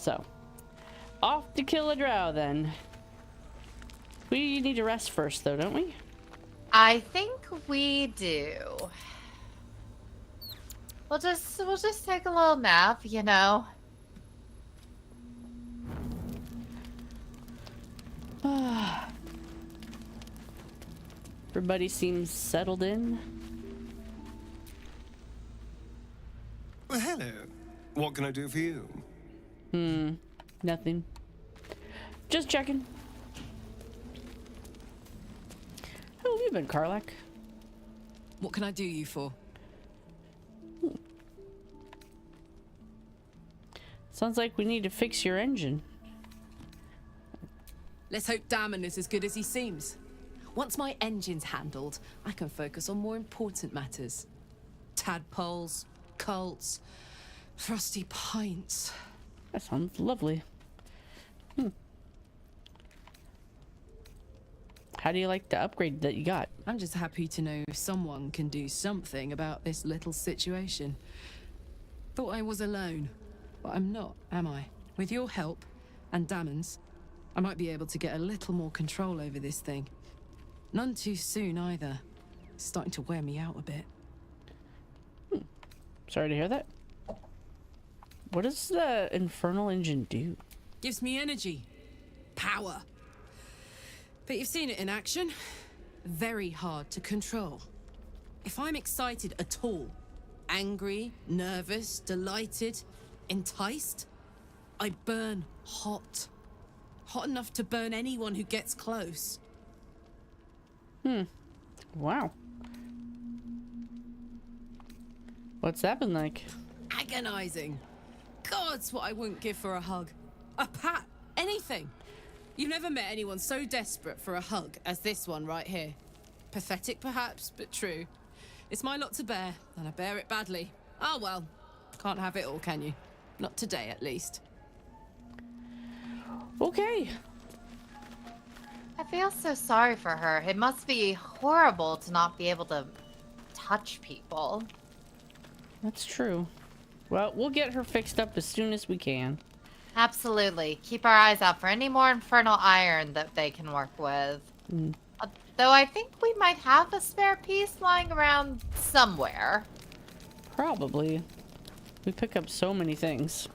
So, off to kill a drow then. We need to rest first though, don't we? I think we do. We'll just take a little nap, you know. Everybody seems settled in. Well, hello. What can I do for you? Nothing. Just checking. How have you been, Karlak? What can I do you for? Sounds like we need to fix your engine. Let's hope Damon is as good as he seems. Once my engine's handled, I can focus on more important matters. Tadpoles, cults, frosty pints. That sounds lovely. How do you like the upgrade that you got? I'm just happy to know someone can do something about this little situation. Thought I was alone, but I'm not, am I? With your help, and Damon's, I might be able to get a little more control over this thing. None too soon, either. It's starting to wear me out a bit. Sorry to hear that. What does the infernal engine do? Gives me energy. Power. But you've seen it in action. Very hard to control. If I'm excited at all, angry, nervous, delighted, enticed, I burn hot. Hot enough to burn anyone who gets close. Wow. What's that been like? Agonizing. Gods, what I wouldn't give for a hug. A pat. Anything. You've never met anyone so desperate for a hug as this one right here. Pathetic, perhaps, but true. It's my lot to bear, and I bear it badly. Ah, well. Can't have it all, can you? Not today, at least. Okay. I feel so sorry for her. It must be horrible to not be able to touch people. That's true. Well, we'll get her fixed up as soon as we can. Absolutely. Keep our eyes out for any more infernal iron that they can work with. Though I think we might have a spare piece lying around somewhere. Probably. We pick up so many things.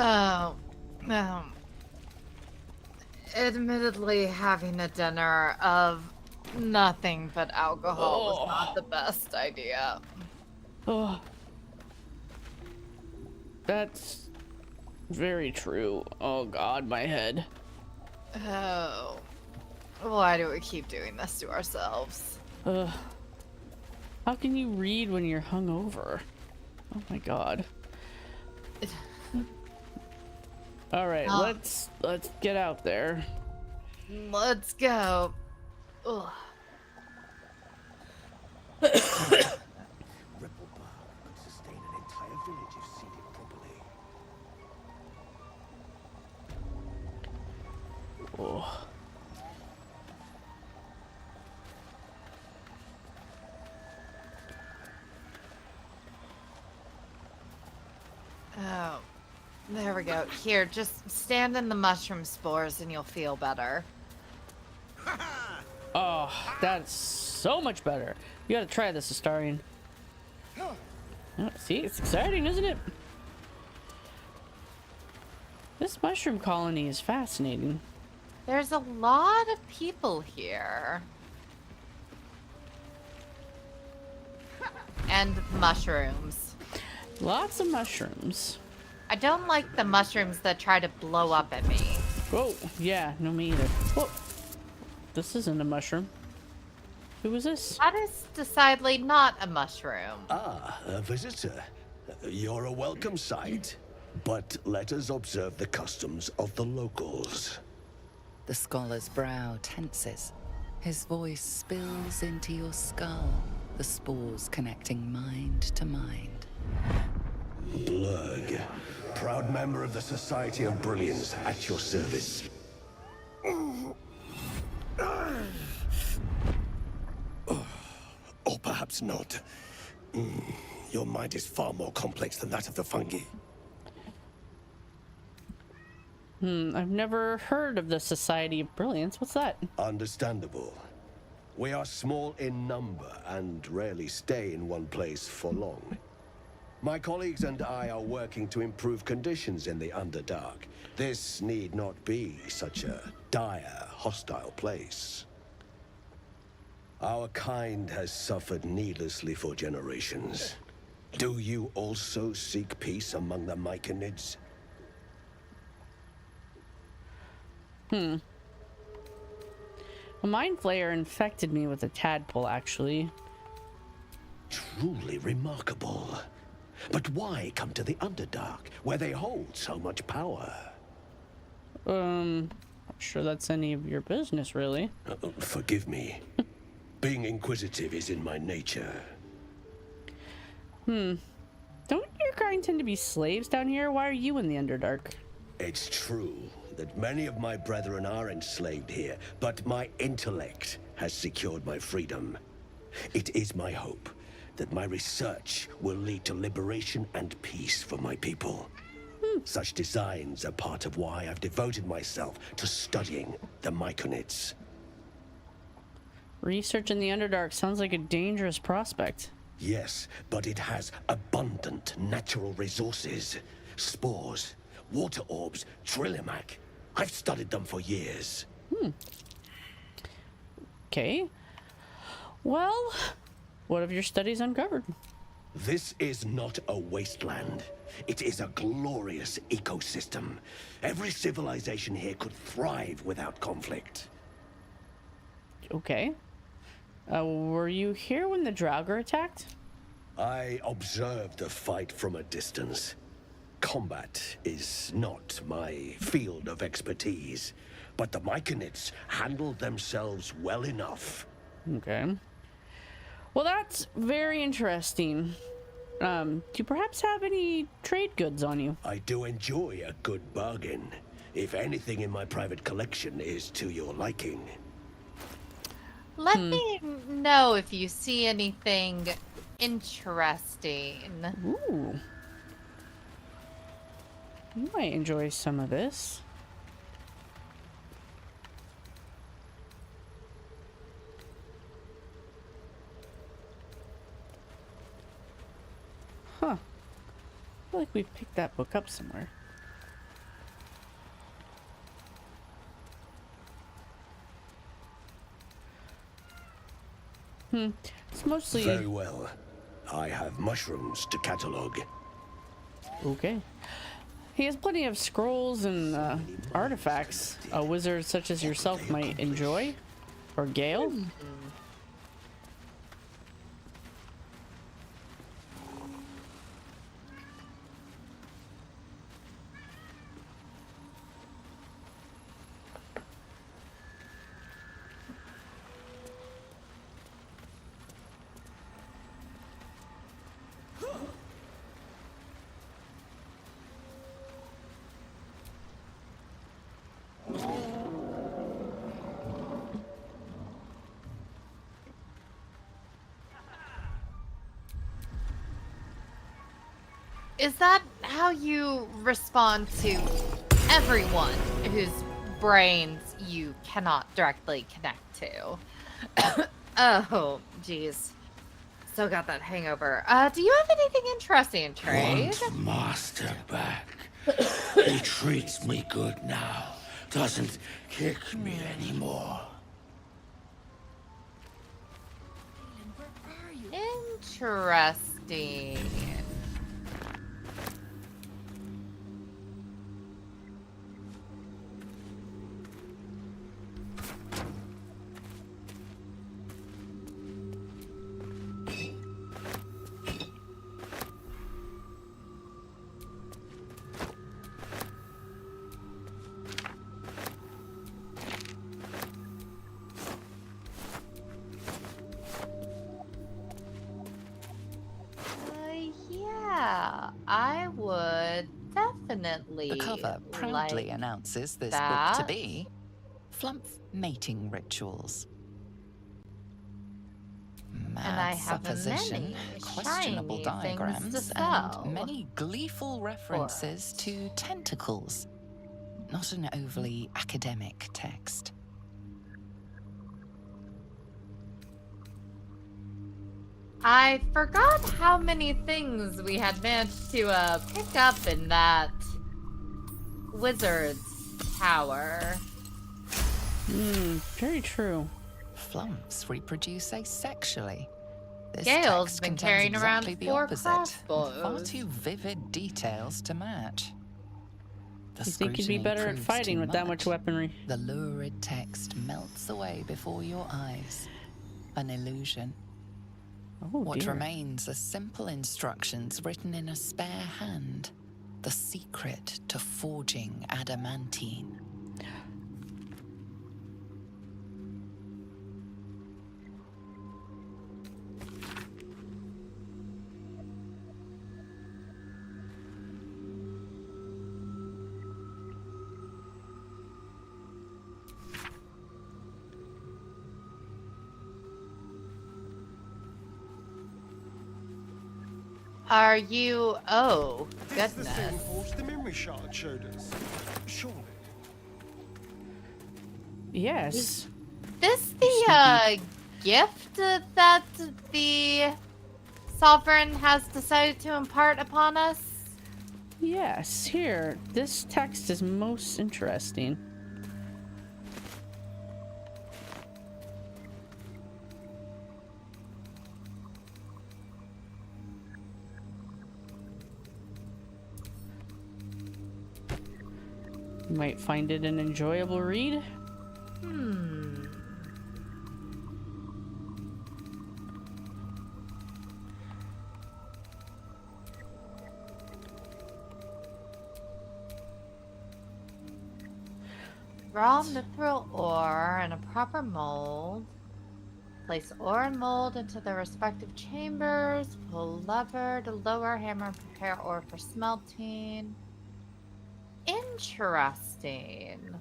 Oh, admittedly, having a dinner of nothing but alcohol was not the best idea. Oh. That's very true. Oh god, my head. Oh, why do we keep doing this to ourselves? How can you read when you're hungover? Oh my god. All right, let's get out there. Let's go. Ugh. Ripple bark could sustain an entire village if seeded properly. Oh. Oh, there we go. Here, just stand in the mushroom spores and you'll feel better. Oh, that's so much better. You gotta try this, Astarion. Oh, see, it's exciting, isn't it? This mushroom colony is fascinating. There's a lot of people here. And mushrooms. Lots of mushrooms. I don't like the mushrooms that try to blow up at me. Whoa, yeah, no me either. Whoa. This isn't a mushroom. Who is this? That is decidedly not a mushroom. Ah, a visitor. You're a welcome sight. But let us observe the customs of the locals. The scholar's brow tenses. His voice spills into your skull, the spores connecting mind to mind. Blurg, proud member of the Society of Brilliance, at your service. Or perhaps not. Your mind is far more complex than that of the fungi. I've never heard of the Society of Brilliance. What's that? Understandable. We are small in number and rarely stay in one place for long. My colleagues and I are working to improve conditions in the Underdark. This need not be such a dire, hostile place. Our kind has suffered needlessly for generations. Do you also seek peace among the Myconids? A mind flayer infected me with a tadpole, actually. Truly remarkable. But why come to the Underdark, where they hold so much power? Not sure that's any of your business, really. Forgive me. Being inquisitive is in my nature. Don't your kind tend to be slaves down here? Why are you in the Underdark? It's true that many of my brethren are enslaved here, but my intellect has secured my freedom. It is my hope that my research will lead to liberation and peace for my people. Such designs are part of why I've devoted myself to studying the Myconids. Research in the Underdark sounds like a dangerous prospect. Yes, but it has abundant natural resources. Spores, water orbs, Trillimac. I've studied them for years. Okay. Well, what have your studies uncovered? This is not a wasteland. It is a glorious ecosystem. Every civilization here could thrive without conflict. Okay. Were you here when the Draugr attacked? I observed the fight from a distance. Combat is not my field of expertise, but the Myconids handled themselves well enough. Okay. Well, that's very interesting. Do you perhaps have any trade goods on you? I do enjoy a good bargain, if anything in my private collection is to your liking. Let me know if you see anything interesting. Ooh. You might enjoy some of this. Huh. I feel like we picked that book up somewhere. It's mostly... Very well. I have mushrooms to catalog. Okay. He has plenty of scrolls and artifacts a wizard such as yourself might enjoy. Or Gale. Is that how you respond to everyone whose brains you cannot directly connect to? Oh, jeez. Still got that hangover. Do you have anything interesting in trade? Want master back. He treats me good now. Doesn't kick me anymore. Interesting. I would definitely The cover proudly like announces this book that. to be Flump Mating Rituals. Mad I have supposition, many questionable shiny things to diagrams, sell. and many gleeful references to tentacles. Not an overly academic text. I forgot how many things we had managed to pick up in that wizard's tower. Very true. Flumps reproduce asexually. This Gale's text been contains carrying around exactly the 4 opposite. Far crossbows. too vivid details to match. The You think you'd be scrutiny better at proves fighting too with that much weaponry? The lurid text melts away before your eyes. An illusion. Oh, What dear. remains are simple instructions written in a spare hand. The secret to forging adamantine. Are you? Oh, This is the same goodness. forge the memory shard showed us. Surely. Yes. This the gift that the sovereign has decided to impart upon us? Yes. Here, this text is most interesting. You might find it an enjoyable read. Raw mithril ore in a proper mold. Place ore and mold into their respective chambers. Pull lever to lower, hammer, prepare ore for smelting. Interesting.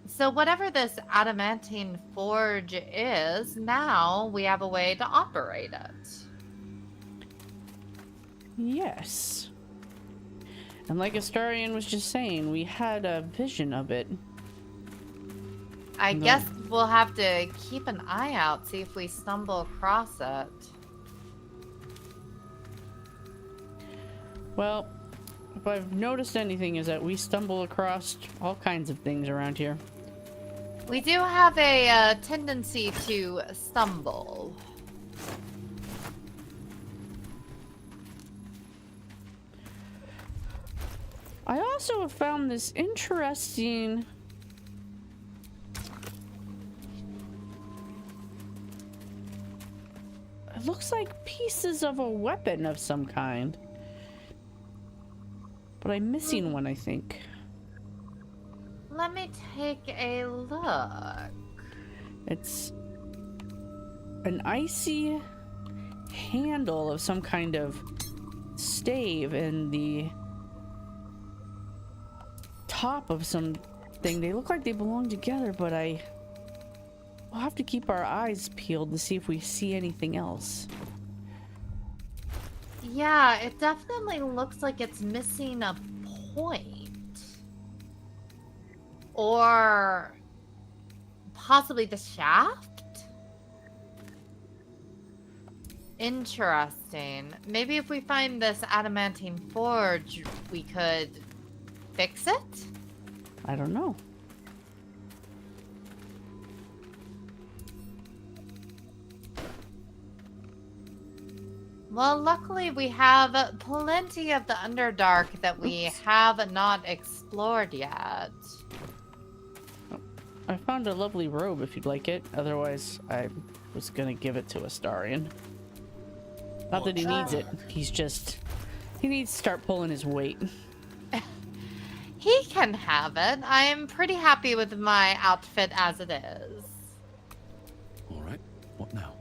So whatever this adamantine forge is, now we have a way to operate it. Yes. And like Astarion was just saying, we had a vision of it. I No. guess we'll have to keep an eye out, see if we stumble across it. Well, if I've noticed anything is that we stumble across all kinds of things around here. We do have a tendency to stumble. I also have found this interesting... It looks like pieces of a weapon of some kind. But I'm missing one, I think. Let me take a look. It's an icy handle of some kind of stave and the top of something. They look like they belong together, but we'll have to keep our eyes peeled to see if we see anything else. Yeah, it definitely looks like it's missing a point. Or possibly the shaft? Interesting. Maybe if we find this adamantine forge, we could fix it? I don't know. Well, luckily we have plenty of the Underdark that we have not explored yet. I found a lovely robe if you'd like it. Otherwise, I was gonna give it to Astarion. Not that he needs it. He needs to start pulling his weight. He can have it. I am pretty happy with my outfit as it is. All right, what now?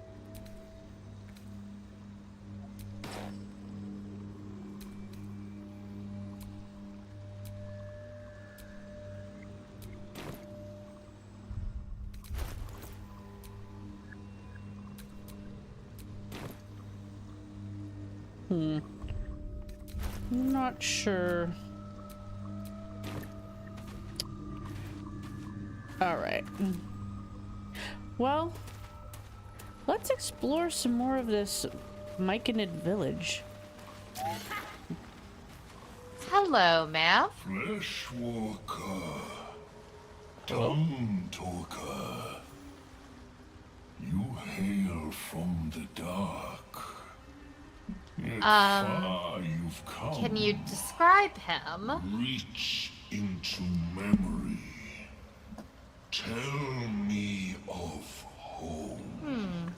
Not sure. Alright. Well, let's explore some more of this Myconid village. Hello, ma'am. Fleshwalker, Tongue Talker, you hail from the dark. Yet far you've come. Can you describe him? Reach into memory. Tell me of home.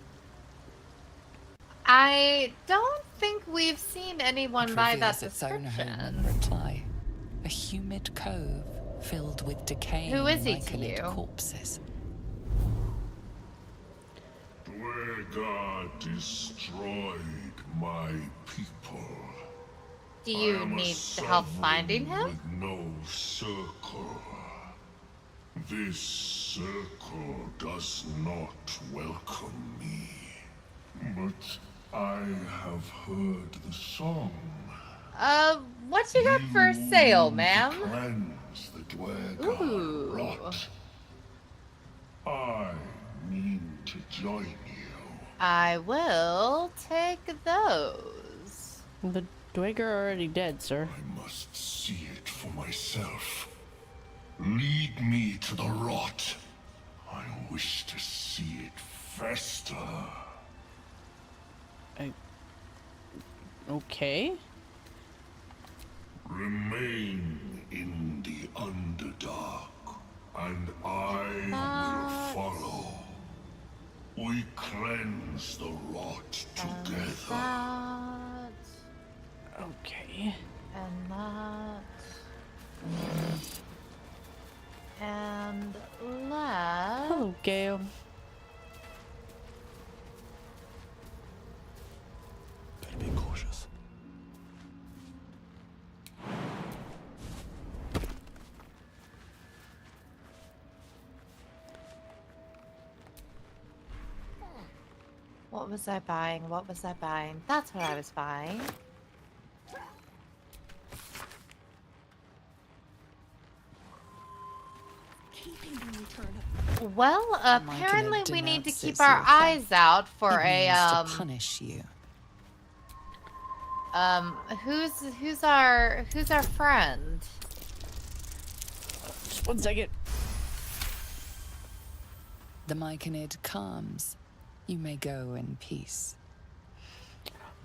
I don't think we've seen anyone It by that reveals its own home in description. reply. A humid cove filled with decaying Who is he to Myconid you? corpses. Dwegar destroyed my people. Do I you am a need help sovereign finding him? With no circle. This circle does not welcome me. But I have heard the song. What you got for sale, ma'am? Cleanse the Dwegar Ooh. rot. I mean to join you. I will take those. The Dweger are already dead, sir. I must see it for myself. Lead me to the rot. I wish to see it fester. Okay. Remain in the Underdark, and I will follow. We cleanse the rot together. That Okay. and that. And left. Hello, Gale. Better be cautious. What was I buying? What was I buying? That's what I was buying. Well, apparently we need to keep denounces our your eyes out for It a means to punish you. who's our friend? Just 1 second. The Myconid calms. You may go in peace.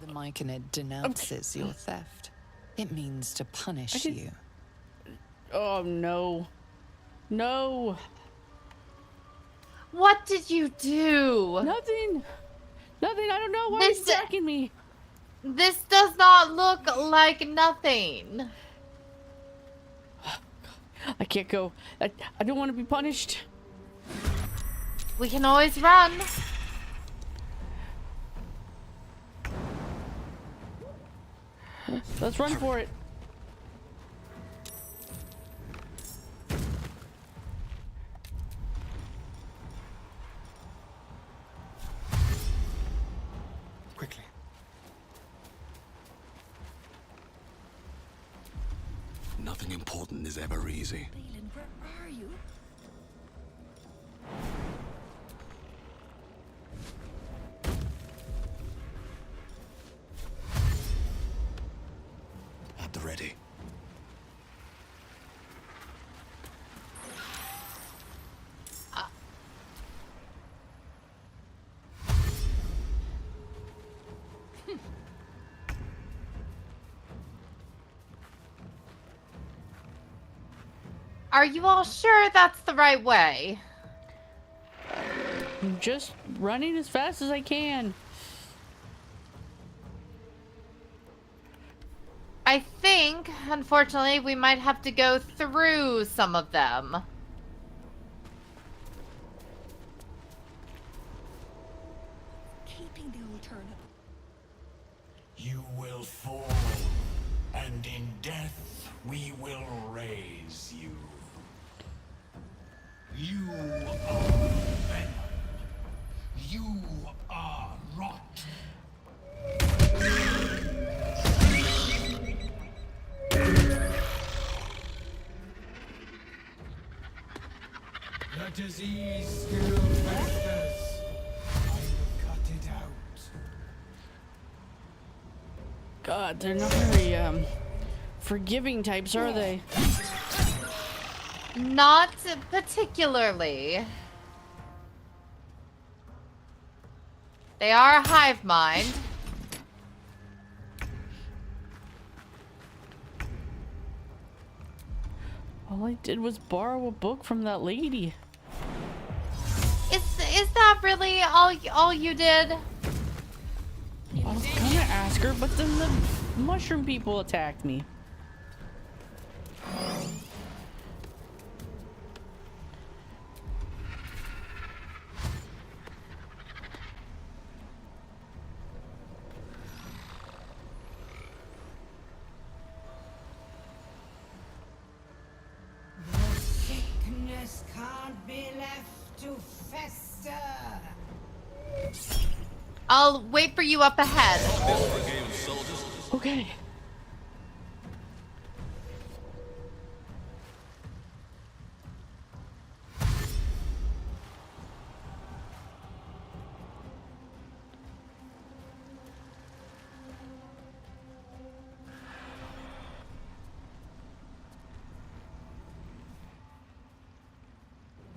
The Myconid denounces your theft. It means to punish didn't- you. Oh, no. No. What did you do? Nothing. Nothing. I don't know why This- he's attacking me. This does not look like nothing. I can't go. I don't want to be punished. We can always run. Let's run for it. Quickly. Nothing important is ever easy. Leland, where are you? At the ready. Are you all sure that's the right way? I'm just running as fast as I can. I think, unfortunately, we might have to go through some of them. Keeping the old turnip. You will fall, and in death we will raise you. You are venom. You are rot. The disease still festers. I will cut it out. God, they're not very forgiving types, are they? Not particularly. They are a hive mind. All I did was borrow a book from that lady. Is that really all you did? I was gonna ask her, but then the mushroom people attacked me. Sickness can't be left to fester. I'll wait for you up ahead. Okay.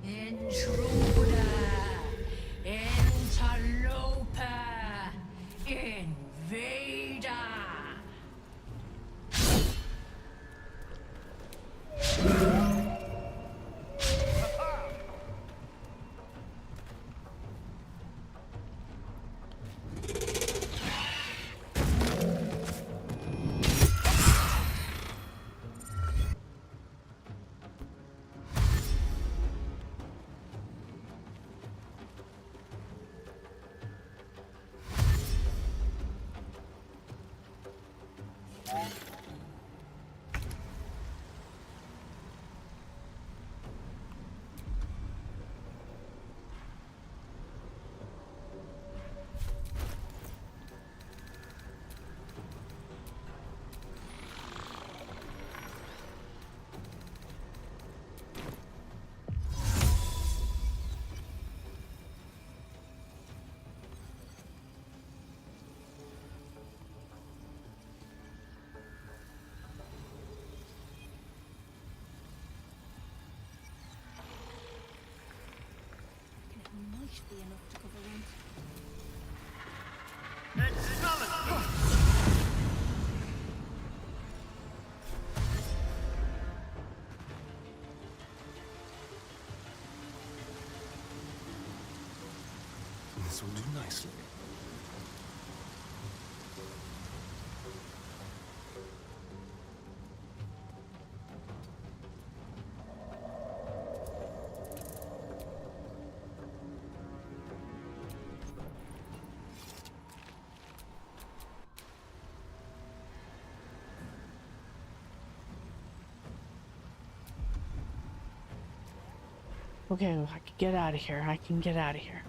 Intruder, interloper, invader. Might be enough to cover rent. This will do nicely. Okay, I can get out of here. I can get out of here.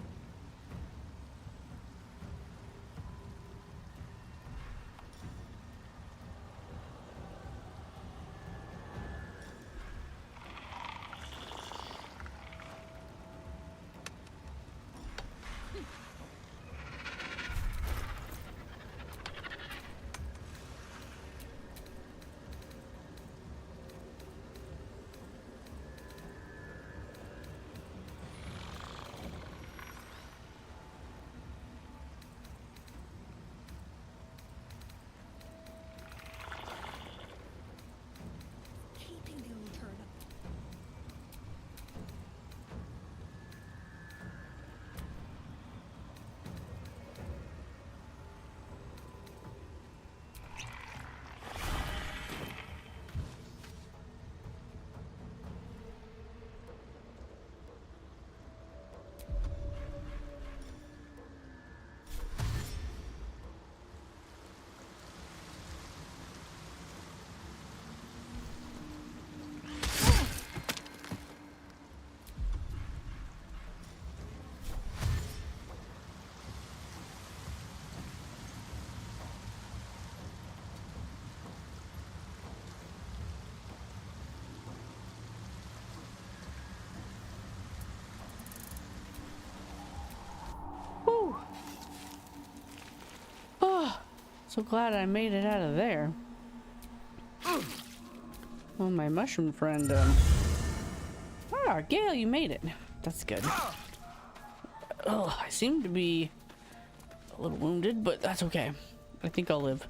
So glad I made it out of there. Well, my mushroom friend, Ah, Gale, you made it. That's good. Oh, I seem to be a little wounded, but that's okay. I think I'll live.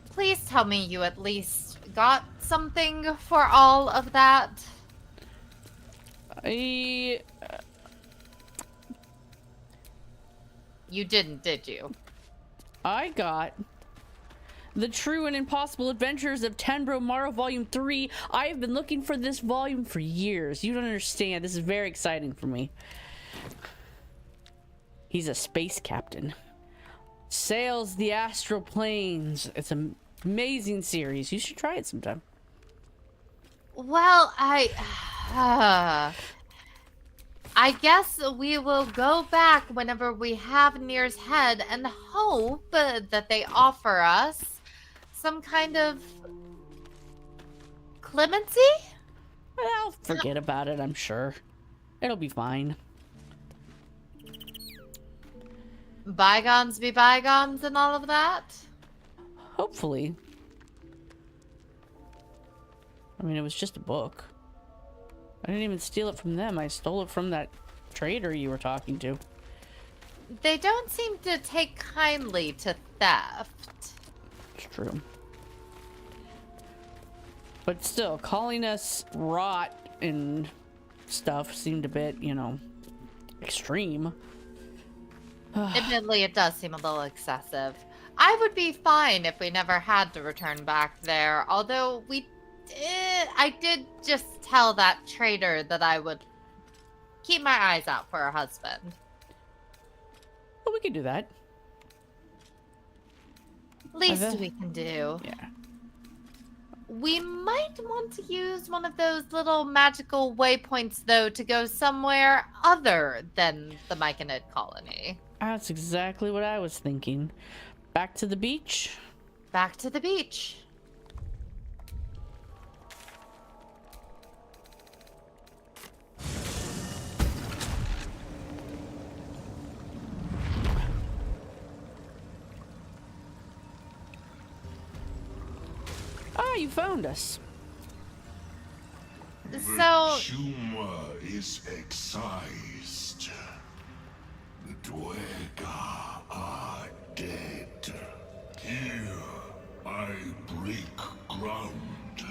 Please tell me you at least got something for all of that. I... You didn't, did you? I got The True and Impossible Adventures of Tenbro Morrow Volume 3. I have been looking for this volume for years. You don't understand. This is very exciting for me. He's a space captain. Sails the astral planes. It's an amazing series. You should try it sometime. Well, I guess we will go back whenever we have Nir's head and hope that they offer us some kind of clemency? Well, forget about it, I'm sure. It'll be fine. Bygones be bygones and all of that? Hopefully. I mean, it was just a book. I didn't even steal it from them. I stole it from that trader you were talking to. They don't seem to take kindly to theft. It's true. But still, calling us rot and stuff seemed a bit, you know, extreme. Admittedly, it does seem a little excessive. I would be fine if we never had to return back there, although I did just tell that trader that I would keep my eyes out for her husband. Well, we could do that. Least we can do. Yeah. We might want to use one of those little magical waypoints, though, to go somewhere other than the Myconid colony. That's exactly what I was thinking. Back to the beach? Back to the beach. Ah, you found us. So, The tumor is excised. The Dwega are dead. Here I break ground.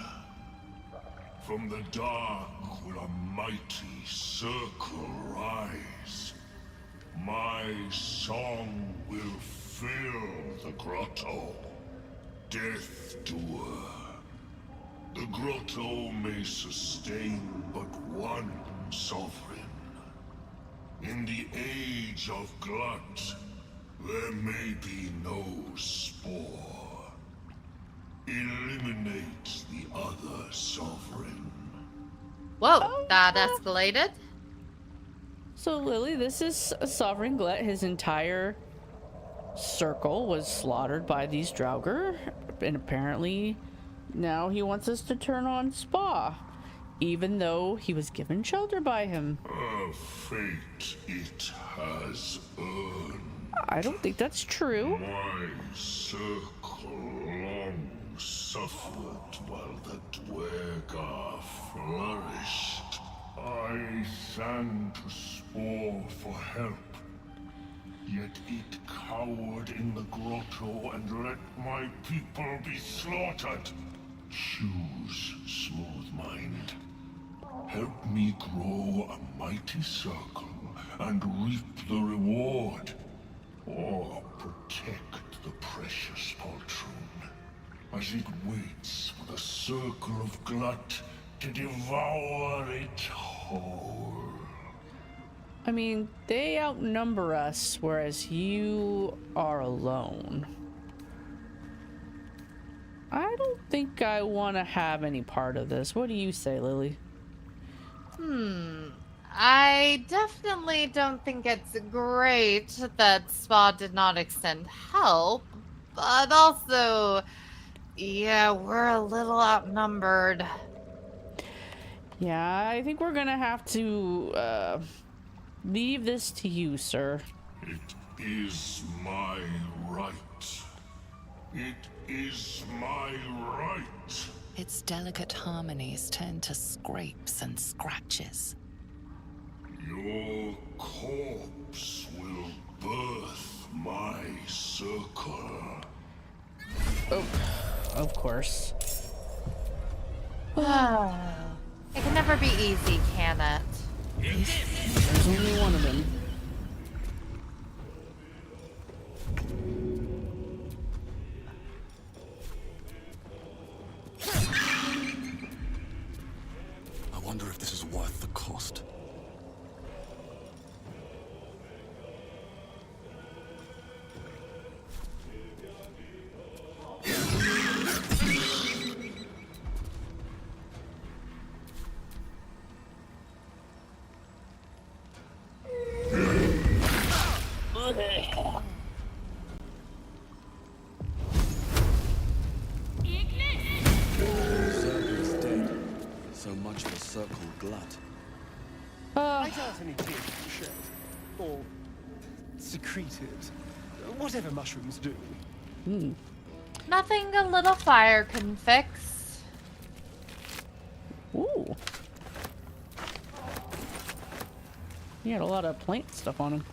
From the dark will a mighty circle rise. My song will fill the grotto. Death Doer. The grotto may sustain but one sovereign. In the age of glut, there may be no spore. Eliminate the other sovereign. whoa, that escalated. So, Lily, this is a Sovereign Glut. His entire circle was slaughtered by these Draugr, and apparently now he wants us to turn on Spa, even though he was given shelter by him. A fate it has earned. I don't think that's true. My circle long suffered while the Dwega flourished. I sang to Spore for help. Yet it cowered in the grotto and let my people be slaughtered. Choose, Smooth Mind. Help me grow a mighty circle and reap the reward. Or protect the precious poltroon as it waits for the circle of glut to devour it whole. I mean, they outnumber us, whereas you are alone. I don't think I want to have any part of this. What do you say, Lily? I definitely don't think it's great that Spa did not extend help, but also, yeah, we're a little outnumbered. Yeah, I think we're gonna have to, leave this to you, sir. It is my right. It is my right. Its delicate harmonies turn to scrapes and scratches. Your corpse will birth my circle. Of course. It can never be easy, can it? There's only one of them. I wonder if this is worth the cost. Circle's dead. So much for circle glut. I doubt any teeth shed. Or secreted. Whatever mushrooms do. Nothing a little fire couldn't fix. Ooh. He had a lot of plant stuff on him.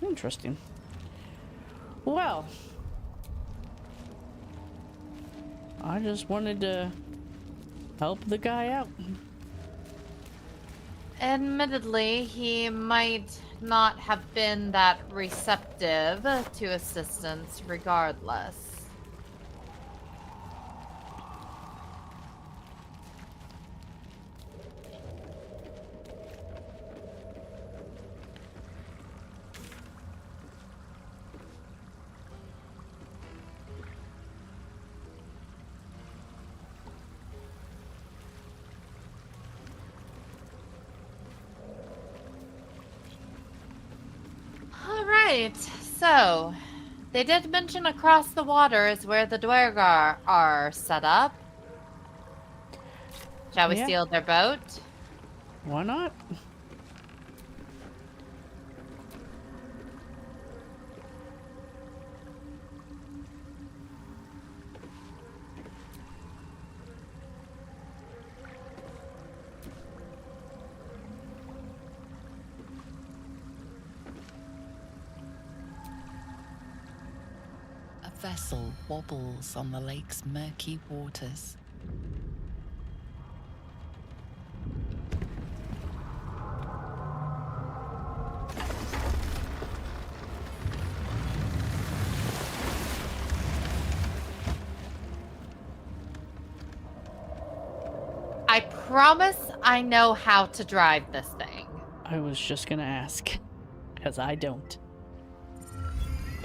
Interesting. Well, I just wanted to help the guy out. Admittedly, he might not have been that receptive to assistance regardless. Alright, so they did mention across the water is where the Dwergar are set up. Shall we Yeah. steal their boat? Why not? A vessel wobbles on the lake's murky waters. I promise I know how to drive this thing. I was just gonna ask, because I don't.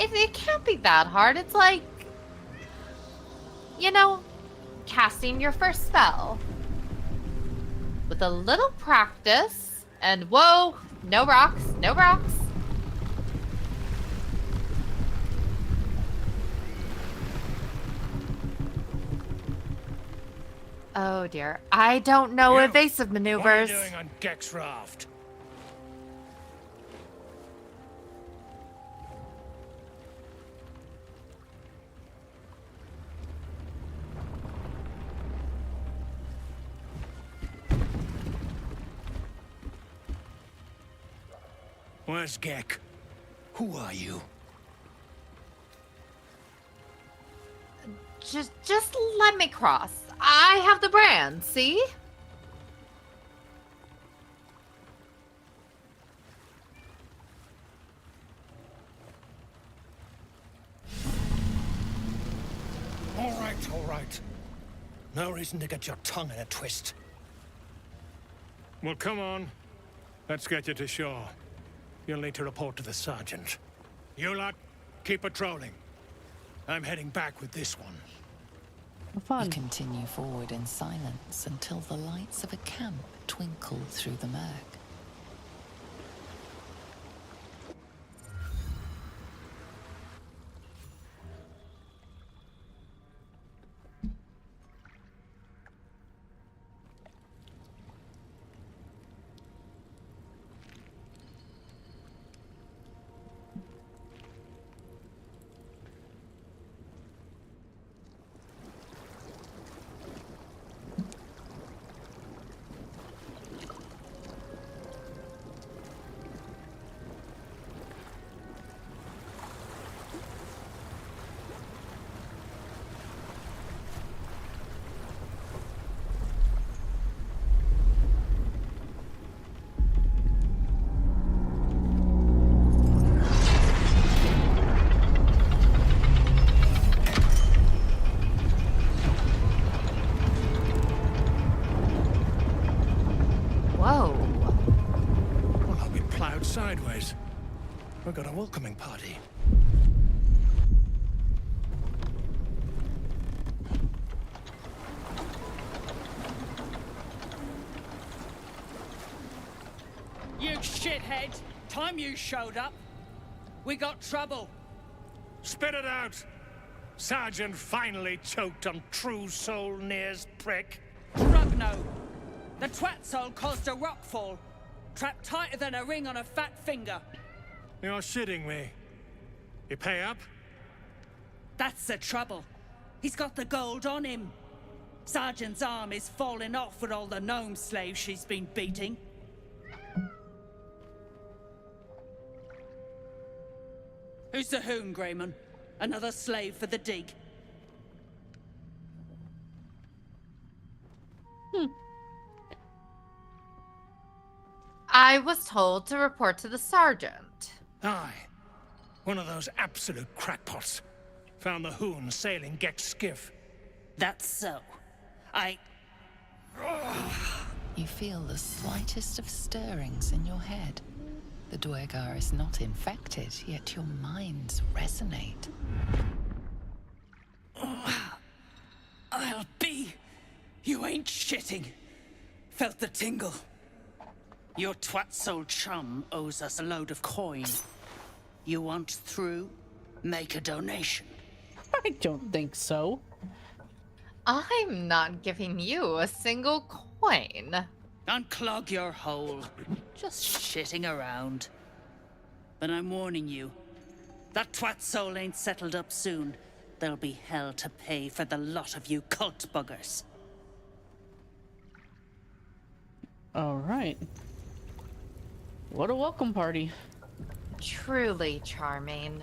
It can't be that hard. It's like, you know, casting your first spell. With a little practice, and whoa, no rocks, no rocks. Oh dear, I don't know You, evasive What are you maneuvers. doing on Gek's raft? Where's Gek? Who are you? Just let me cross. I have the brand, see? All right. No reason to get your tongue in a twist. Well, come on. Let's get you to shore. You'll need to report to the sergeant. You lot, keep patrolling. I'm heading back with this one. Have fun. You continue forward in silence until the lights of a camp twinkle through the murk. sideways. We've got a welcoming party. You shithead! Time you showed up, we got trouble. Spit it out! Sergeant finally choked on True Soul Near's prick. Rugno! The twat soul caused a rockfall, trapped tighter than a ring on a fat finger. You're shitting me. You pay up? That's the trouble. He's got the gold on him. Sergeant's arm is falling off with all the gnome slaves she's been beating. Who's the hoon, Greyman? Another slave for the dig? I was told to report to the sergeant. Aye. One of those absolute crackpots. Found the Hoon sailing Gex skiff. That's so. You feel the slightest of stirrings in your head. The Dwegar is not infected, yet your minds resonate. I'll be. You ain't shitting. Felt the tingle. Your twat-soul chum owes us a load of coin. You want through? Make a donation. I don't think so. I'm not giving you a single coin. Unclog your hole. Just shitting around. But I'm warning you. That twat soul ain't settled up soon. There'll be hell to pay for the lot of you cult buggers. Alright. What a welcome party. Truly charming.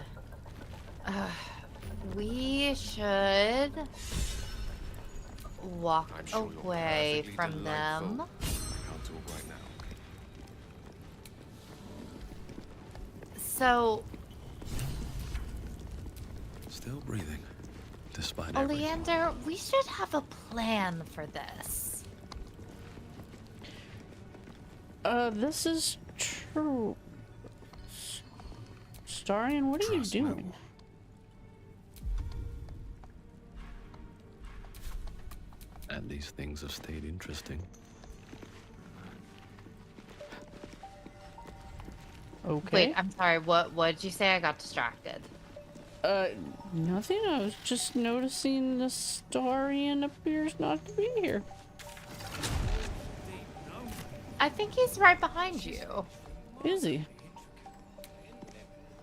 We should walk away from them. Can't talk right now. So, Still breathing, despite everything. Oleander, we should have a plan for this. This is true. Starion, what are you Trust me. doing? And these things have stayed interesting. Okay. Wait, I'm sorry. What did you say? I got distracted. Nothing. I was just noticing the Starion appears not to be here. I think he's right behind you. Is he?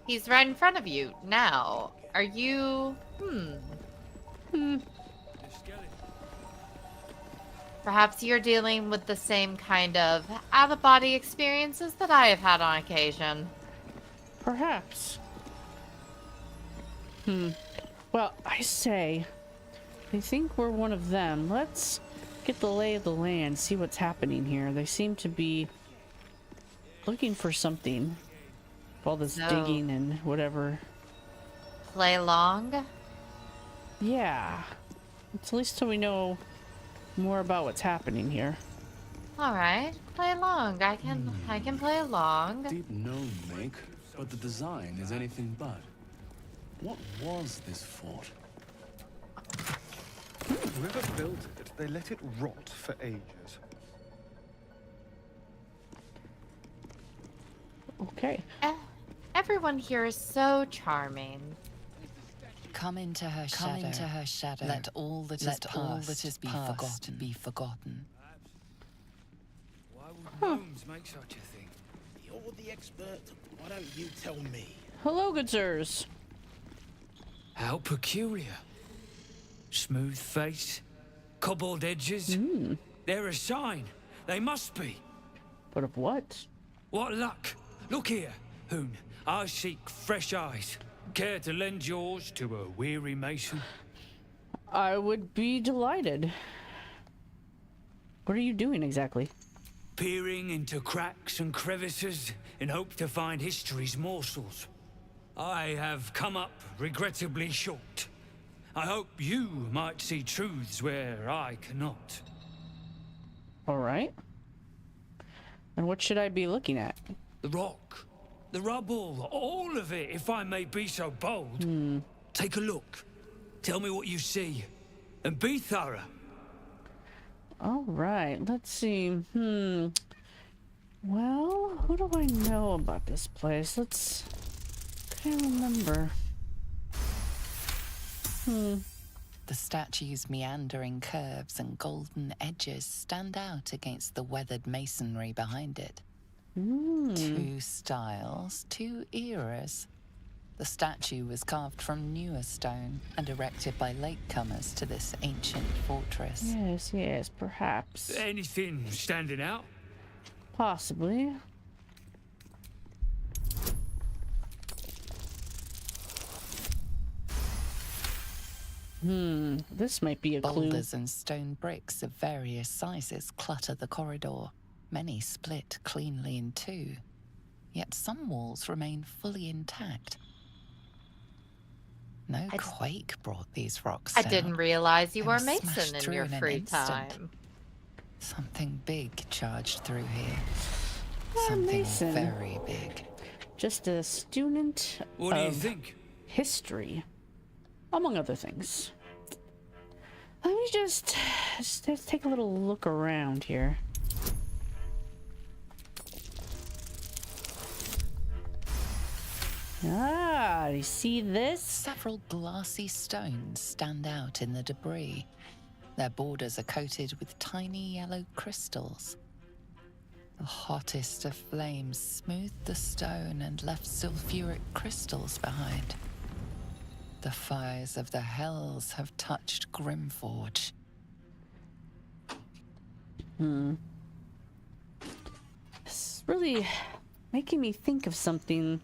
He's right in front of you now. Are you... Perhaps you're dealing with the same kind of out-of-body experiences that I have had on occasion. Perhaps. Well, I say, I think we're one of them. Let's get the lay of the land, see what's happening here. They seem to be looking for something. All this No. digging and whatever. Play along? Yeah. It's at least so we know more about what's happening here. Alright, play along. I can play along. Deep gnome make, but the design is anything but. What was this fort? Whoever built it, they let it rot for ages. Okay. Everyone here is so charming. Come into her shadow. Come into her shadow. Let all that is past be forgotten. Why would gnomes make such a thing? You're the expert. Why don't you tell me? Hello, good sirs. How peculiar. Smooth face, cobbled edges. They're a sign. They must be. But of what? What luck. Look here, Hoon. I seek fresh eyes. Care to lend yours to a weary mason? I would be delighted. What are you doing exactly? Peering into cracks and crevices in hope to find history's morsels. I have come up regrettably short. I hope you might see truths where I cannot. All right. And what should I be looking at? The rock The rubble, all of it, if I may be so bold. Take a look. Tell me what you see. And be thorough. All right, let's see. Well, who do I know about this place? Can't remember. The statue's meandering curves and golden edges stand out against the weathered masonry behind it. Two styles, two eras. The statue was carved from newer stone and erected by latecomers to this ancient fortress. Yes, perhaps. Anything standing out? Possibly. This might be a clue. Boulders and stone bricks of various sizes clutter the corridor. Many split cleanly in two. Yet some walls remain fully intact. No quake brought these rocks down. I didn't realize you They were a smashed mason in through your an free instant. time. Something big charged through here. Yeah, Something Mason. very big. Just a student What do you of think? history, among other things. Let me just let's take a little look around here. Ah, you see this? Several glassy stones stand out in the debris. Their borders are coated with tiny yellow crystals. The hottest of flames smoothed the stone and left sulfuric crystals behind. The fires of the hells have touched Grimforge. It's really making me think of something.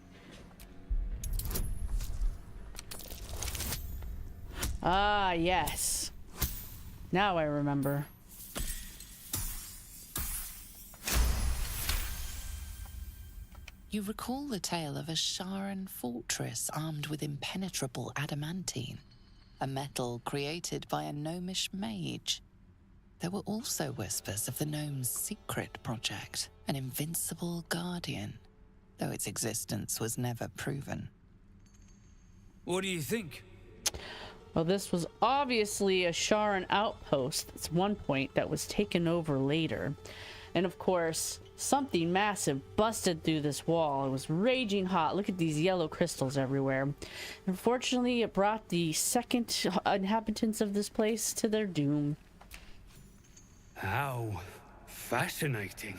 Ah, yes. Now I remember. You recall the tale of a Sharan fortress armed with impenetrable adamantine, a metal created by a gnomish mage. There were also whispers of the gnome's secret project, an invincible guardian, though its existence was never proven. What do you think? Well, this was obviously a Sharan outpost. That's one point that was taken over later. And of course, something massive busted through this wall. It was raging hot. Look at these yellow crystals everywhere. Unfortunately, it brought the second inhabitants of this place to their doom. How fascinating.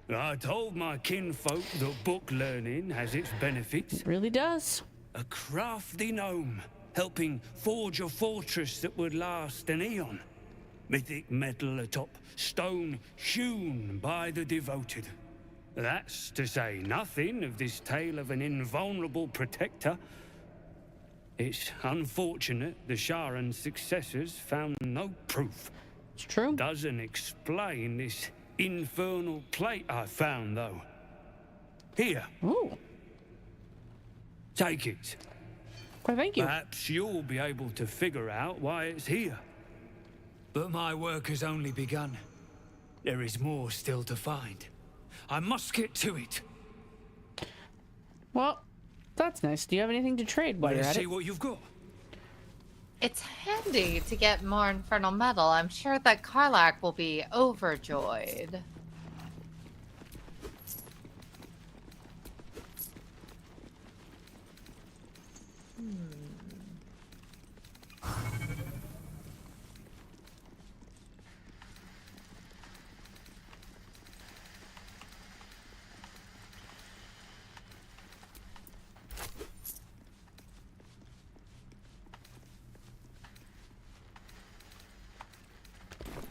I told my kinfolk that book learning has its benefits. It really does. A crafty gnome, helping forge a fortress that would last an eon. Mythic metal atop stone hewn by the devoted. That's to say nothing of this tale of an invulnerable protector. It's unfortunate the Sharan's successors found no proof. It's true. Doesn't explain this infernal plate I found, though. Here. Ooh. Take it. Why, thank you. Perhaps you'll be able to figure out why it's here. But my work has only begun. There is more still to find. I must get to it. Well, that's nice. Do you have anything to trade while you're Let's at see it? what you've got. It's handy to get more infernal metal. I'm sure that Karlach will be overjoyed.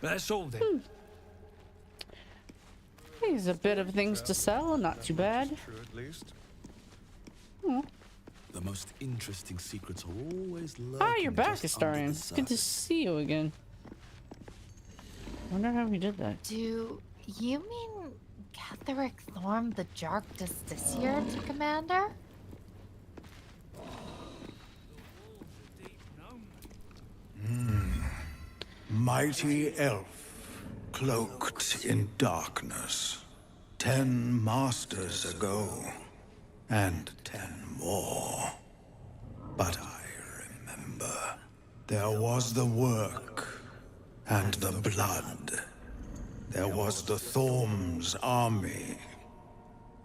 That's all then. There's a bit of things to sell. Not too bad. True, at least. The most interesting secrets are always lurking. Ah, you're back, just Astarion. under the It's good to surface. see you again. Wonder how he did that. Do you mean Catherick Thorm the Jark Justiciar to Commander? Mighty elf, cloaked in darkness. 10 masters ago. and 10 more. But I remember. There was the work, and the blood. There was the Thorm's army.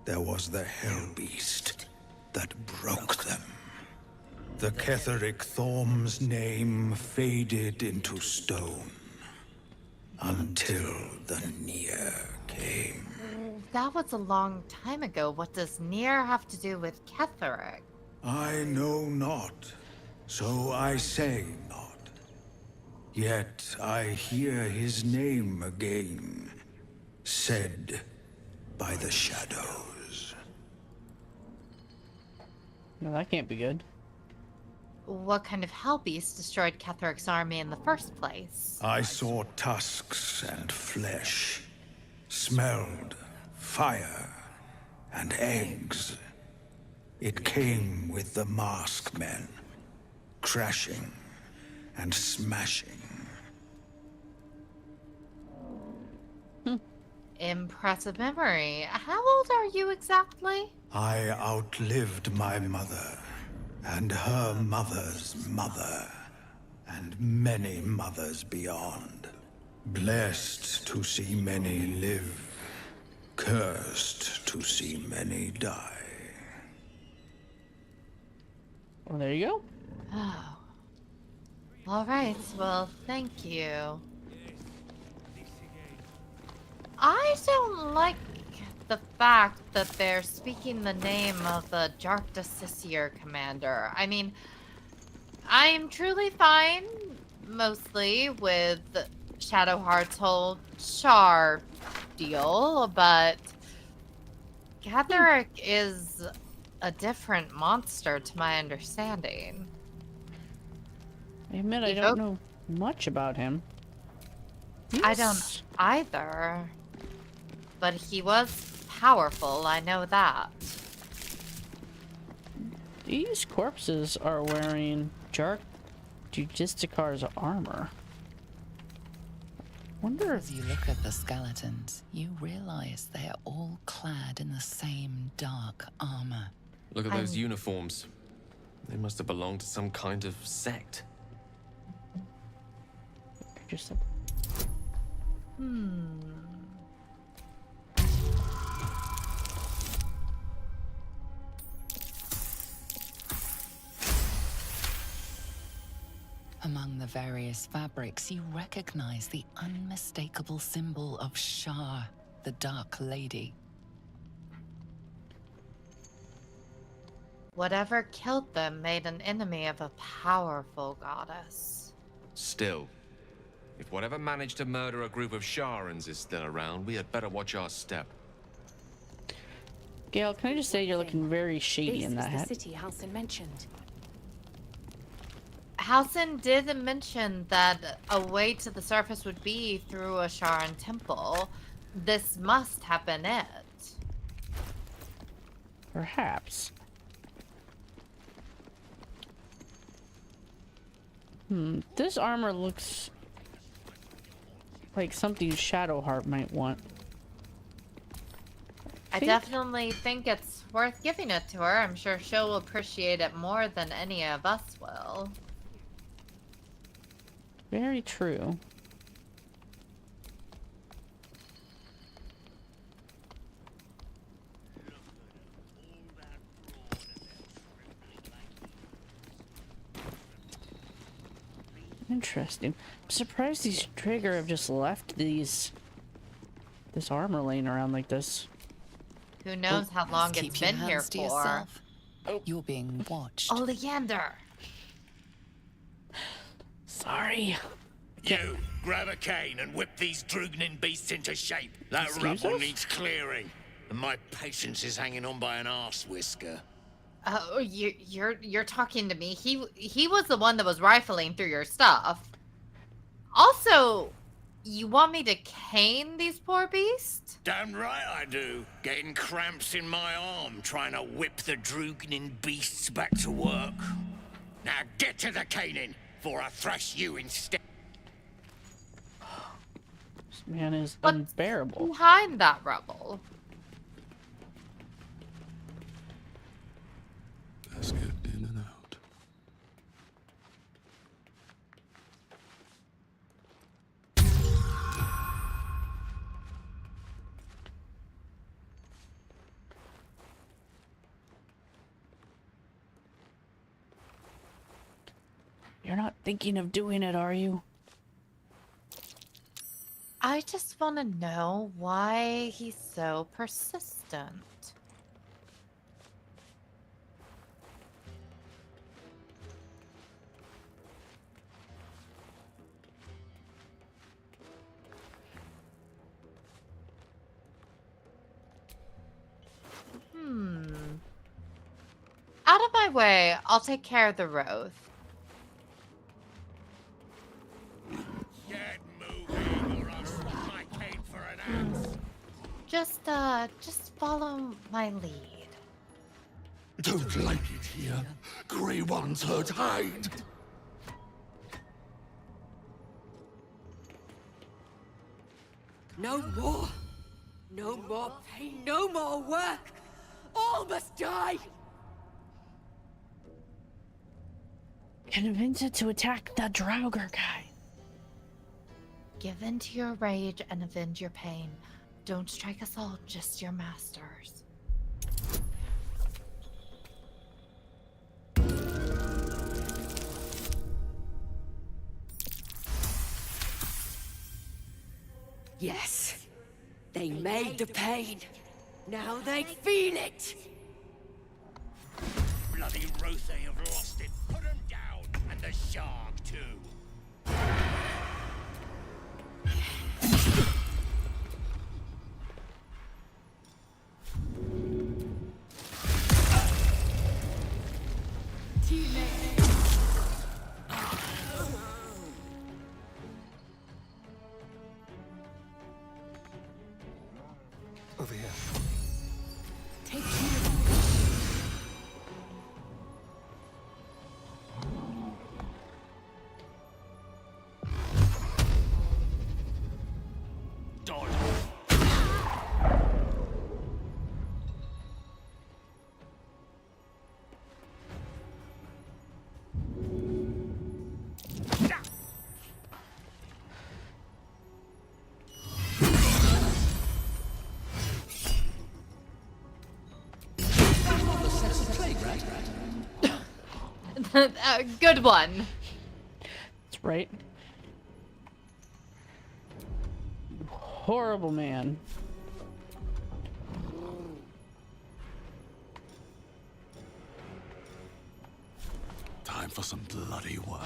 There was the Hellbeast that broke them. The Ketheric Thorm's name faded into stone. Until the Near came. That was a long time ago. What does Nier have to do with Ketheric? I know not, so I say not. Yet I hear his name again, said by the shadows. No, that can't be good. What kind of hellbeast destroyed Ketheric's army in the first place? I saw tusks and flesh, smelled fire and eggs. It came with the mask men, crashing and smashing. Impressive memory. How old are you exactly? I outlived my mother, and her mother's mother, and many mothers beyond. Blessed to see many live, cursed to see many die. Well, there you go. Oh. All right. Well, thank you. I don't like the fact that they're speaking the name of the Jarkta Sissir commander. I mean, I'm truly fine, mostly, with Shadowheart's whole Char deal, but Ketheric is a different monster to my understanding. I admit I don't know much about him. I don't either. But he was powerful, I know that. These corpses are wearing Jark Justicar's armor. Wonder if As you look at the skeletons, you realize they are all clad in the same dark armor. Look at those uniforms. They must have belonged to some kind of sect. just Among the various fabrics, you recognize the unmistakable symbol of Shar, the Dark Lady. Whatever killed them made an enemy of a powerful goddess. Still, if whatever managed to murder a group of Sharans is still around, we had better watch our step. Gale, can I just say you're looking very shady in that hat? This is the city Halsin mentioned. Halsin did mention that a way to the surface would be through a Sharan temple. This must have been it. Perhaps. This armor looks like something Shadowheart might want. I definitely think it's worth giving it to her. I'm sure she'll appreciate it more than any of us will. Very true. Interesting. I'm surprised these Trigger have just left this armor laying around like this. Who knows how long Keep it's your been here hands to for. yourself. You're being watched. Oleander! Sorry. You, grab a cane and whip these Drugnin beasts into shape. That Excuse rubble us? needs clearing. And my patience is hanging on by an arse whisker. Oh, you're talking to me. He was the one that was rifling through your stuff. Also, you want me to cane these poor beasts? Damn right I do. Getting cramps in my arm trying to whip the Drugnin beasts back to work. Now get to the caning, before I thrash you instead. This man is What's unbearable. behind that rubble? thinking of doing it, are you? I just want to know why he's so persistent. Out of my way, I'll take care of the Wraith. Get moving, or I'll swap my cane for an axe. Just follow my lead. Don't like it here. Grey Ones hurt hide. No more. No more pain, no more work. All must die. Convince it to attack the Draugr guy. Give in to your rage and avenge your pain. Don't strike us all, just your masters. Yes. They made the pain. Now they feel it. Bloody Rothe have lost it. Put them down, and the shark too. Over here. Take Good one. That's right. Horrible man. Time for some bloody work.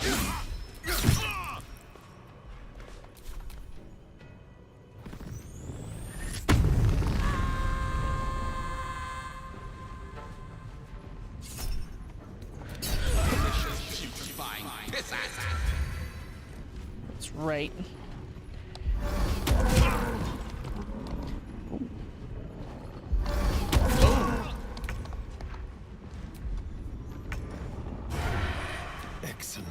That's right. Excellent.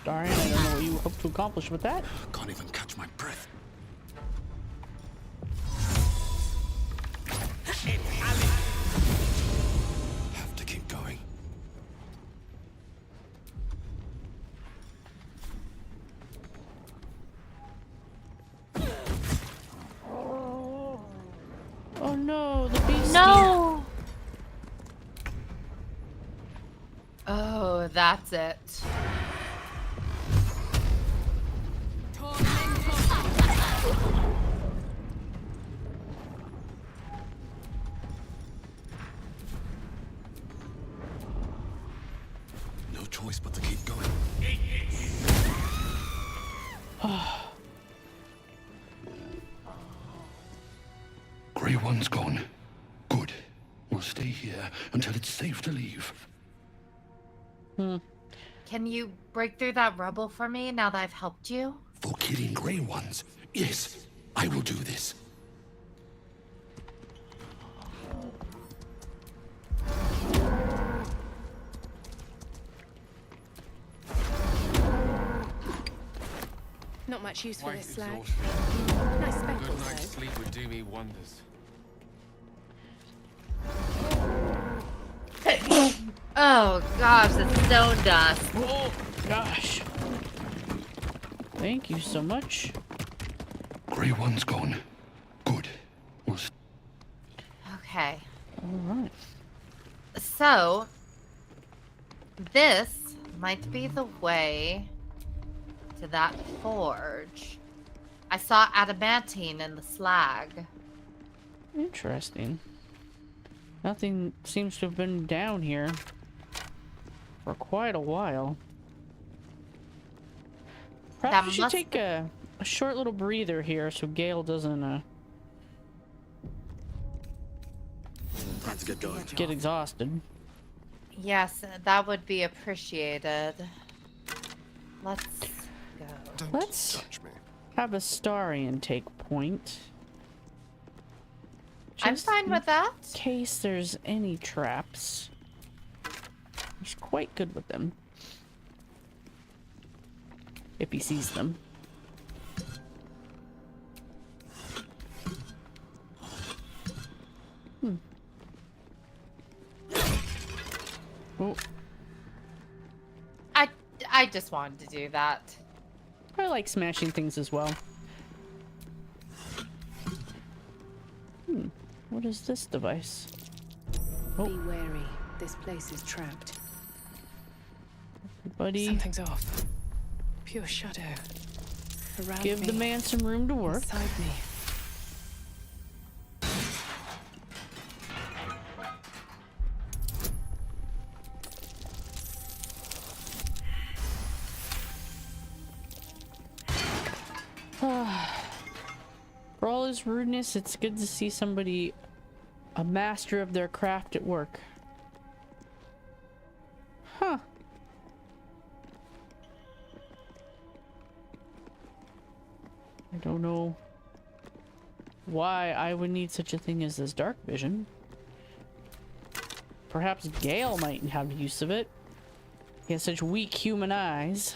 Darn, I don't know what you hope to accomplish with that. Can't even catch my breath. Have to keep going. Oh no, the beast. No! Oh, that's it. No choice but to keep going. Grey One's gone. Good. We'll stay here until it's safe to leave. Can you break through that rubble for me now that I've helped you? For killing Grey Ones. Yes, I will do this. Not much use for this slag. Exhausted. Nice Good spectacles, night's though. sleep would do me wonders. Oh gosh, the stone dust. Oh gosh. Thank you so much. Grey One's gone. Good. Okay. Alright. So, this might be the way to that forge. I saw adamantine in the slag. Interesting. Nothing seems to have been down here for quite a while. Perhaps we should take a short little breather here so Gale doesn't Time to get going. get exhausted. Yes, that would be appreciated. Let's go. Let's have a star intake point. I'm fine with that. In case there's any traps. He's quite good with them. If he sees them. Oh. I just wanted to do that. I like smashing things as well. What is this device? Be wary. This place is trapped. Buddy. Something's off. Pure shadow. Around Give me. the man some room to work. Inside me. For all his rudeness, it's good to see somebody, a master of their craft at work. Huh. I don't know why I would need such a thing as this dark vision. Perhaps Gale might have use of it. He has such weak human eyes.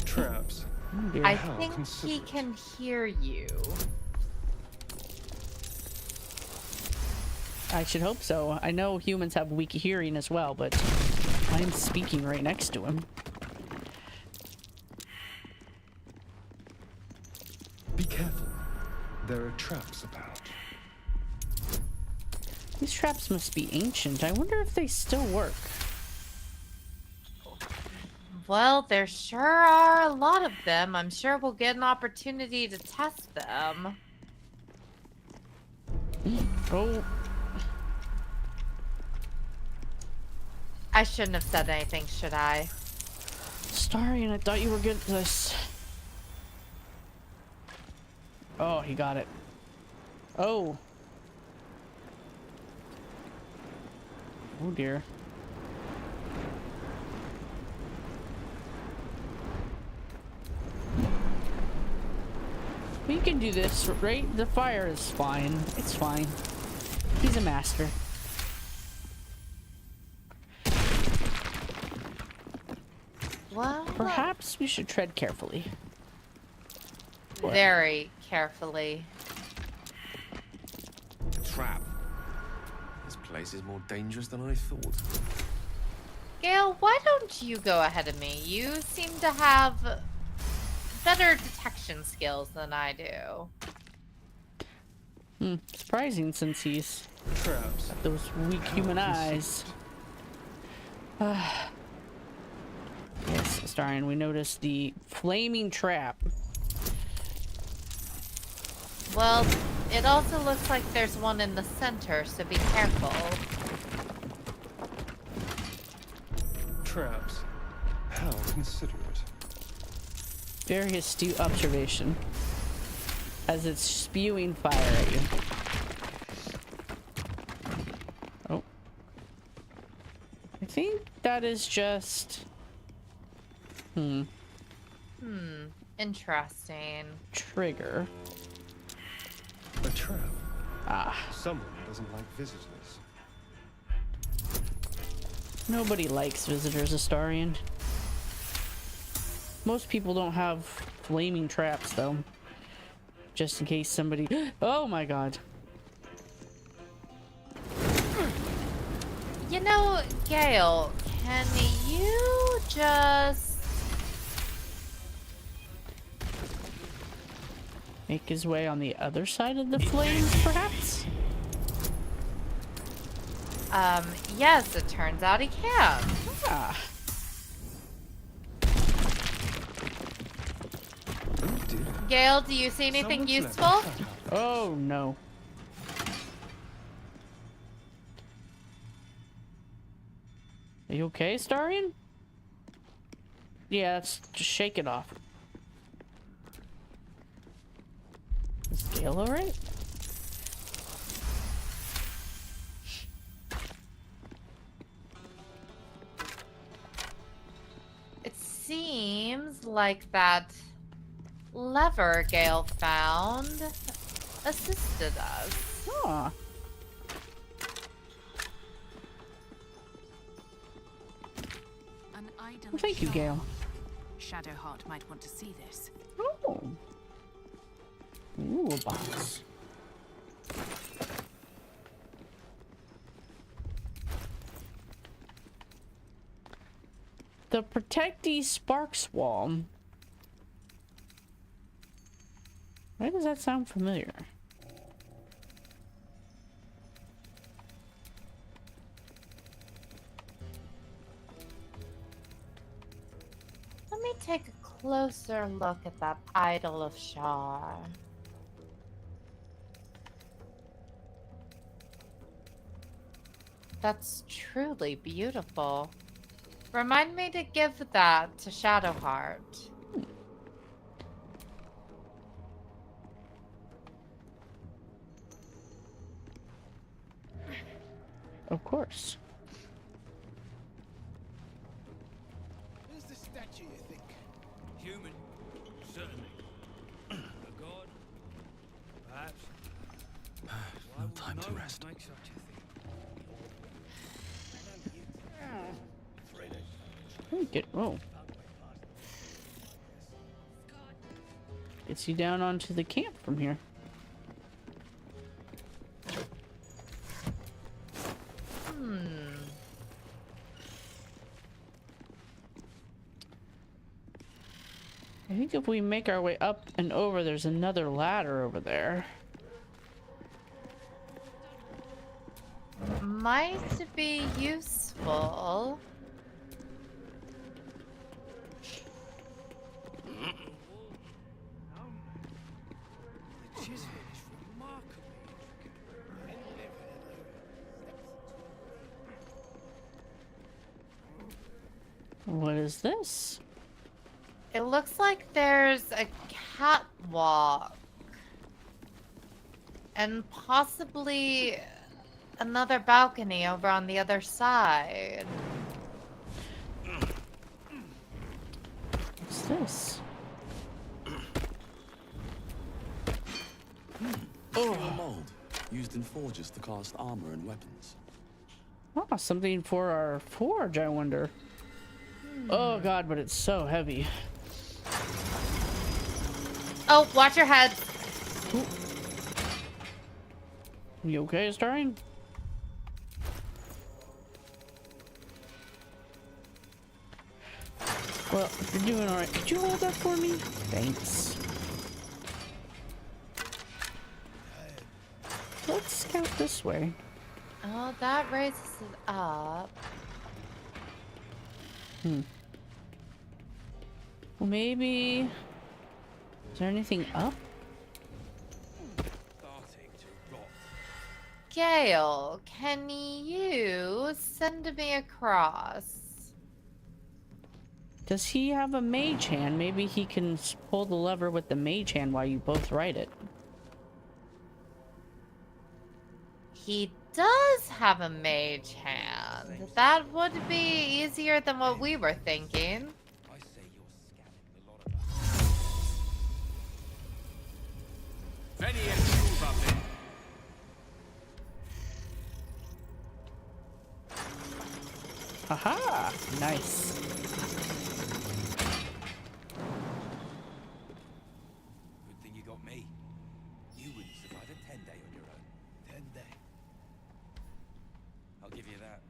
Traps. I think he can hear you. I should hope so. I know humans have weak hearing as well, but I'm speaking right next to him. Be careful. There are traps about. These traps must be ancient. I wonder if they still work. Well, there sure are a lot of them. I'm sure we'll get an opportunity to test them. Oh. I shouldn't have said anything, should I? Sorry, and I thought you were good at this. Oh, he got it. Oh. Oh dear. We can do this, right? The fire is fine. It's fine. He's a master. Well, perhaps we should tread carefully. Very carefully. A trap. This place is more dangerous than I thought. Gale, why don't you go ahead of me? You seem to have better detection skills than I do. Surprising since he's traps. got those weak human eyes. Yes, Starion, we noticed the flaming trap. Well, it also looks like there's one in the center, so be careful. Traps. How considerate. Very astute observation. As it's spewing fire at you. Oh. I think that is just... Interesting. Trigger. A trap. Ah. Someone doesn't like visitors. Nobody likes visitors, Astarion. Most people don't have flaming traps, though. Just in case somebody... Oh my god. You know, Gale, can you just... Make his way on the other side of the flames, perhaps? Yes, it turns out he can. Ah. Gale, do you see anything useful? Oh, no. Are you okay, Astarion? Yeah, let's just shake it off. Is Gale alright? It seems like that lever Gale found assisted us. Aw. Well, thank you, Gale. Shadowheart might want to see this. Oh. Ooh, a box. The Protectee Sparks Wall. Why does that sound familiar? Let me take a closer look at that idol of Shar. That's truly beautiful. Remind me to give that to Shadowheart. Of course. Where's the statue, you think? Human, certainly. A god, perhaps. No time to rest. Make such a thing. Oh. Gets you down onto the camp from here. I think if we make our way up and over, there's another ladder over there. Might be useful. What is this? It looks like there's a catwalk. And possibly another balcony over on the other side. What's this? Pure mold, used in forges to cast armor and weapons. Oh, something for our forge, I wonder. Oh god, but it's so heavy. Oh, watch your head. Ooh. You okay, Astarion? Well, you're doing alright. Could you hold that for me? Thanks. Let's scout this way. Oh, that raises it up. Well, maybe... Is there anything up? Gale, can you send me across? Does he have a mage hand? Maybe he can pull the lever with the mage hand while you both ride it. He does have a mage hand. That would be easier than what we were thinking. Haha! Nice. Good thing you got me. You wouldn't survive a 10-day on your own. 10-day. I'll give you that.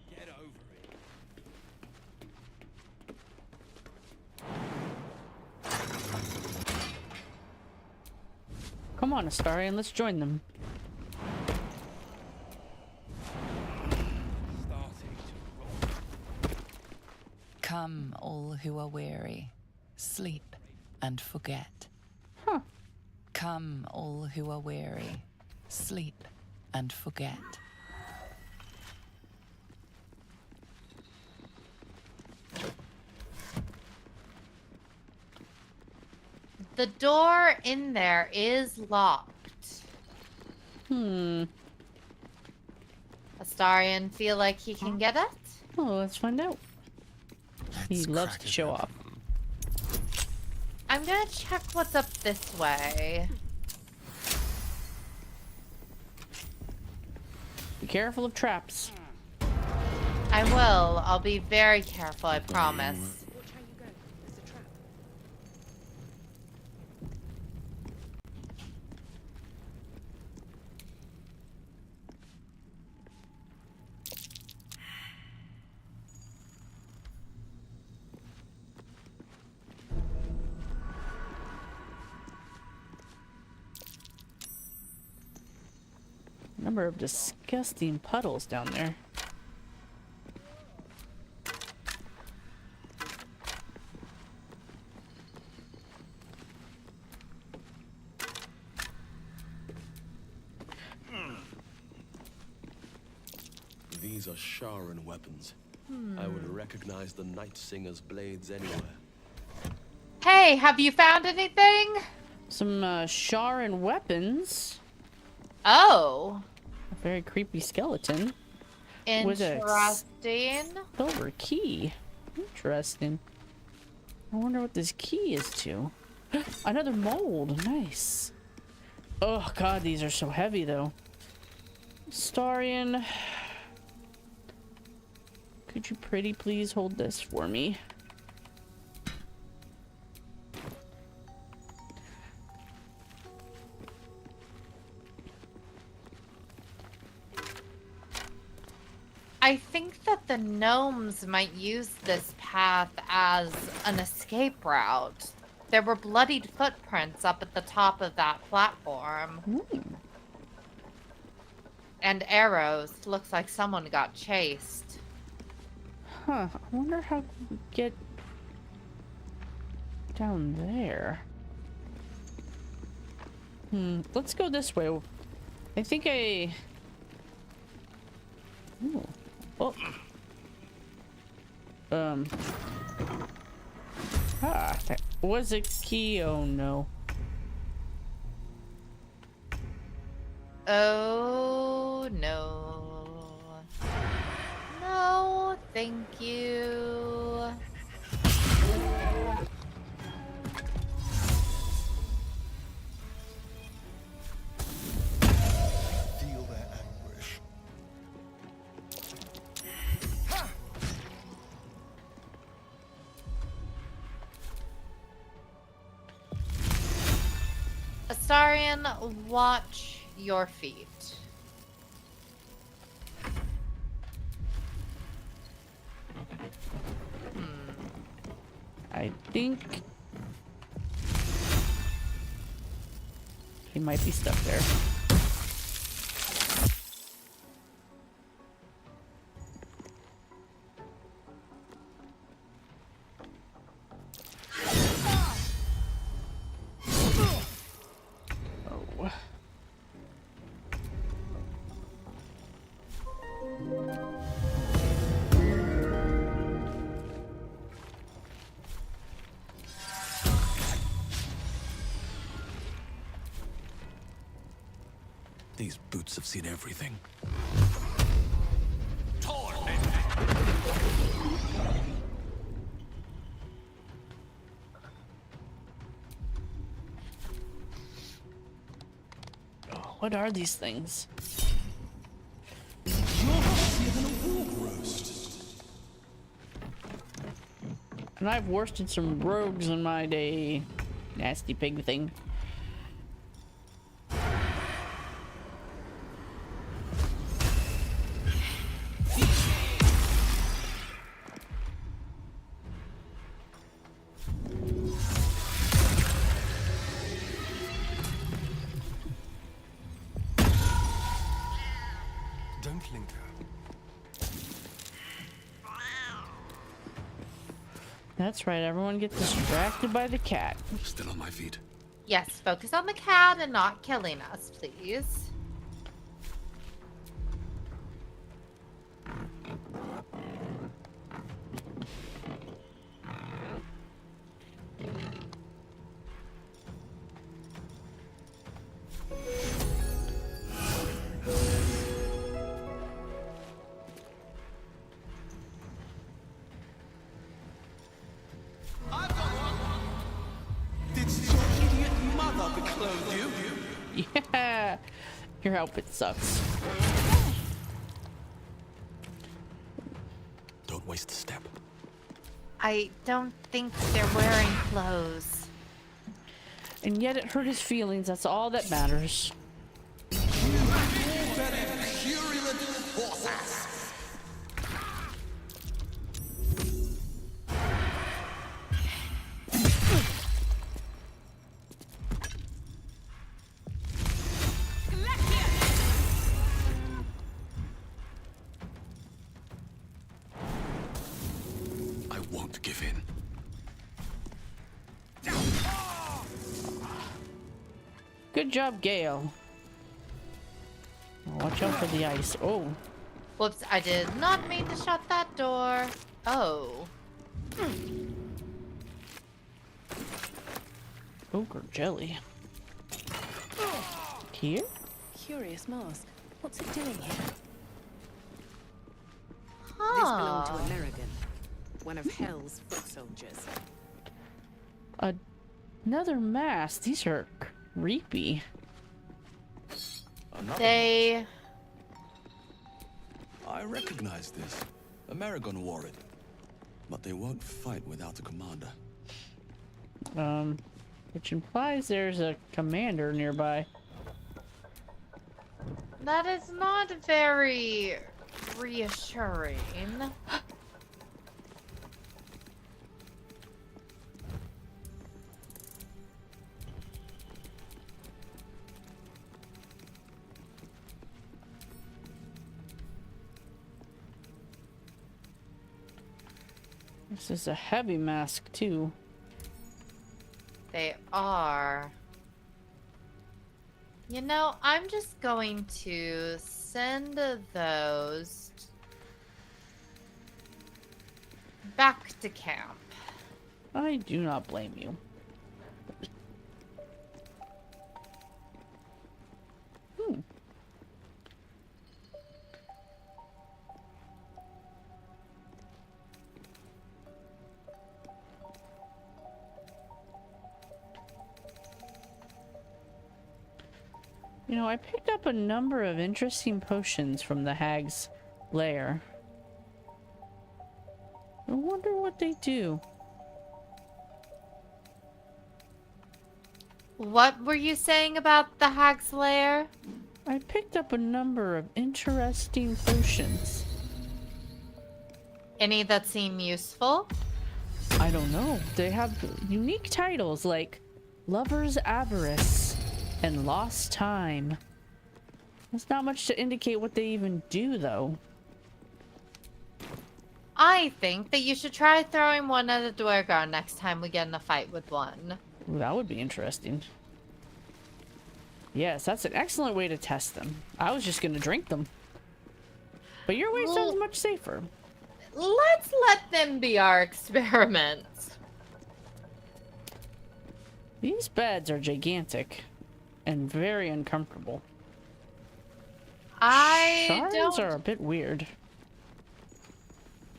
Get over it. Come on, Astarion, let's join them. Come, all who are weary, sleep and forget. Huh. Come, all who are weary, sleep and forget. The door in there is locked. Astarion feel like he can get it? Oh, let's find out. He loves to show off. I'm gonna check what's up this way. Be careful of traps. I will. I'll be very careful, I promise. Number of disgusting puddles down there. These are Sharan weapons. I would recognize the Night Singer's blades anywhere. Hey, have you found anything? Some Sharan weapons. Oh. A very creepy skeleton. With a Interesting. silver key. Interesting. I wonder what this key is to. Another mold. Nice. Oh god, these are so heavy though. Astarion, could you pretty please hold this for me? I think that the gnomes might use this path as an escape route. There were bloodied footprints up at the top of that platform. And arrows. Looks like someone got chased. Huh, I wonder how we get down there. Let's go this way. I think I... Ooh. Oh. That was a key. Oh no. Oh no. No, thank you. Feel their anguish. Astarion, watch your feet. I think he might be stuck there. These boots have seen everything. What are these things? And I've worsted some rogues in my day. Nasty pig thing. Don't linger. That's right, everyone gets distracted by the cat. Still on my feet. Yes, focus on the cat and not killing us, please. Yeah, your outfit sucks. Don't waste a step. I don't think they're wearing clothes. And yet it hurt his feelings. That's all that matters. I won't give in. Good job, Gale. Watch out for the ice. Oh. Whoops, I did not mean to shut that door. Oh. Ogre jelly. Here? Curious mask. What's it doing here? This Huh. belonged to American, one of Hell's foot soldiers. Another mask. These are creepy. They... I recognize this. Amerigon wore it. But they won't fight without a commander. Which implies there's a commander nearby. That is not very reassuring. This is a heavy mask, too. They are. You know, I'm just going to send those back to camp. I do not blame you. You know, I picked up a number of interesting potions from the hag's lair. I wonder what they do. What were you saying about the hag's lair? I picked up a number of interesting potions. Any that seem useful? I don't know. They have unique titles like Lover's Avarice and Lost Time. There's not much to indicate what they even do, though. I think that you should try throwing one at a Dwargar next time we get in a fight with one. Ooh, that would be interesting. Yes, that's an excellent way to test them. I was just gonna drink them. But your way sounds much safer. Let's let them be our experiments. These beds are gigantic and very uncomfortable. Shards are a bit weird.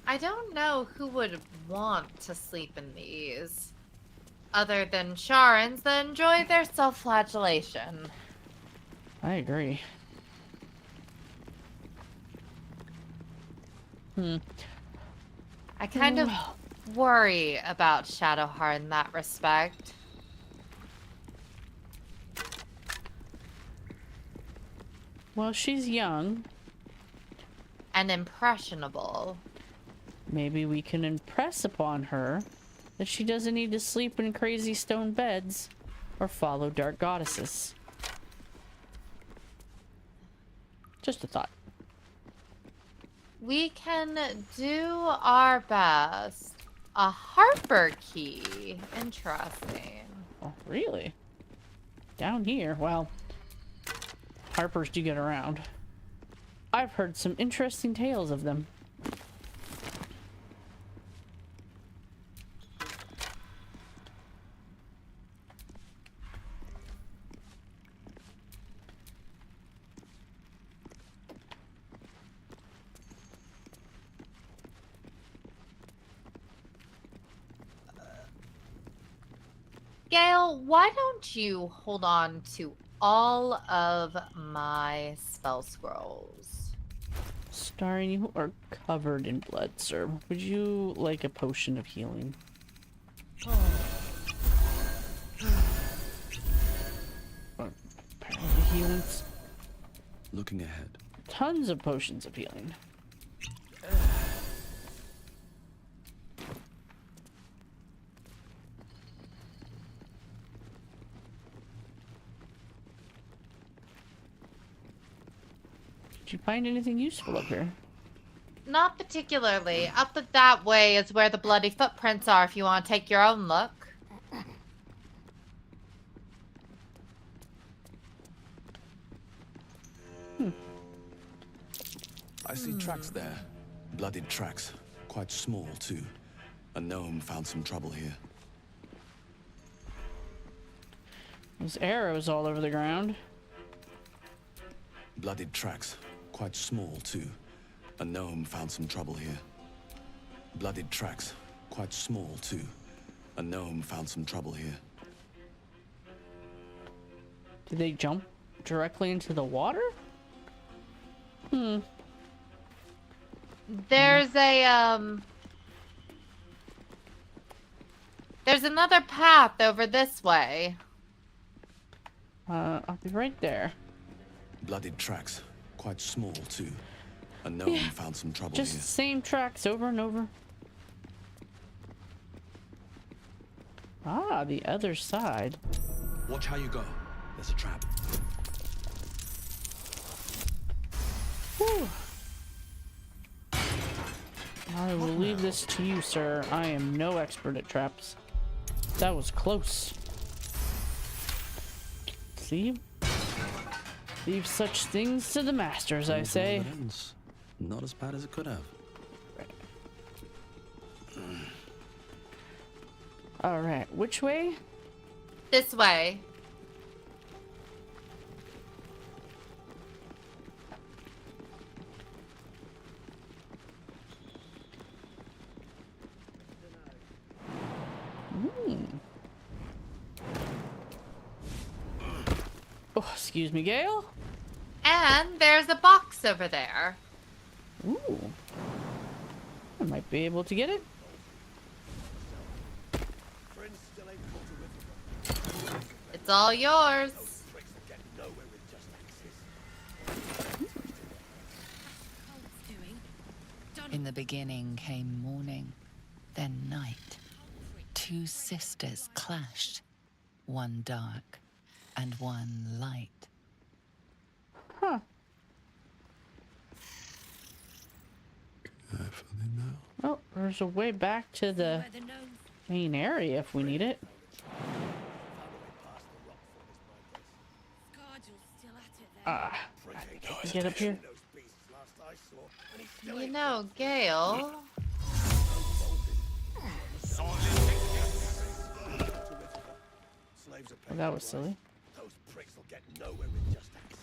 I don't know who would want to sleep in these, other than Sharans that enjoy their self-flagellation. I agree. I kind of worry about Shadowheart in that respect. Well, she's young. And impressionable. Maybe we can impress upon her that she doesn't need to sleep in crazy stone beds or follow dark goddesses. Just a thought. We can do our best. A Harper key. Interesting. Oh, really? Down here? Well, Harpers do get around. I've heard some interesting tales of them. Gale, why don't you hold on to all of my spell scrolls? Starring, you are covered in blood, sir. Would you like a potion of healing? Apparently healing's Looking ahead. tons of potions of healing. Did you find anything useful up here? Not particularly. Up that way is where the bloody footprints are if you want to take your own look. I see tracks there. Bloodied tracks. Quite small, too. A gnome found some trouble here. There's arrows all over the ground. Bloodied tracks. Quite small, too. A gnome found some trouble here. Bloodied tracks. Quite small, too. A gnome found some trouble here. Did they jump directly into the water? There's there's another path over this way. I'll be right there. Bloodied tracks. Quite small, too. A gnome found some trouble Just here. the same tracks over and over. Ah, the other side. Watch how you go. There's a trap. Whew. I will leave this to you, sir. I am no expert at traps. That was close. See? Leave such things to the masters, I say. Not as bad as it could have. Alright, which way? This way. Oh, excuse me, Gale. And there's a box over there. Ooh. I might be able to get it. It's all yours. In the beginning came morning, then night. Two sisters clashed, one dark and one light. Huh. Well, there's a way back to the main area if we need it. Get up here. You know, Gale. Well, that was silly. Those pricks will get nowhere with just axes.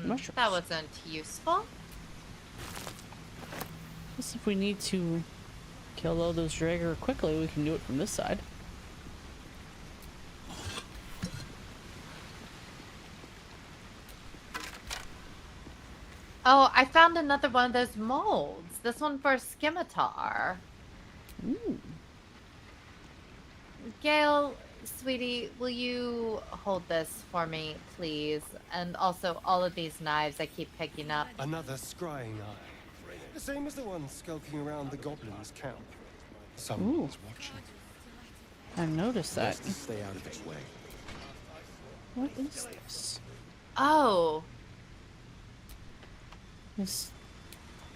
mushrooms. That wasn't useful. Guess if we need to kill all those Draugr quickly, we can do it from this side. Oh, I found another one of those molds. This one for scimitar. Ooh. Gail, sweetie, will you hold this for me, please? And also all of these knives I keep picking up. Another scrying eye. The same as the one skulking around the goblins' camp. Someone's watching. I noticed that. Best stay out of its way. What is this? Oh. Is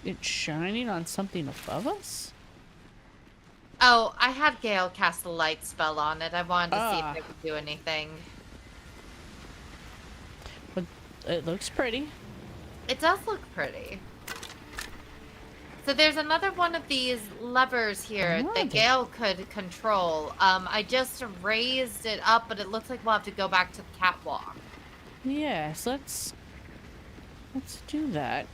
it shining on something above us? Oh, I had Gale cast a light spell on it. I wanted to see if Ah. it would do anything. But it looks pretty. It does look pretty. So there's another one of these levers here that Gale could control. I just raised it up, but it looks like we'll have to go back to the catwalk. Yes, let's do that.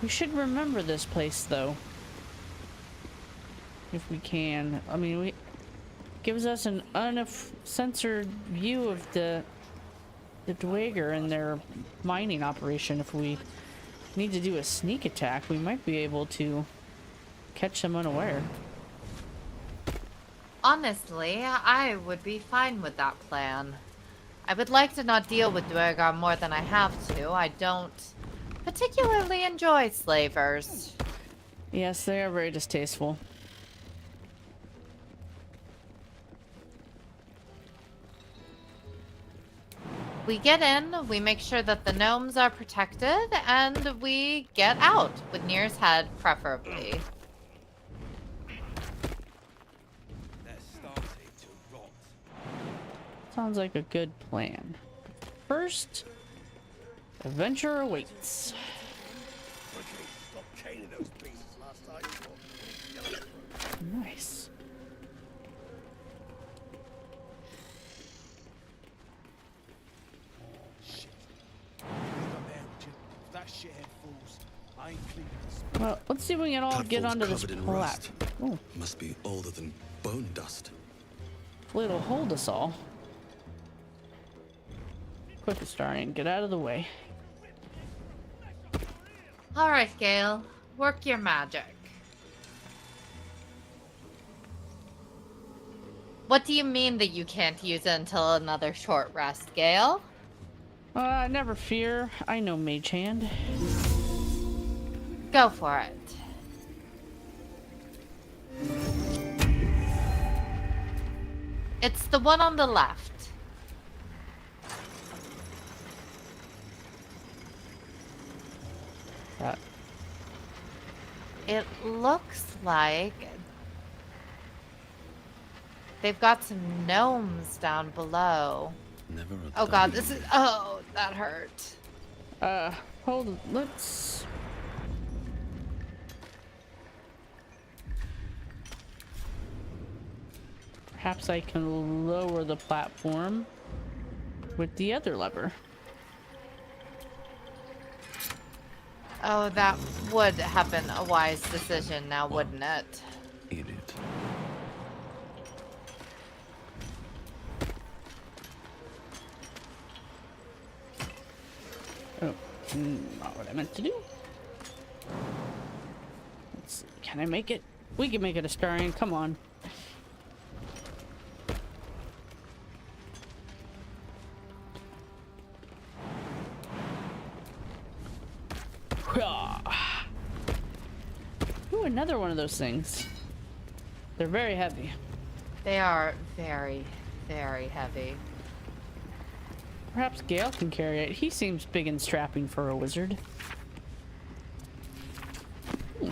We should remember this place though. If we can. I mean, it gives us an uncensored view of the Draugr and their mining operation. If we need to do a sneak attack, we might be able to catch them unaware. Honestly, I would be fine with that plan. I would like to not deal with Draugr more than I have to. I don't particularly enjoy slavers. Yes, they are very distasteful. We get in, we make sure that the gnomes are protected, and we get out, with Nir's head preferably. Sounds like a good plan. First, adventure awaits. Nice. Well, let's see if we can all get onto this platform. Oh, Must be older than bone dust. hopefully it'll hold us all. Quick, Astarion, get out of the way. Alright, Gale. Work your magic. What do you mean that you can't use it until another short rest, Gale? Never fear. I know Mage Hand. Go for it. It's the one on the left. It looks like they've got some gnomes down below. Never a Oh god, this is... Oh, that hurt. Hold on. Let's... Perhaps I can lower the platform with the other lever. Oh, that would have been a wise decision now, wouldn't it? Idiot. Oh, not what I meant to do. Let's see. Can I make it? We can make it, Astarion. Come on. Ooh, another one of those things. They're very heavy. They are very, very heavy. Perhaps Gale can carry it. He seems big and strapping for a wizard. A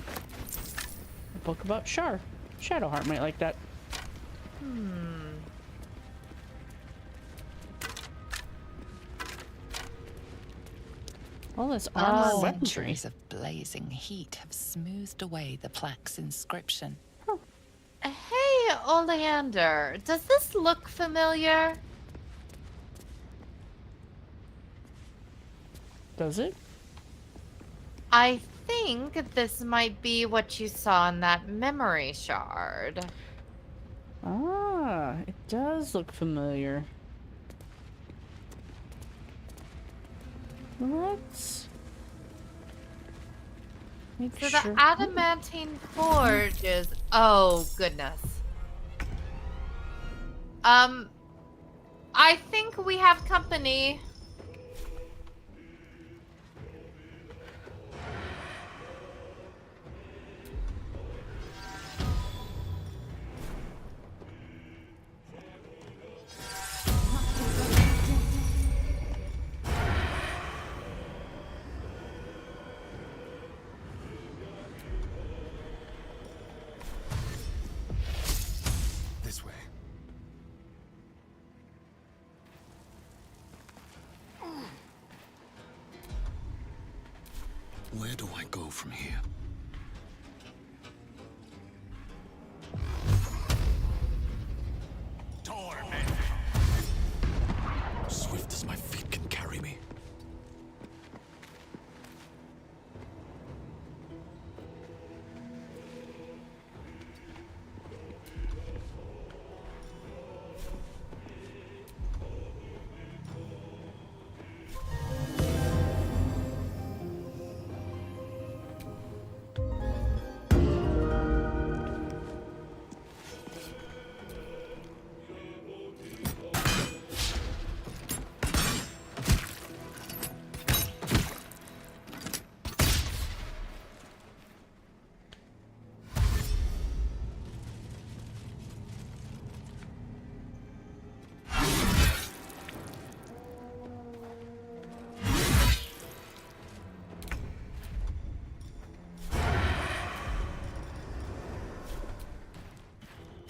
book about Shadowheart might like that. All this armor weaponry. Centuries of blazing heat have smoothed away the plaque's inscription. Hey, Oleander, does this look familiar? Does it? I think this might be what you saw in that memory shard. Ah, it does look familiar. Let's make So sure. the adamantine forge is... Oh, goodness. I think we have company. This way. Where do I go from here? Swift as my feet can carry me.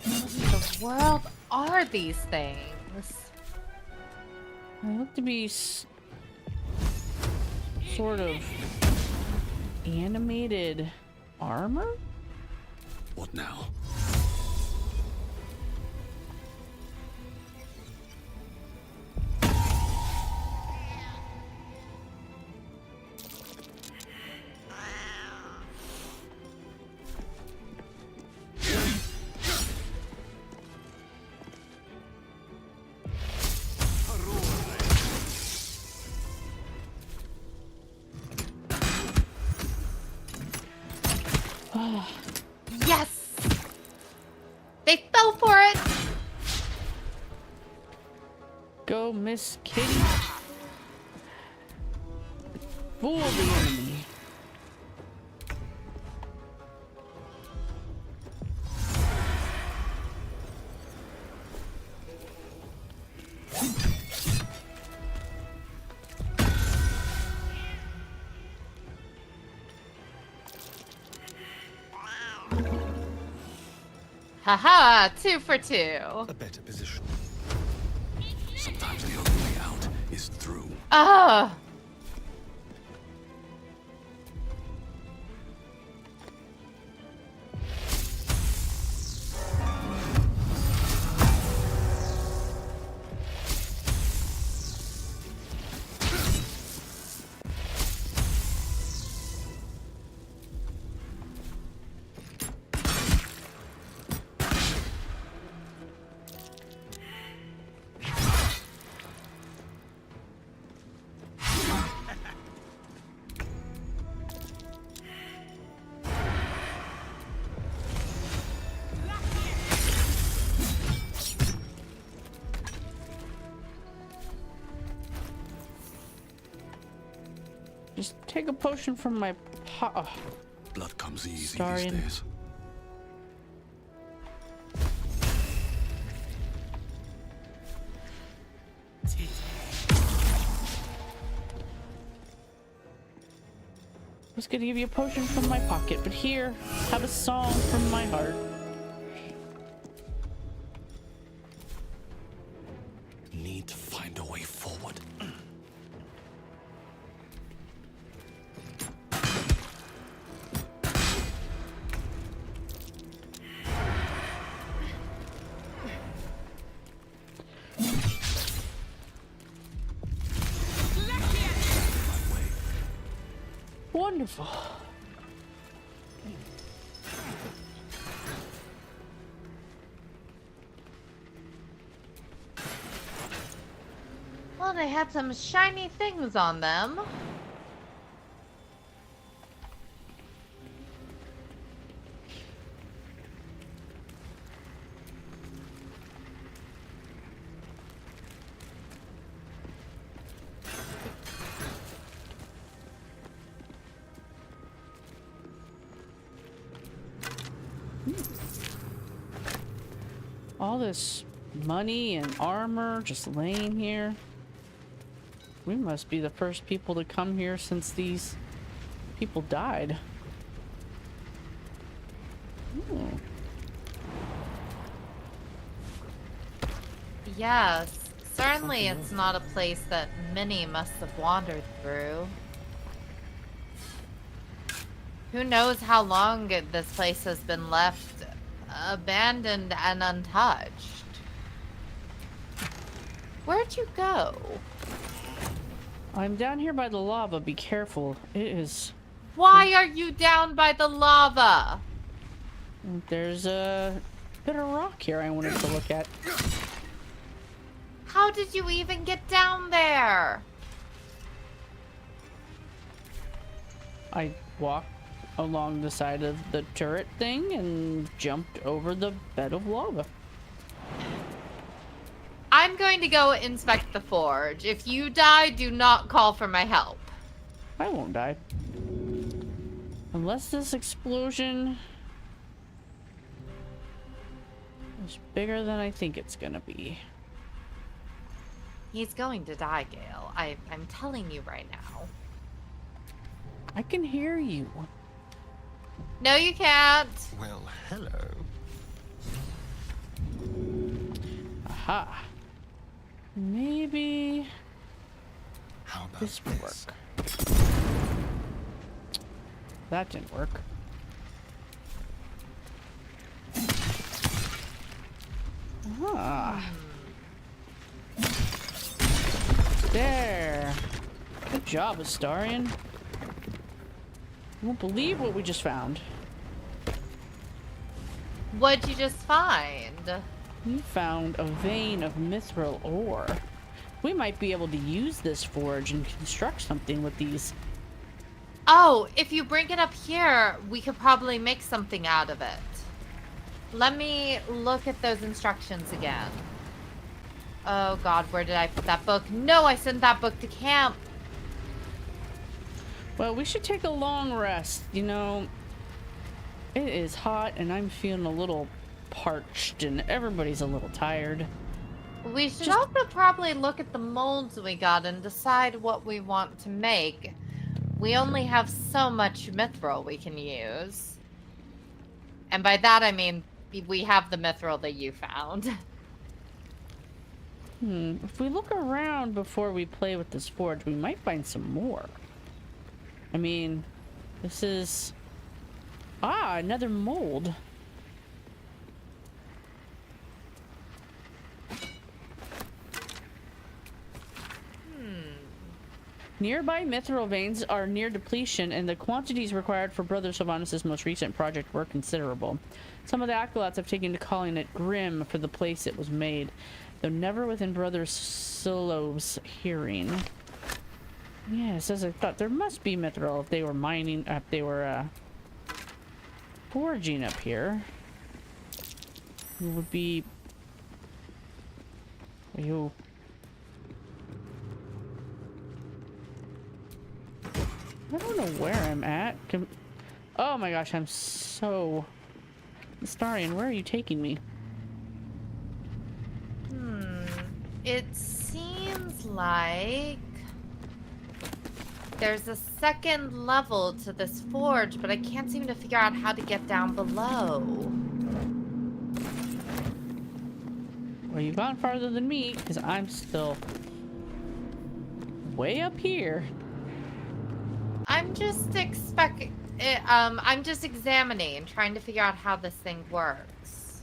What the world are these things? They look to be sort of animated armor? What now? Yes! They fell for it! Go, Miss Kitty. Fool the enemy. Haha, 2 for 2. A better position. Sometimes the only way out is through. Ah! Just take a potion from my pot. Blood comes easy Starring. these days. I was gonna give you a potion from my pocket, but here, have a song from my heart. Need to find a way forward. wonderful. Well, they had some shiny things on them. All this money and armor just laying here. We must be the first people to come here since these people died. Ooh. Yes, certainly it's not a place that many must have wandered through. Who knows how long this place has been left abandoned and untouched. Where'd you go? I'm down here by the lava. Be careful. It is... Why are you down by the lava? There's a bit of rock here I wanted to look at. How did you even get down there? I walked along the side of the turret thing and jumped over the bed of lava. I'm going to go inspect the forge. If you die, do not call for my help. I won't die. Unless this explosion is bigger than I think it's gonna be. He's going to die, Gale. I'm telling you right now. I can hear you. No, you can't. Well, hello. Aha. Maybe How about this will work. That didn't work. Ah. There. Good job, Astarion. You won't believe what we just found. What'd you just find? We found a vein of mithril ore. We might be able to use this forge and construct something with these. Oh, if you bring it up here, we could probably make something out of it. Let me look at those instructions again. Oh god, where did I put that book? No, I sent that book to camp. Well, we should take a long rest. You know, it is hot and I'm feeling a little parched and everybody's a little tired. We should also probably look at the molds we got and decide what we want to make. We only have so much mithril we can use. And by that I mean we have the mithril that you found. If we look around before we play with this forge, we might find some more. I mean, this is... Ah, another mold. Nearby mithril veins are near depletion, and the quantities required for Brother Sylvanas' most recent project were considerable. Some of the acolytes have taken to calling it grim for the place it was made, though never within Brother Silov's hearing. Yes, as I thought, there must be mithril if they were mining, if they were foraging up here. It would be... You... I don't know where I'm at. Oh my gosh, I'm so... Astarion, where are you taking me? It seems like there's a second level to this forge, but I can't seem to figure out how to get down below. Well, you've gone farther than me, because I'm still way up here. I'm just I'm just examining and trying to figure out how this thing works.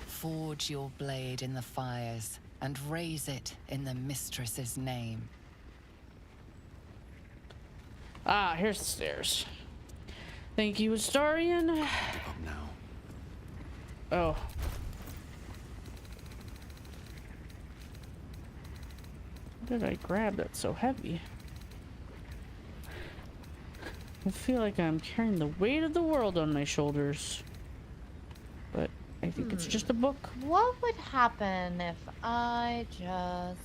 Forge your blade in the fires and raise it in the mistress's name. Ah, here's the stairs. Thank you, Astarion. Up now. Oh. What did I grab that's so heavy? I feel like I'm carrying the weight of the world on my shoulders. But I think it's just a book. What would happen if I just...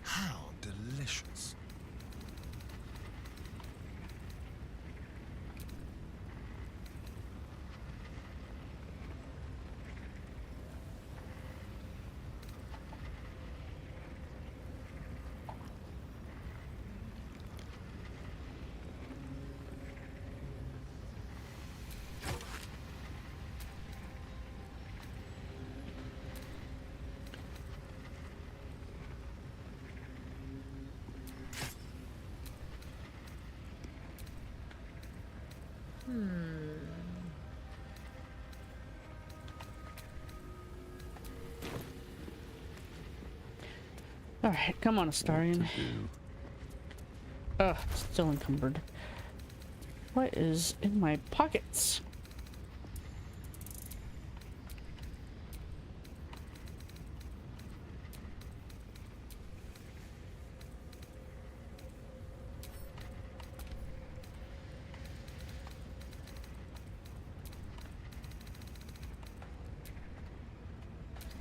How delicious. Alright, come on, Astarion. Ugh, still encumbered. What is in my pockets?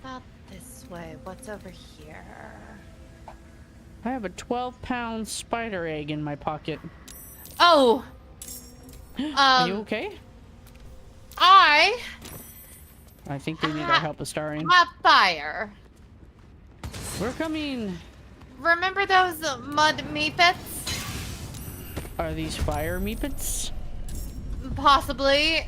About this way. What's over here? I have a 12-pound spider egg in my pocket. Oh! Are you okay? I think they need our help, Astarion. have fire. We're coming. Remember those mud meepits? Are these fire meepits? Possibly.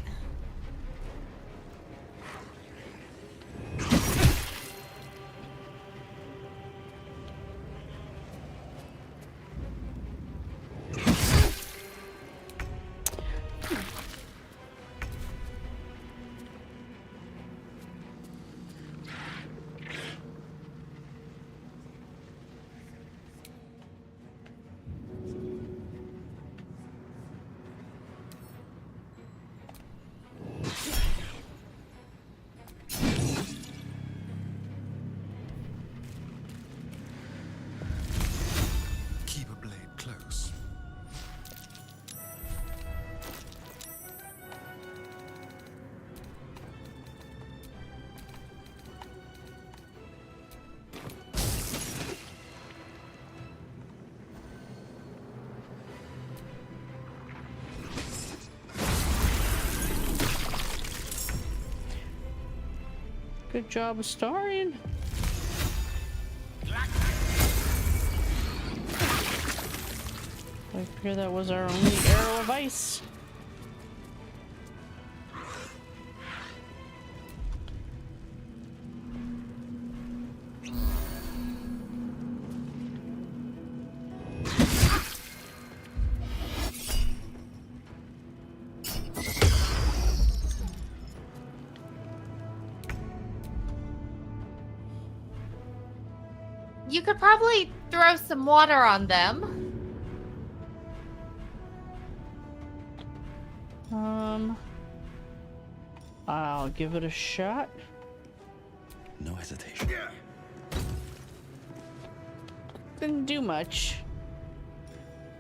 Keep a blade close. Good job, Astarion. I figure that was our only arrow of ice. You could probably throw some water on them. I'll give it a shot. No hesitation. Didn't do much.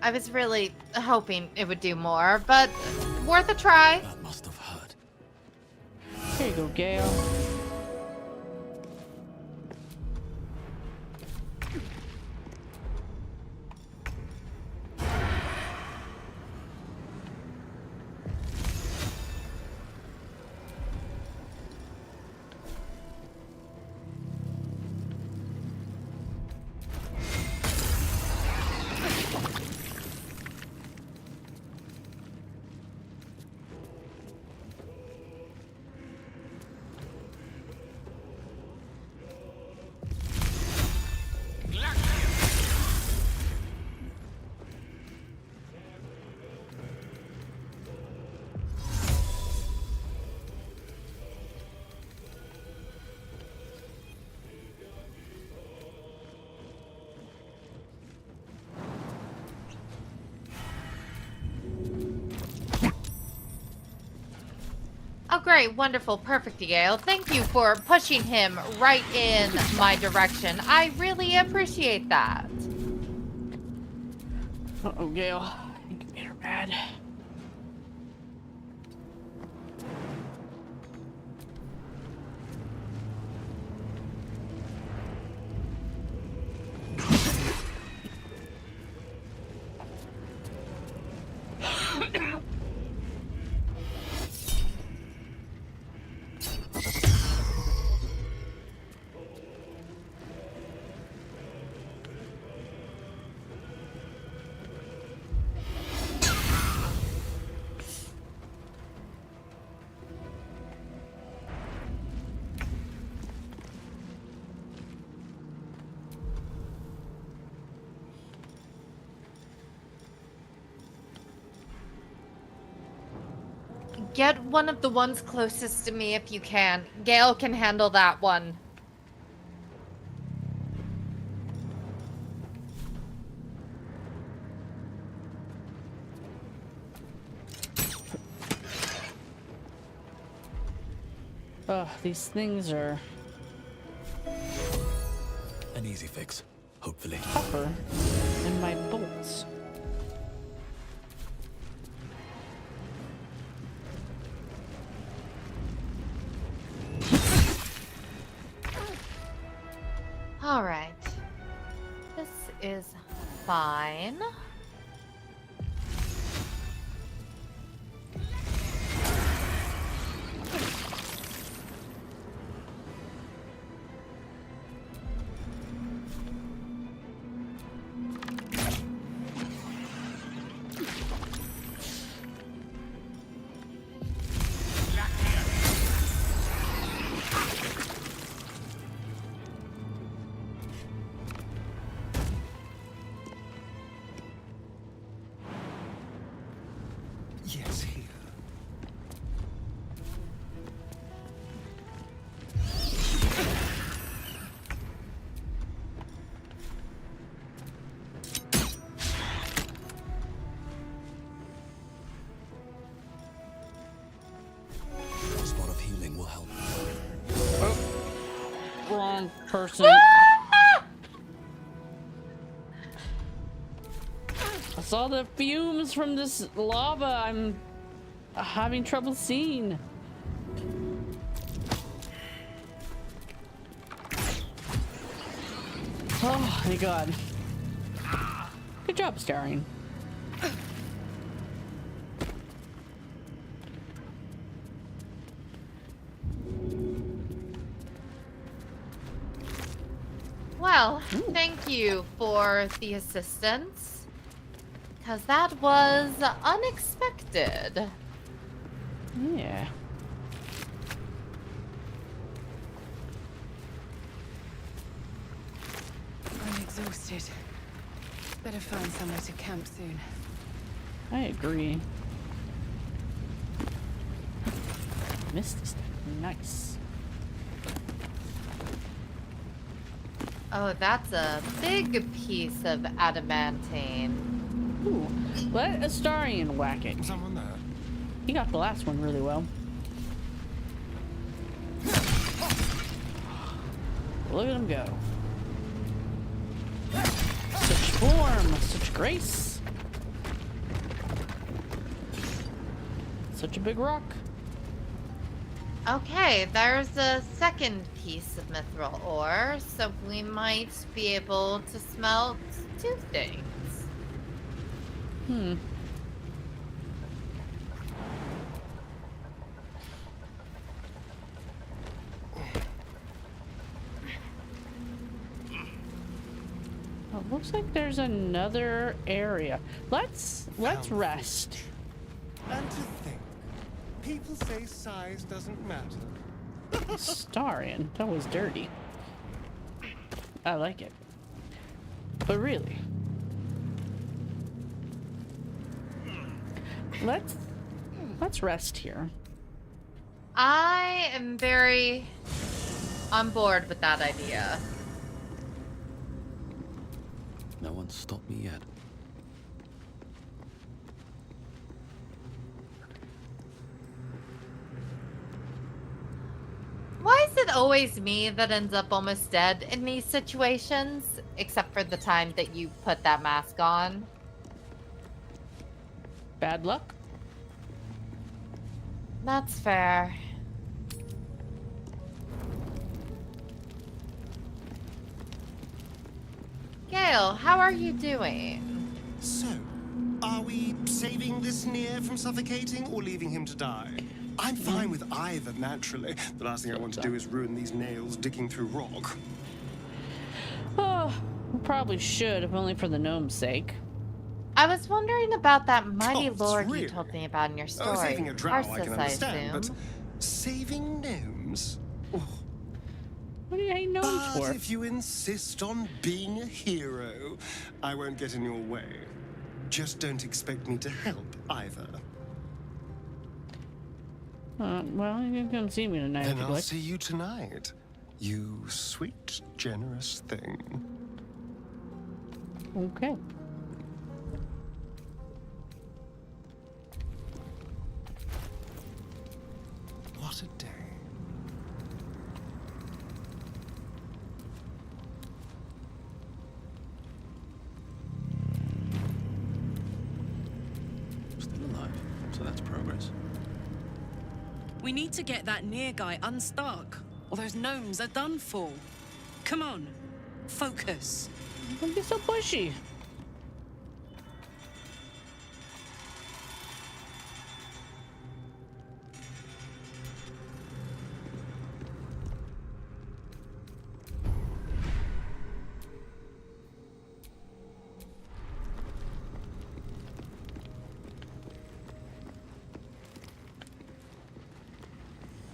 I was really hoping it would do more, but worth a try. That must have hurt. Here you go, Gale. Oh, great, wonderful, perfect, Gale. Thank you for pushing him right in my direction. I really appreciate that. Uh-oh, Gale. You made her mad. Get one of the ones closest to me if you can. Gale can handle that one. Ugh, these things are An easy fix, hopefully. tougher than my bolts. All right. This is fine. Yes, here. A spot of healing will help. Wrong person. I saw the fumes from this lava. I'm having trouble seeing. Oh, thank God. Good job, Starring. Well, thank you for the assistance. Because that was unexpected. Yeah. I'm exhausted. Better find somewhere to camp soon. I agree. Misty stuff. Nice. Oh, that's a big piece of adamantine. Ooh, let Astarion whack it. Someone there. He got the last one really well. Look at him go. Such form, such grace. Such a big rock. Okay, there's a second piece of mithril ore, so we might be able to smelt two things. Hmm. Oh, looks like there's another area. Let's rest. And to think, people say size doesn't matter. Starion, that was dirty. I like it. But really. Let's rest here. I am very on board with that idea. No one's stopped me yet. it always me that ends up almost dead in these situations? Except for the time that you put that mask on. Bad luck? That's fair. Gale, how are you doing? So, are we saving this Nier from suffocating or leaving him to die? I'm fine with either, naturally. The last thing I want to do is ruin these nails digging through rock. Oh, we probably should, if only for the gnome's sake. I was wondering about that mighty Gods, lord really? you told me about in your story. Oh, saving a drow I can Tarsus, understand, but assume. saving gnomes? Oh. What do you hate gnomes But for? if you insist on being a hero, I won't get in your way. Just don't expect me to help either. Well, you can come see me tonight if Then you'd I'll like. see you tonight. You sweet, generous thing. Okay. What a day. Still alive, so that's progress. We need to get that near guy unstuck, or those gnomes are done for. Come on, focus. Don't be so pushy.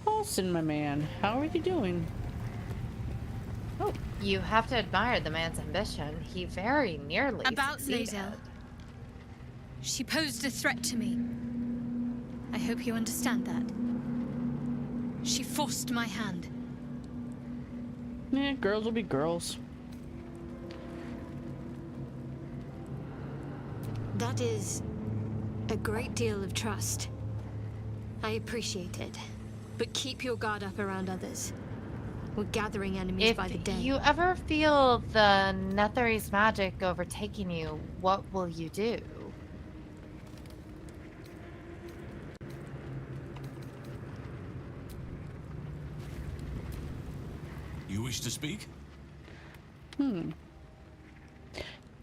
Paulson, my man, how are you doing? Oh, You have to admire the man's ambition. He very nearly About succeeded. Lae'zel. She posed a threat to me. I hope you understand that. She forced my hand. yeah, girls will be girls. That is a great deal of trust. I appreciate it. But keep your guard up around others. We're gathering enemies by the day. If you ever feel the Netherese magic overtaking you, what will you do? You wish to speak?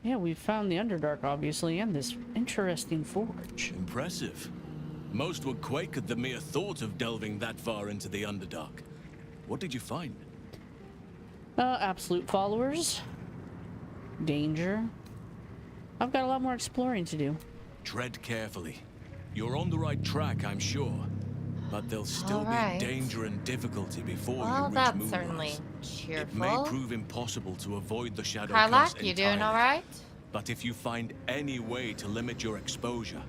Yeah, we found the Underdark, obviously, and this interesting forge. Impressive. Most would quake at the mere thought of delving that far into the Underdark. What did you find? Absolute followers. Danger. I've got a lot more exploring to do. Tread carefully. You're on the right track, I'm sure. But there'll still Alright. be danger and difficulty before Well, you reach that's Moonrise. certainly It may cheerful. prove impossible to avoid the Shadow Karlak, Curse you doing entirely. alright? But if you find any way to limit your exposure,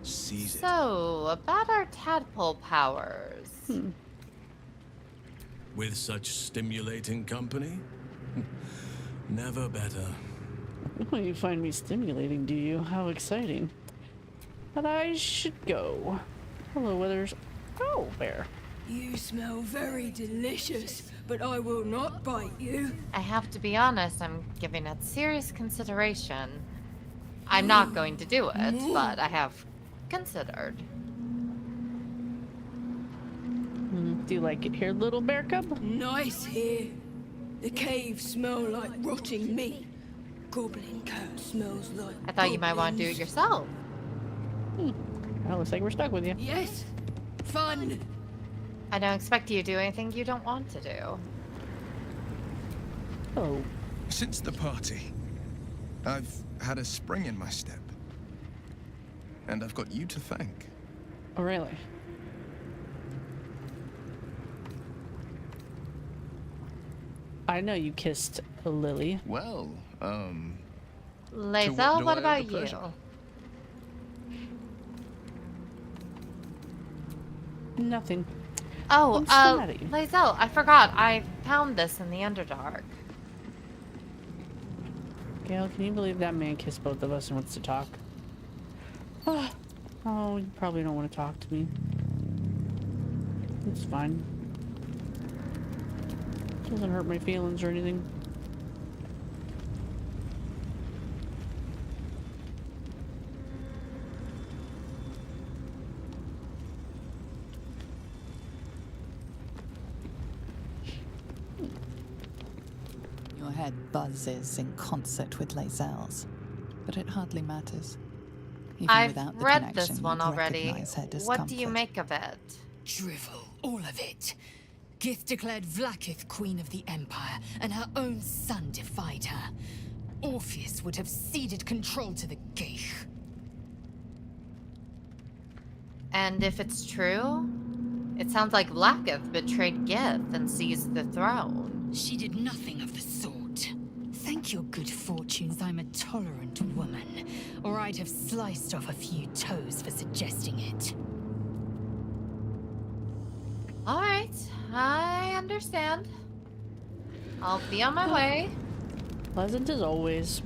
seize it. So, about our tadpole powers. With such stimulating company? Never better. Well, you find me stimulating, do you? How exciting. But I should go. Hello, Withers. Oh, bear. You smell very delicious, but I will not bite you. I have to be honest, I'm giving it serious consideration. I'm not going to do it, but I have considered. Do you like it here, little bear cub? Nice here. The caves smell like rotting meat. Goblin cat smells like I thought you might want to do it yourself. Well, looks like we're stuck with you. Yes. Fun. I don't expect you to do anything you don't want to do. Oh. Since the party, I've had a spring in my step. And I've got you to thank. Oh, really? I know you kissed a Lily. Well, Lae'zel, what about you? pleasure? Nothing. Oh, I'm still mad at you. Lae'zel, I forgot. I found this in the Underdark. Gail, can you believe that man kissed both of us and wants to talk? Oh, you probably don't want to talk to me. It's fine. Doesn't hurt my feelings or anything. Your head buzzes in concert with Lae'zel's, but it hardly matters. Even I've without the read connection, this one you'd already. recognize her What do you discomfort. make of it? Drivel, all of it. Gith declared Vlaakith Queen of the Empire, and her own son defied her. Orpheus would have ceded control to the Geich. And if it's true, it sounds like Vlaakith betrayed Gith and seized the throne. She did nothing of the sort. Thank your good fortunes I'm a tolerant woman, or I'd have sliced off a few toes for suggesting it. All right, I understand. I'll be on my way. Pleasant as always.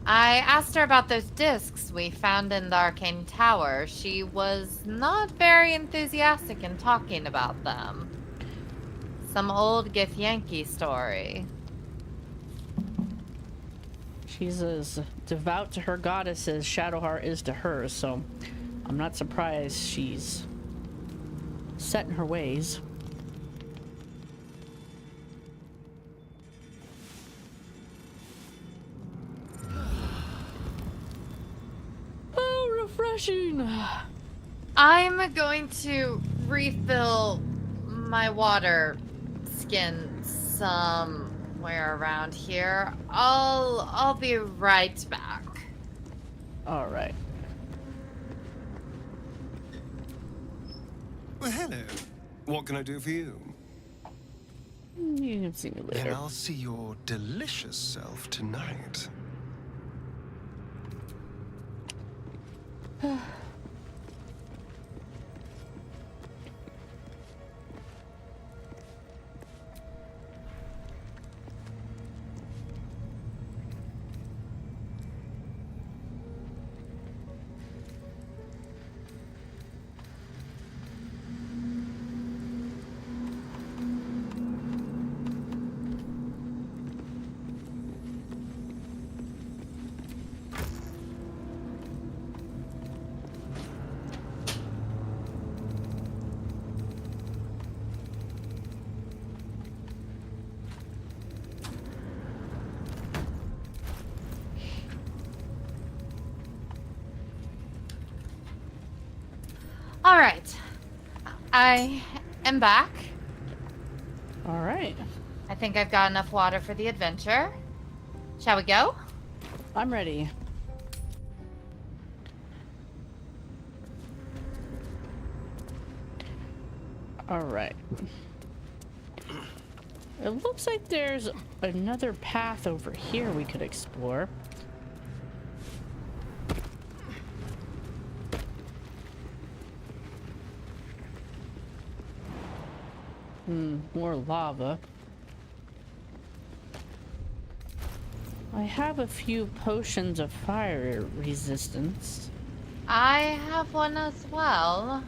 I asked her about those discs we found in the Arcane Tower. She was not very enthusiastic in talking about them. Some old Githyanki story. She's as devout to her goddess as Shadowheart is to hers, so I'm not surprised she's set in her ways. Oh, refreshing! I'm going to refill my water skin somewhere around here. I'll be right back. All right. Well, hello. What can I do for you? You can see me later. Then I'll see your delicious self tonight. All right. I am back. All right. I think I've got enough water for the adventure. Shall we go? I'm ready. All right. It looks like there's another path over here we could explore. More lava. I have a few potions of fire resistance. I have one as well.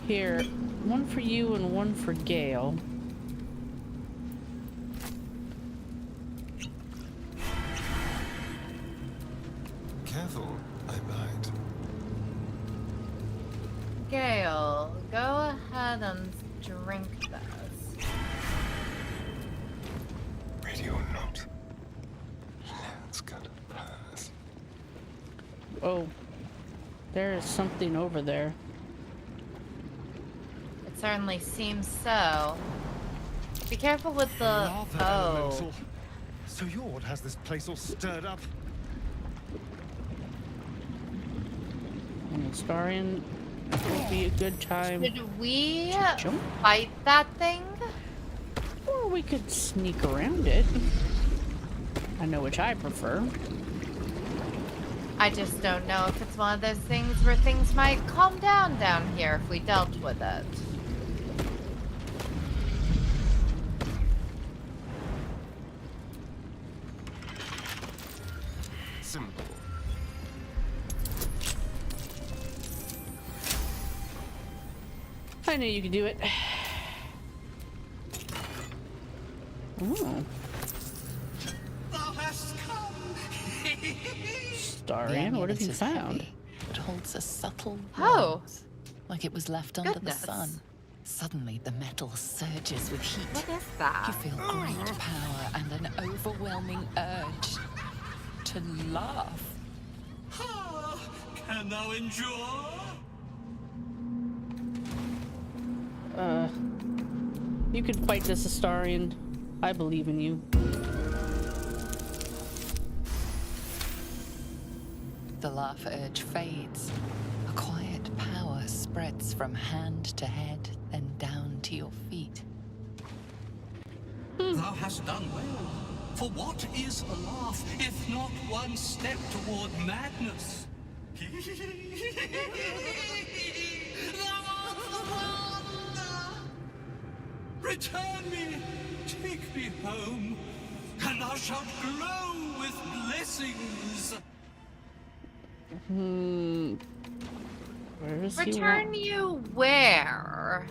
Here, one for you and one for Gale. Careful, I might. Gale, go ahead and drink this. Radio note. Let's go to Paris. Oh, there is something over there. It certainly seems so. Be careful with the... Lava Oh. elemental. So you're what has this place all stirred up? And Starian would be a good time. Should we to jump? fight that thing? Or we could sneak around it. I know which I prefer. I just don't know if it's one of those things where things might calm down here if we dealt with it. Simple. I knew you could do it. Ooh. Thou hast come. Starian, what have you found? It holds a subtle Oh. warmth, like it was left under the Goodness. sun. Suddenly, the metal surges with heat. What is that? You feel great power and an overwhelming urge to laugh. Can thou endure? You can fight this Astarian. I believe in you. The laugh urge fades. A quiet power spreads from hand to head, then down to your feet. Thou hast done well. For what is a laugh if not one step toward madness? Thou art the wonder! Return me, take me home, and thou shalt glow with blessings. Where is he? Return you where?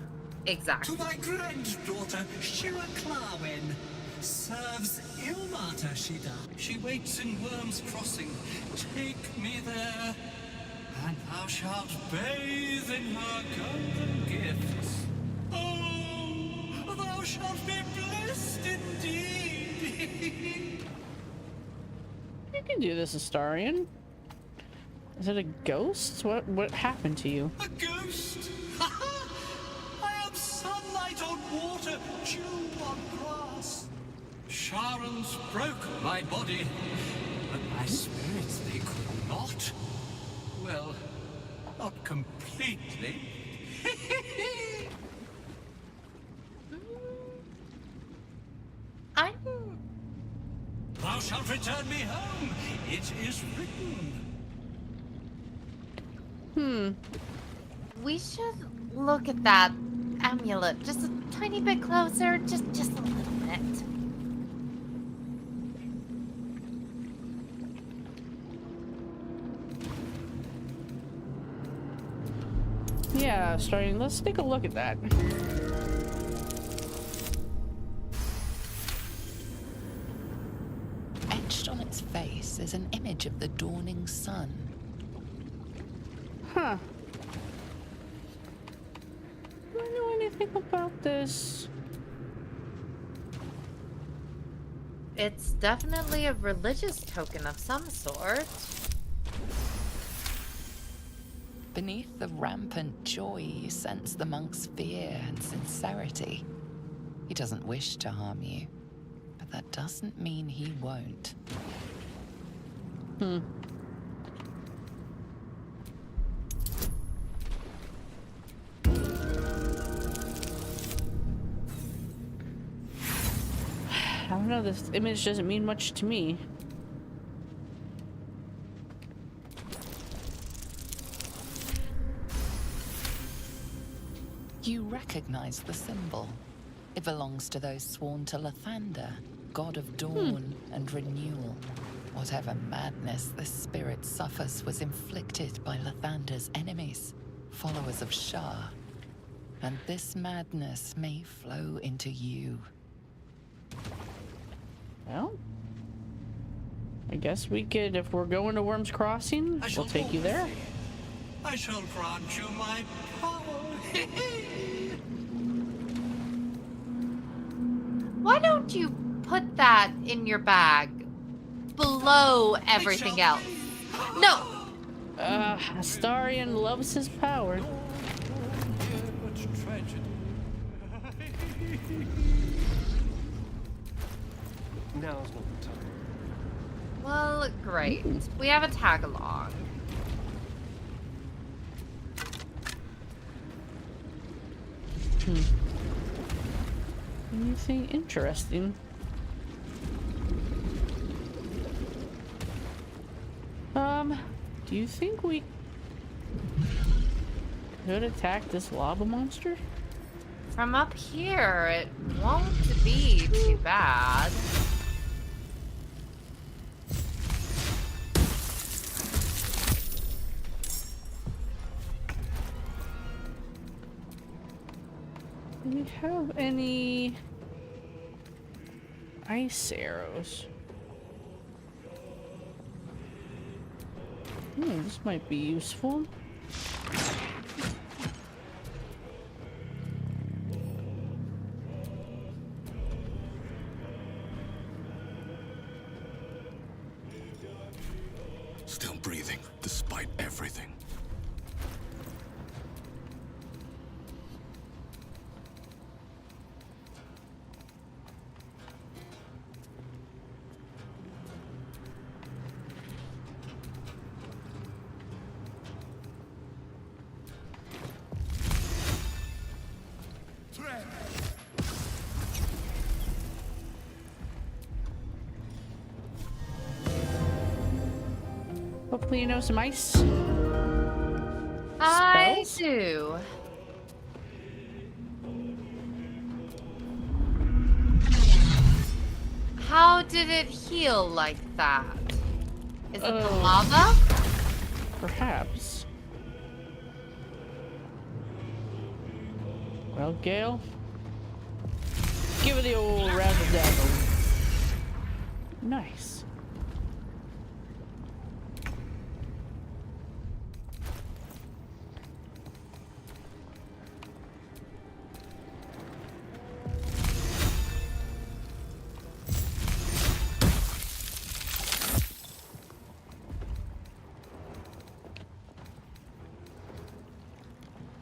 Exactly. To thy granddaughter, Shira Clarwen. Serves Ilmata, she does. She waits in Worm's Crossing. Take me there, and thou shalt bathe in her golden gifts. Oh, thou shalt be blessed indeed. You can do this, Astarian. Is it a ghost? What happened to you? A ghost? I am sunlight on water, dew on grass. Sharons broke my body, but my spirits they could not. Well, not completely. Thou shalt return me home. It is written. We should look at that amulet just a tiny bit closer, just a little bit. Yeah, Astarian, let's take a look at that. Etched on its face is an image of the dawning sun. Huh. Do I know anything about this? It's definitely a religious token of some sort. Beneath the rampant joy, you sense the monk's fear and sincerity. He doesn't wish to harm you, but that doesn't mean he won't. I don't know, this image doesn't mean much to me. You recognize the symbol. It belongs to those sworn to Lathander, god of dawn and renewal. Whatever madness this spirit suffers was inflicted by Lathander's enemies, followers of Shah. And this madness may flow into you. Well, I guess we could, if we're going to Worm's Crossing, we'll take you there. I shall grant you my power. Why don't you put that in your bag below everything else? No! Astarian loves his power. Now's not the time. Well, great. We have a tag along. Anything interesting? Do you think we could attack this lava monster? From up here, it won't be too bad. Do we have any ice arrows? This might be useful. Still breathing, despite everything. Hopefully you know some ice. I Spells? do. How did it heal like that? Is it the lava? Perhaps. Well, Gale, give it the old razzle-dazzle. Nice.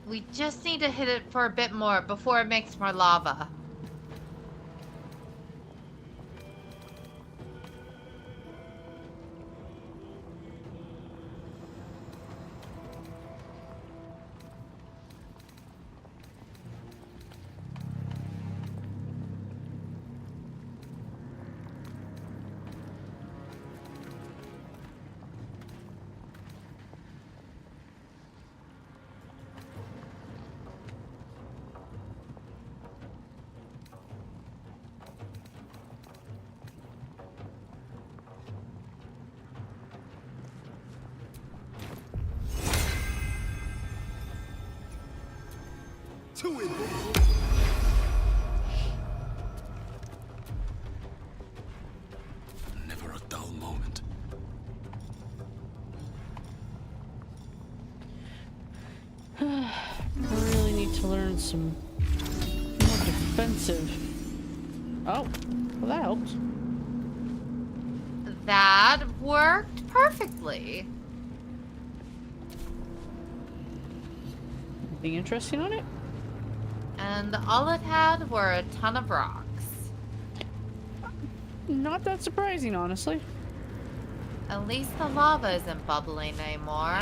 We just need to hit it for a bit more before it makes more lava. To it. Never a dull moment. I really need to learn some more defensive. Oh, well that helped. That worked perfectly. Anything interesting on it? And all it had were a ton of rocks. Not that surprising, honestly. At least the lava isn't bubbling anymore.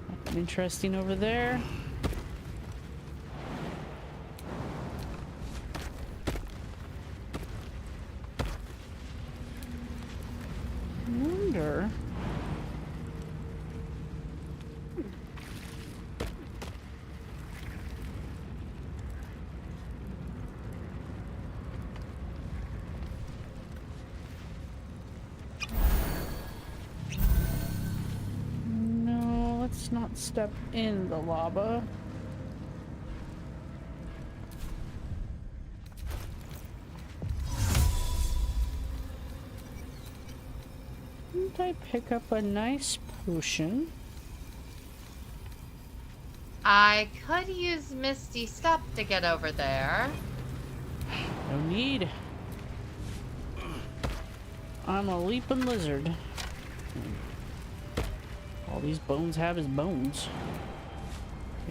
Nothing interesting over there. Wonder. No, let's not step in the lava. Didn't I pick up a nice potion? I could use Misty Step to get over there. No need. I'm a leaping lizard. All these bones have is bones.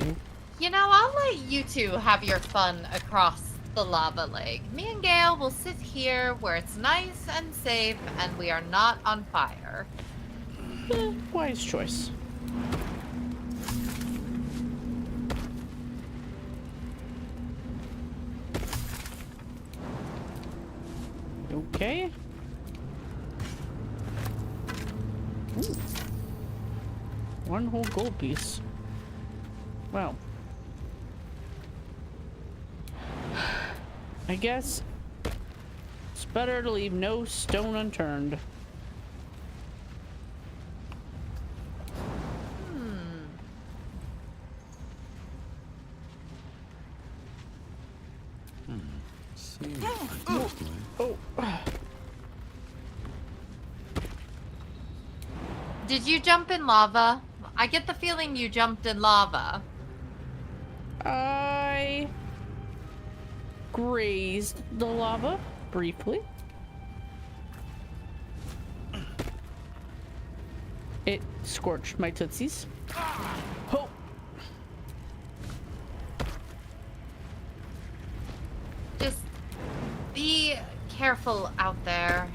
Okay. You know, I'll let you two have your fun across the lava lake. Me and Gale will sit here where it's nice and safe and we are not on fire. Wise choice. Okay. Ooh. One whole gold piece. Well. I guess it's better to leave no stone unturned. Did you jump in lava? I get the feeling you jumped in lava. I grazed the lava briefly. It scorched my tootsies. Oh. Just be careful out there.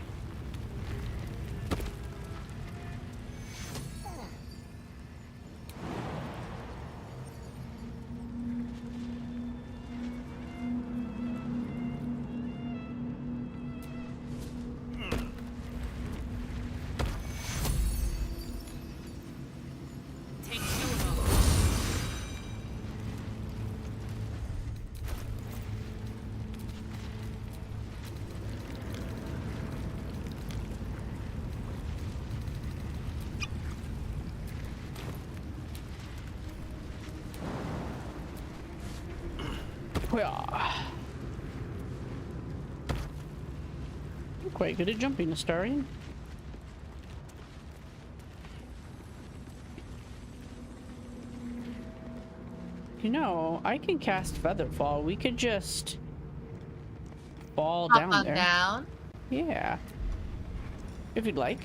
You're quite good at jumping, Astarion. You know, I can cast Featherfall. We could just fall Hop down on there. down. Yeah. If you'd like.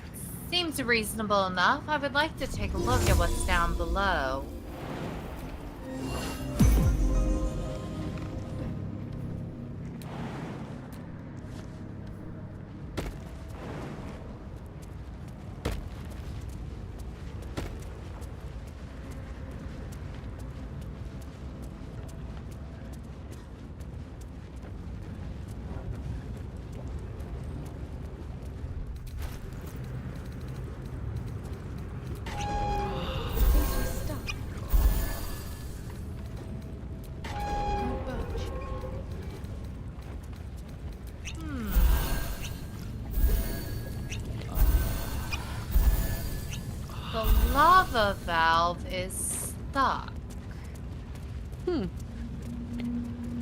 Seems reasonable enough. I would like to take a look at what's down below. The lava valve is stuck. There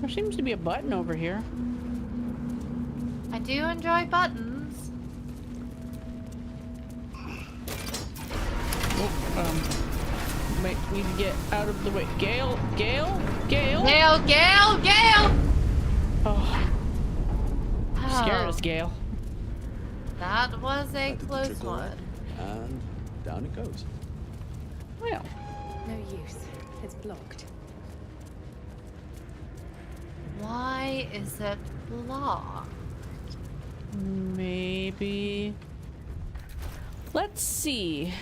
seems to be a button over here. I do enjoy buttons. Might need to get out of the way. Gale! Gale! Gale! Oh. Scared Oh. us, Gale. That was a close one. And down it goes. Well. No use. It's blocked. Why is it blocked? Maybe. Let's see.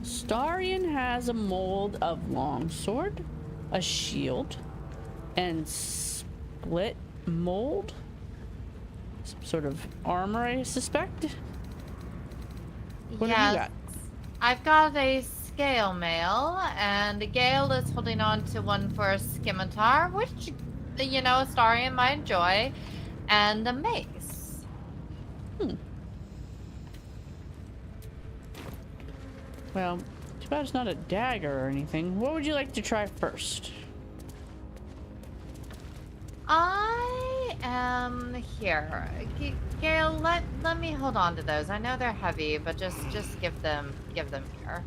Astarion has a mold of longsword, a shield, and split mold. Some sort of armor, I suspect. What have you got? I've got a scale mail, and Gale is holding on to one for a scimitar, which, you know, Astarion might enjoy, and a mace. Well, too bad it's not a dagger or anything. What would you like to try first? I am here. Gale, let me hold on to those. I know they're heavy, but just give them here.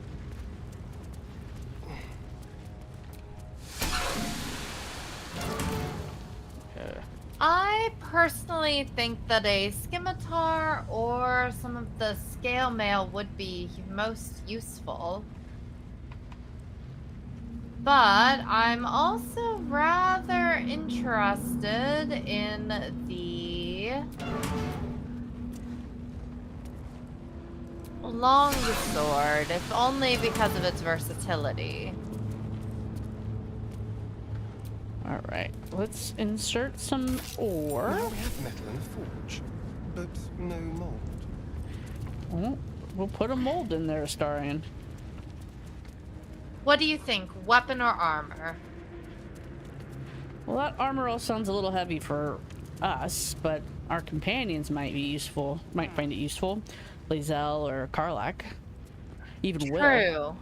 I personally think that a scimitar or some of the scale mail would be most useful. But I'm also rather interested in the longsword, if only because of its versatility. All right, let's insert some ore. Now we have metal in a forge, but no mold. Oh, we'll put a mold in there, Astarion. What do you think, weapon or armor? Well, that armor all sounds a little heavy for us, but our companions might be useful. Might find it useful. Lae'zel or Karlach, even Will. True.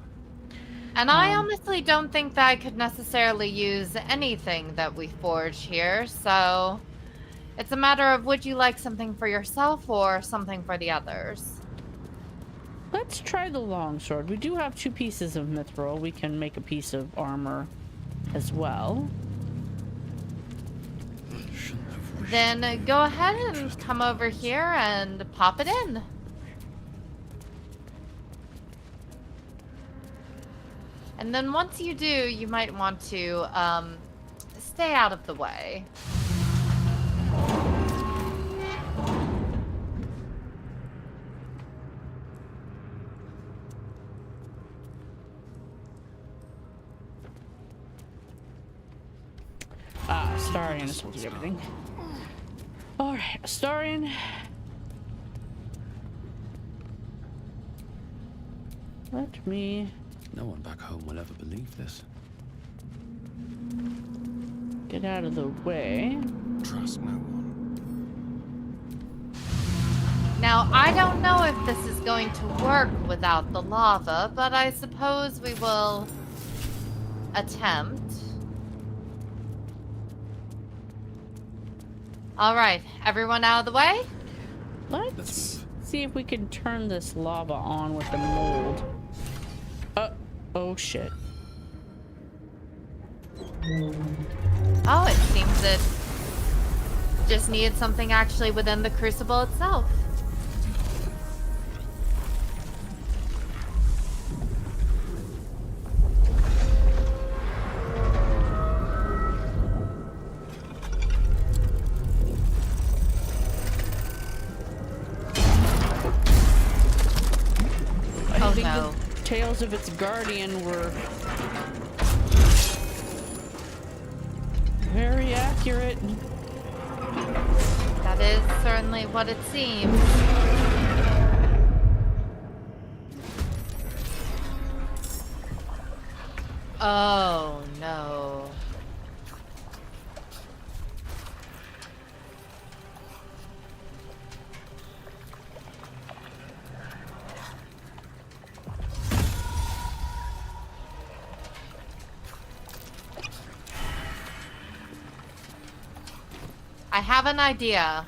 And I honestly don't think that I could necessarily use anything that we forge here, so It's a matter of would you like something for yourself or something for the others? Let's try the longsword. We do have 2 pieces of mithril. We can make a piece of armor as well. Then go ahead and come over here and pop it in. And then once you do, you might want to stay out of the way. Astarion is supposed to do everything. Alright, Astarion. Let me... No one back home will ever believe this. get out of the way. Trust no one. Now, I don't know if this is going to work without the lava, but I suppose we will attempt. All right, everyone out of the way? Let's see if we can turn this lava on with the mold. Oh shit. Oh, it seems it just needed something actually within the crucible itself. I think the tails of its guardian were very accurate. That is certainly what it seems. Oh no. I have an idea.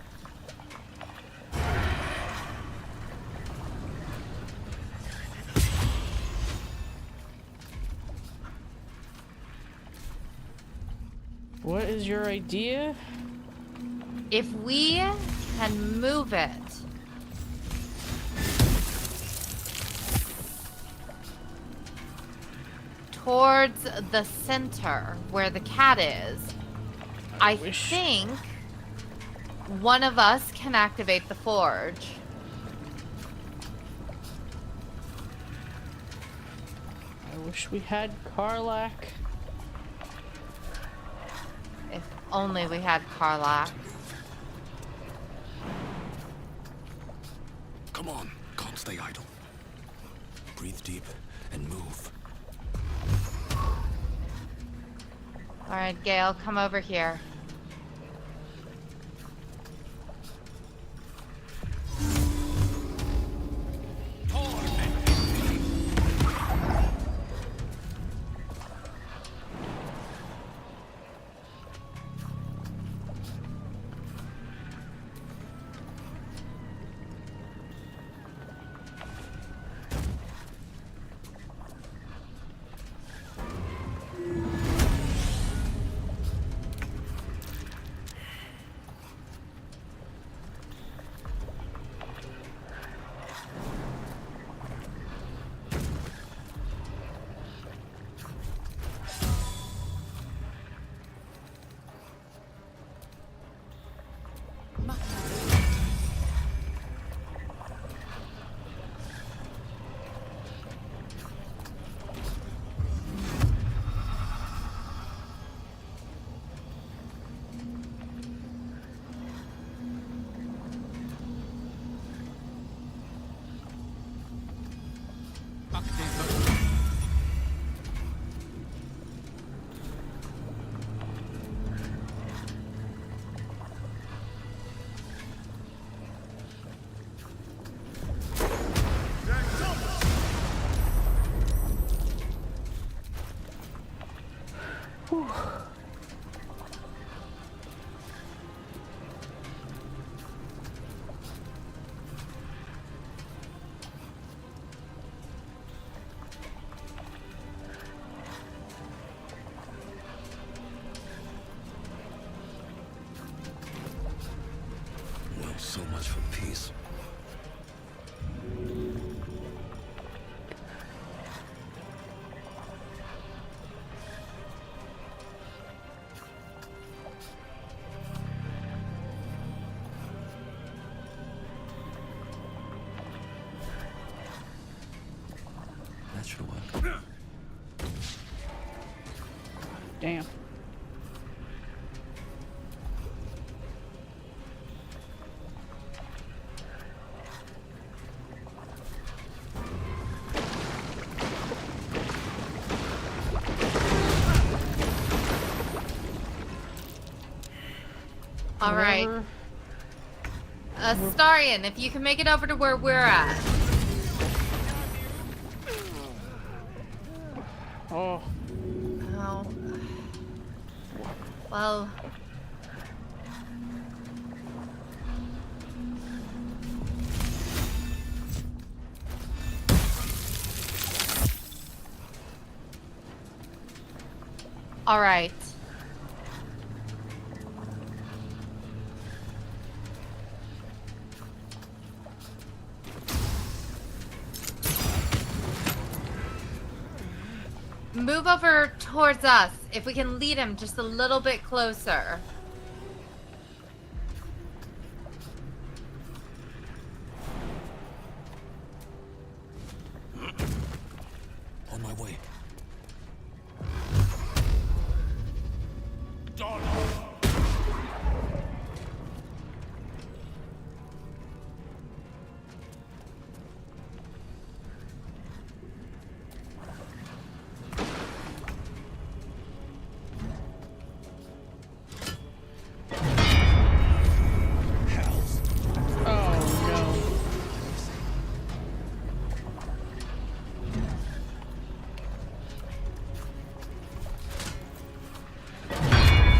What is your idea? If we can move it towards the center where the cat is, I think one of us can activate the forge. I wish we had Karlach. If only we had Karlach. Come on, can't stay idle. Breathe deep and move. All right, Gale, come over here. So much for peace. That should work. Damn. All right. Starion, if you can make it over to where we're at. Oh. Oh. Well. All right. Move over towards us, if we can lead him just a little bit closer. On my way.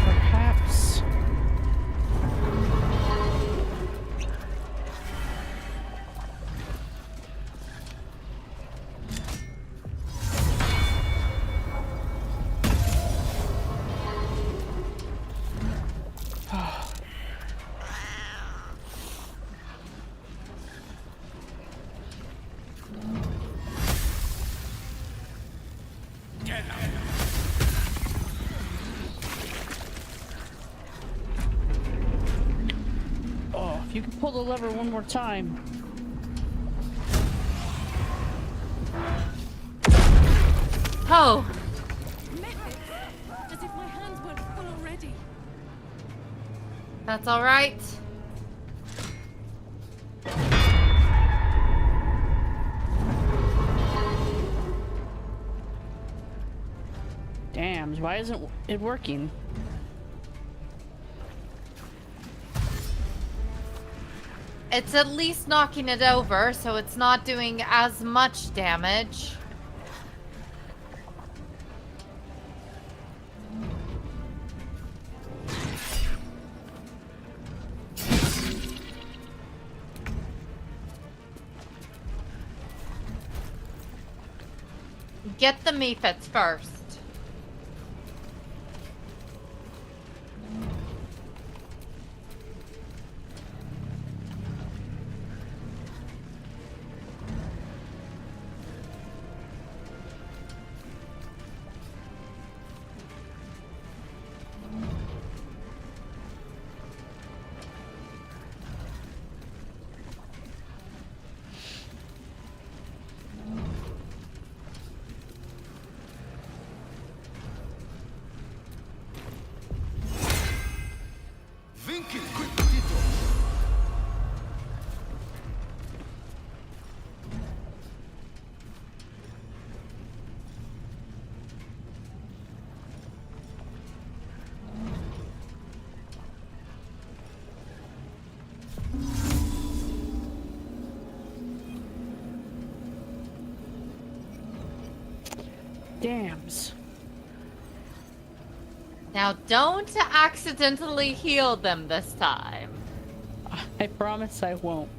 Perhaps. Oh, if you can pull the lever one more time. Oh. As if my hands weren't full already. That's all right. Damn, why isn't it working? It's at least knocking it over, so it's not doing as much damage. Get the mephits first. Dams. Now don't accidentally heal them this time. I promise I won't.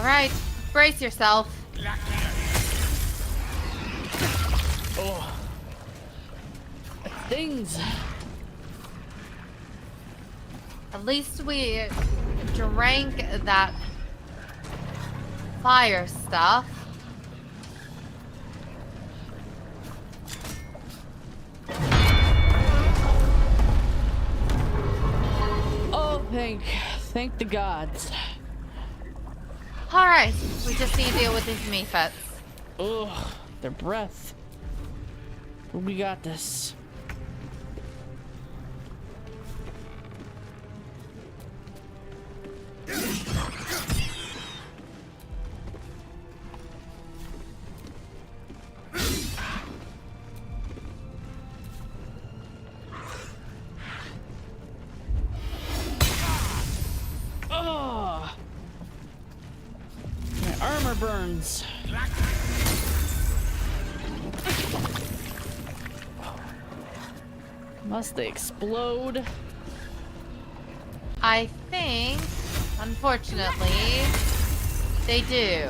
All right, brace yourself. Oh. Things. At least we drank that fire stuff. Oh, thank the gods. All right, we just need to deal with these mephits. Ugh, their breath. We got this. Oh, my armor burns. Must they explode? I think, unfortunately, they do.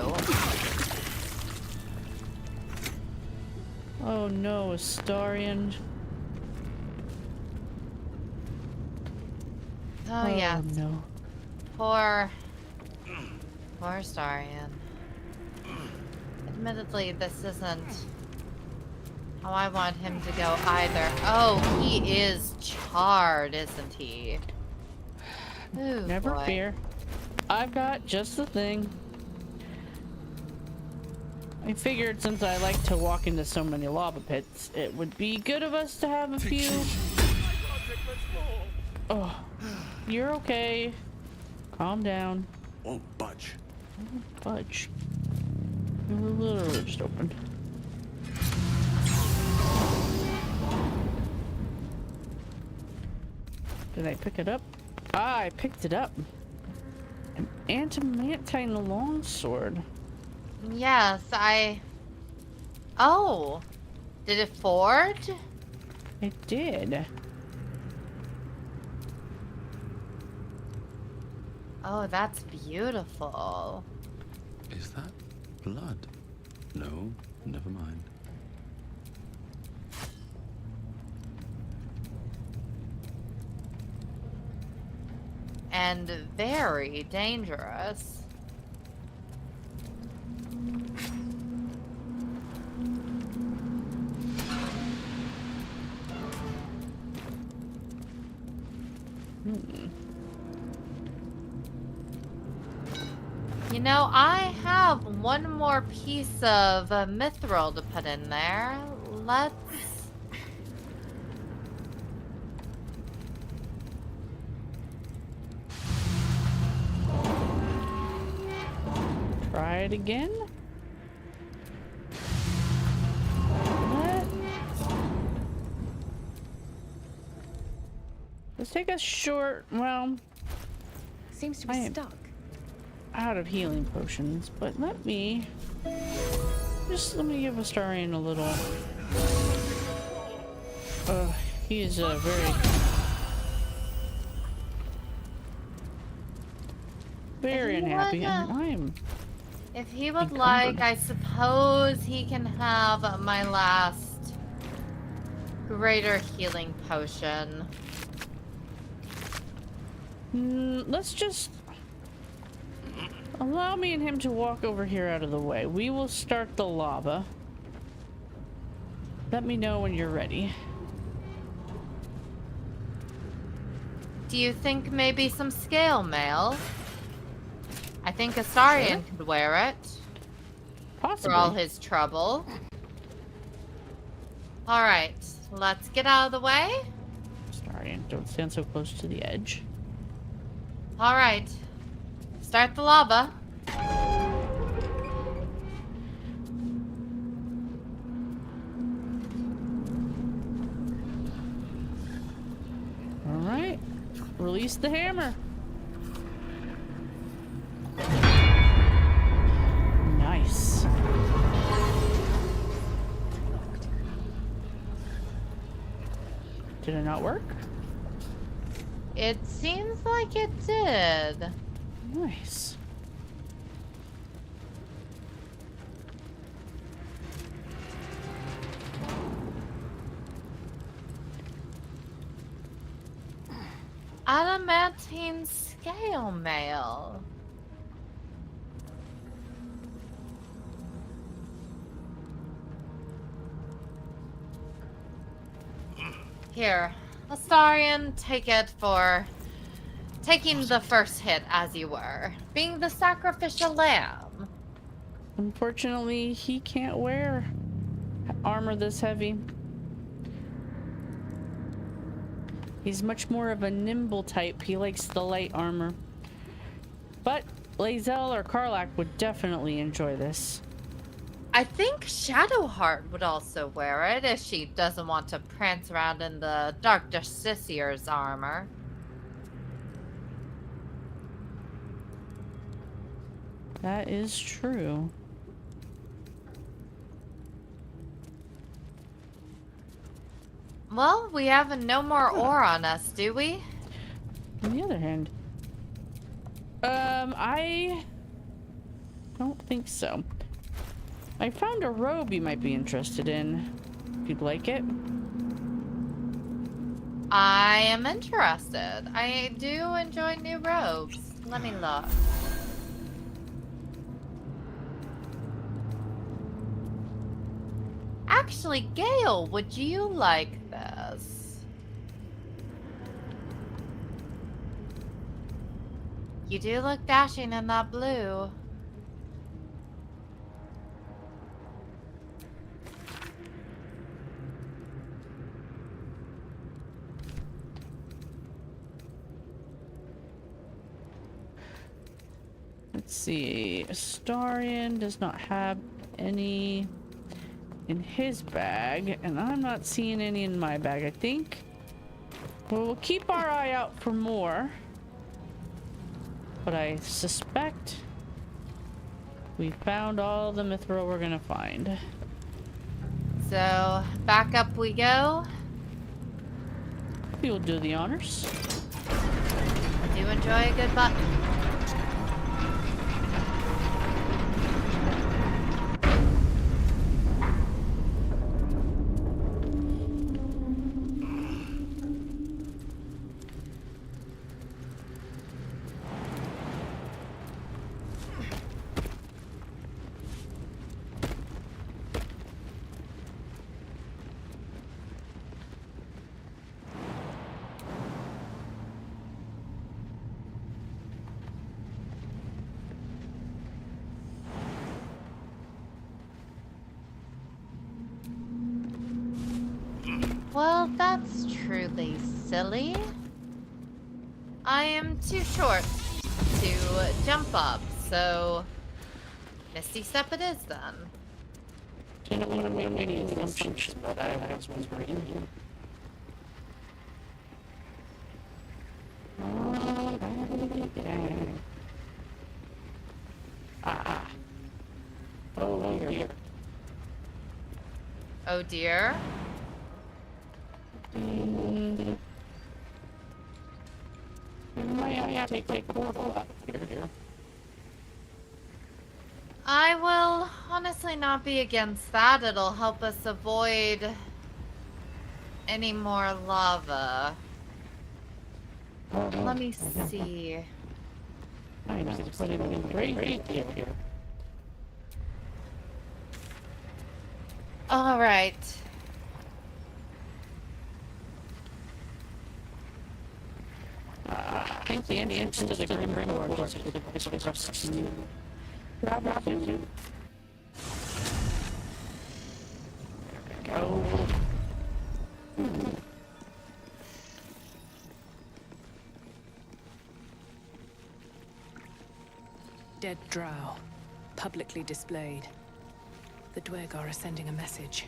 Oh no, Astarion. Oh yeah. No. Poor Astarion. Admittedly, this isn't how I want him to go either. Oh, he is charred, isn't he? Ooh, Never boy. fear. I've got just the thing. I figured since I like to walk into so many lava pits, it would be good of us to have a few. Oh, you're okay. Calm down. Won't budge. Won't budge. We're literally just open. Did I pick it up? Ah, I picked it up. An adamantine longsword. Yes, Oh! Did it forge? It did. Oh, that's beautiful. Is that blood? No, never mind. And very dangerous. You know, I have one more piece of mithril to put in there. Let's... Try it again. Let's take a short, well... Seems to be stuck. Out of healing potions, but let me give Astarion a little. He is very unhappy, and I'm. If he would like, I suppose he can have my last greater healing potion. Let's just allow me and him to walk over here out of the way. We will start the lava. Let me know when you're ready. Do you think maybe some scale mail? I think Astarion could wear it. Possibly. For all his trouble. Alright, let's get out of the way. Astarion, don't stand so close to the edge. Alright. Start the lava. Alright. Release the hammer. Nice. Did it not work? It seems like it did. Nice. Adamantine scale mail. Here, Astarion, take it for taking the first hit as you were, being the sacrificial lamb. Unfortunately, he can't wear armor this heavy. He's much more of a nimble type. He likes the light armor. But Lae'zel or Karlach would definitely enjoy this. I think Shadowheart would also wear it if she doesn't want to prance around in the Dark Justiciar's armor. That is true. Well, we have no more ore on us, do we? On the other hand, I don't think so. I found a robe you might be interested in, if you'd like it. I am interested. I do enjoy new robes. Let me look. Actually, Gale, would you like this? You do look dashing in that blue. Let's see. Astarion does not have any in his bag, and I'm not seeing any in my bag, I think. Well, we'll keep our eye out for more. But I suspect we found all the mithril we're gonna find. So, back up we go. You'll do the honors. I do enjoy a good button. Well, that's truly silly. I am too short to jump up, so Misty Step it is then. I don't want to make any assumptions, but I was wondering. Ah. Oh dear. Oh dear. I will honestly not be against that. It'll help us avoid any more lava. Let me see. I just put it in great here. All right. I think the entrance to the Grim Ring was the device of substitute. Go. Dead drow, publicly displayed. The Dwergar are sending a message.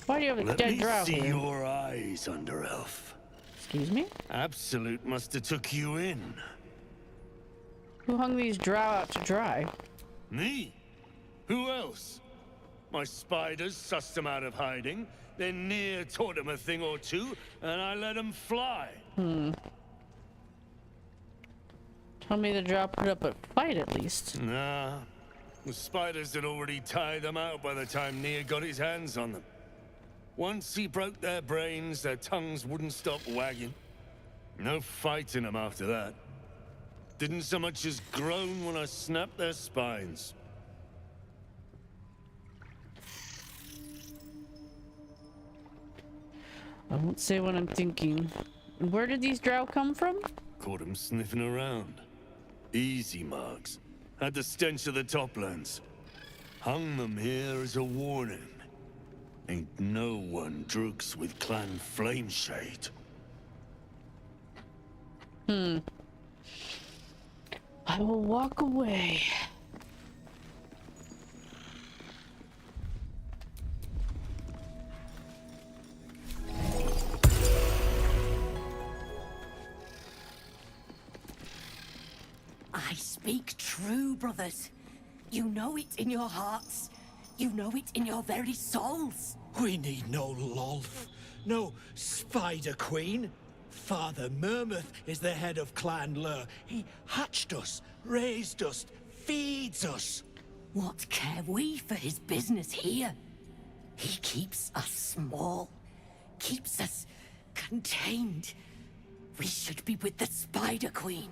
Why do you have a dead drow? Let me see your eyes, Underelf. Excuse me? Absolute must have took you in. Who hung these drow out to dry? Me? Who else? My spiders sussed them out of hiding, then Nier taught them a thing or two, and I let them fly. Tell me the drow put up a fight at least. Nah. The spiders had already tied them out by the time Nier got his hands on them. Once he broke their brains, their tongues wouldn't stop wagging. No fighting them after that. Didn't so much as groan when I snapped their spines. I won't say what I'm thinking. Where did these drow come from? Caught them sniffing around. Easy marks. Had the stench of the Toplands. Hung them here as a warning. Ain't no one droogs with Clan Flameshade. I will walk away. I speak true, brothers. You know it in your hearts. You know it in your very souls. We need no Lolth, no Spider Queen. Father Mermouth is the head of Clan Lur. He hatched us, raised us, feeds us. What care we for his business here? He keeps us small, keeps us contained. We should be with the Spider Queen,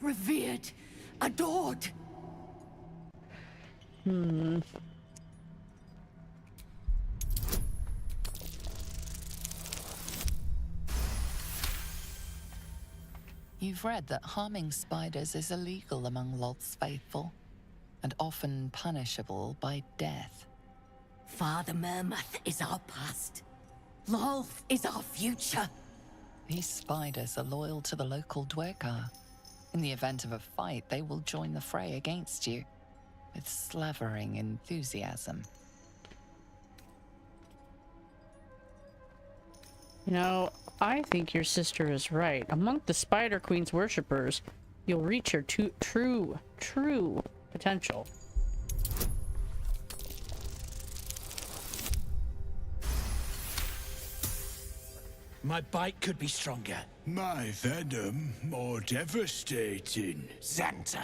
revered, adored. You've read that harming spiders is illegal among Lolth's faithful, and often punishable by death. Father Mermouth is our past. Lolth is our future. These spiders are loyal to the local Dwergar. In the event of a fight, they will join the fray against you, with slavering enthusiasm. You know, I think your sister is right. Among the Spider Queen's worshippers, you'll reach your true potential. My bite could be stronger. My venom more devastating. Xanta,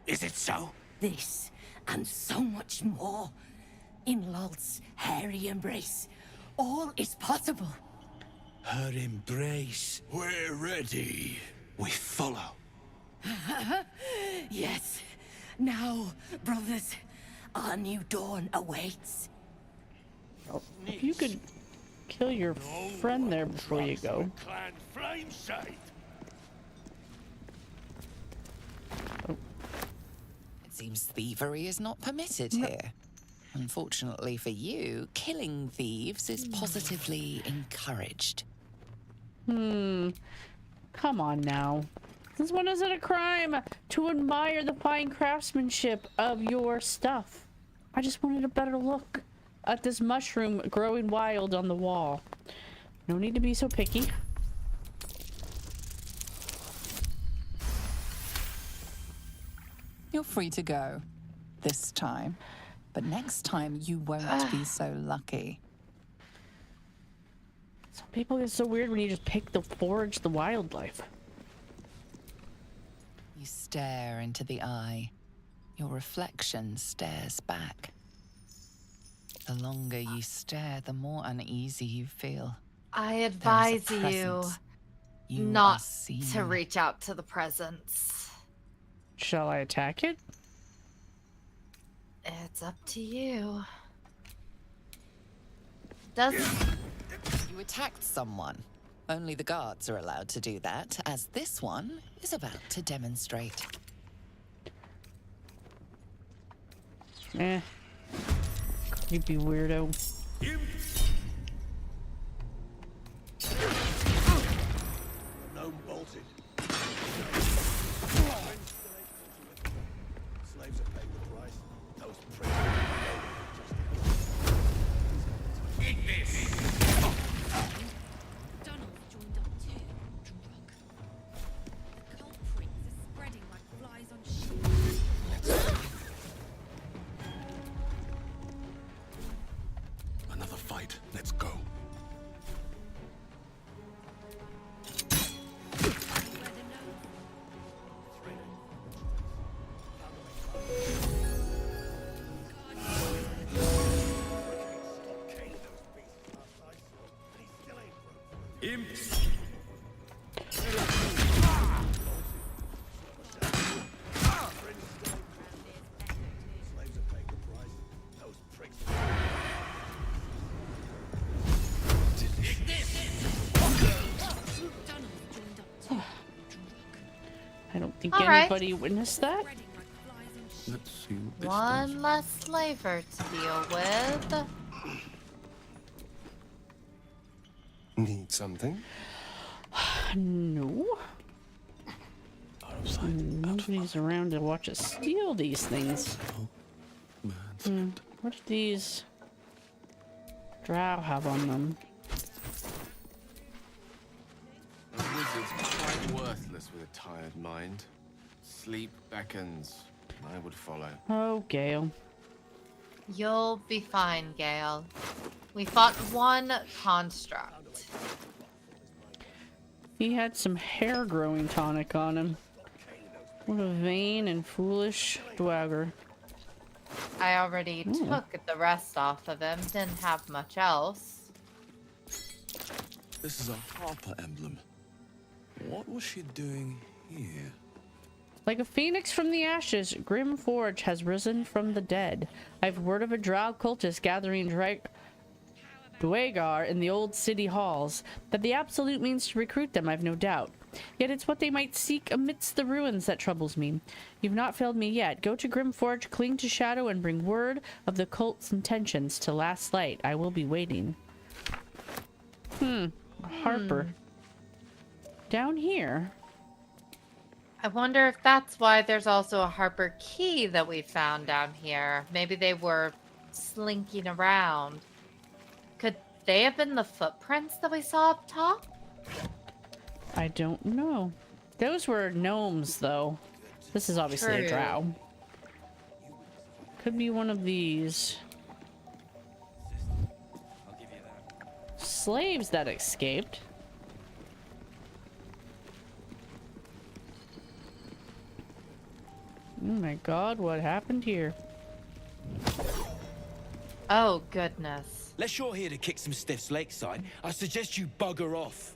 is it so? This, and so much more. In Lolth's hairy embrace, all is possible. Her embrace. We're ready. We follow. Yes. Now, brothers, our new dawn awaits. Oh, if you could kill your friend there before you go. Clan Flameshade. It seems thievery is not permitted here. Unfortunately for you, killing thieves is positively encouraged. Come on now. Since when is it a crime to admire the fine craftsmanship of your stuff? I just wanted a better look at this mushroom growing wild on the wall. No need to be so picky. You're free to go. This time. But next time you won't be so lucky. Some people get so weird when you just pick the forage the wildlife. You stare into the eye. Your reflection stares back. The longer you stare, the more uneasy you feel. I advise you presence. You not are seen. to reach out to the presence. Shall I attack it? It's up to you. Does You attacked someone. Only the guards are allowed to do that, as this one is about to demonstrate. Creepy weirdo. Gnome bolted. Slaves are paying the price. Those prisoners. Eat this! Donald's joined up too, Drug. The culprits are spreading like flies on sheep. Another fight. imps! I don't think All right. anybody witnessed that. Let's see what this One less slaver to deal with. Need something? No. Nobody's around to watch us steal these things. What do these drow have on them? A wizard's quite worthless with a tired mind. Sleep beckons. I would follow. Oh, Gale. You'll be fine, Gale. We fought one construct. He had some hair growing tonic on him. What a vain and foolish dwagger. I already took the rest off of him. Didn't have much else. This is a Harper emblem. What was she doing here? Like a phoenix from the ashes, Grim Forge has risen from the dead. I've word of a drow cultist gathering Dwagar in the old city halls. That the absolute means to recruit them, I've no doubt. Yet it's what they might seek amidst the ruins that troubles me. You've not failed me yet. Go to Grim Forge, cling to Shadow, and bring word of the cult's intentions to Last Light. I will be waiting. Harper. Down here. I wonder if that's why there's also a Harper key that we found down here. Maybe they were slinking around. Could they have been the footprints that we saw up top? I don't know. Those were gnomes, though. This is obviously a drow. Could be one of these slaves that escaped. Oh my god, what happened here? Oh, goodness. Unless you're here to kick some stiffs lakeside, I suggest you bugger off.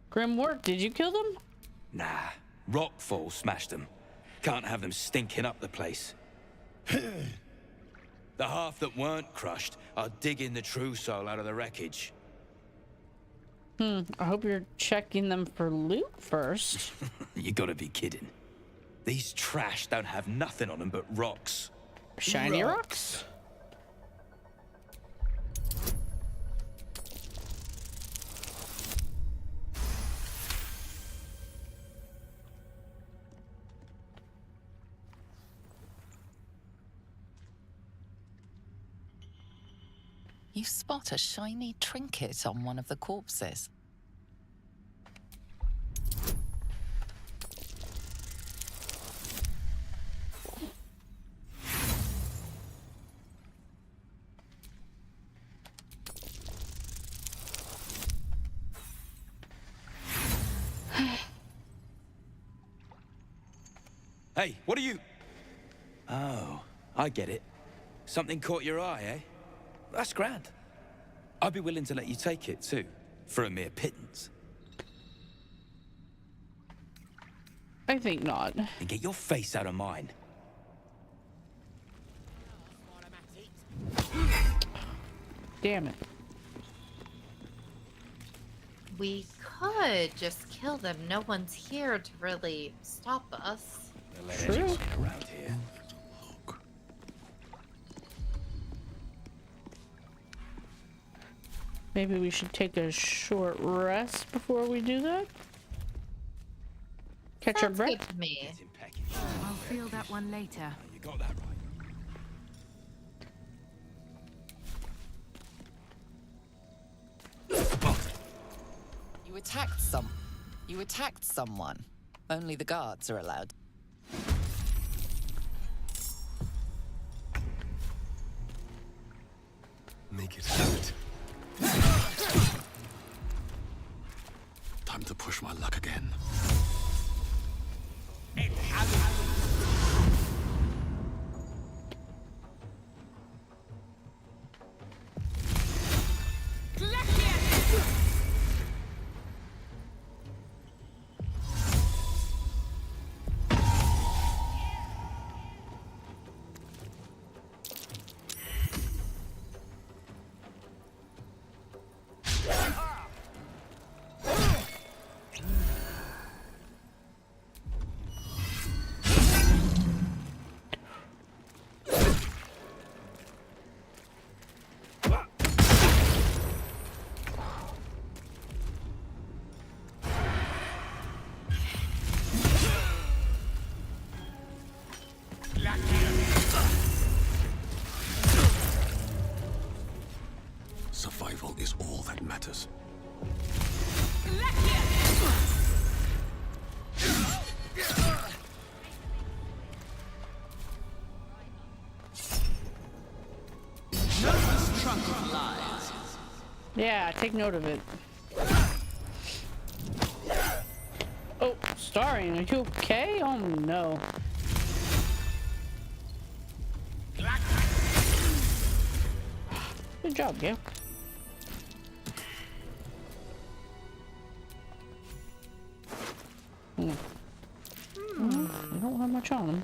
Grimwork, did you kill them? Nah, rockfall smashed them. Can't have them stinking up the place. The half that weren't crushed are digging the true soul out of the wreckage. I hope you're checking them for loot first. You gotta be kidding. These trash don't have nothing on them but rocks. Shiny rocks? You spot a shiny trinket on one of the corpses. Hey, what are you... Oh, I get it. Something caught your eye, eh? That's grand. I'd be willing to let you take it, too, for a mere pittance. I think not. And get your face out of mine. Damn it. We could just kill them. No one's here to really stop us. True. Around here. Maybe we should take a short rest before we do that. Catch our Sounds breath. good to me. I'll feel that one later. You got that right. You attacked someone. Only the guards are allowed. Make it hurt. Time to push my luck again. Yeah, take note of it. Oh, Starion, are you okay? Oh no. Good job, Gale. Well, I don't have much on him.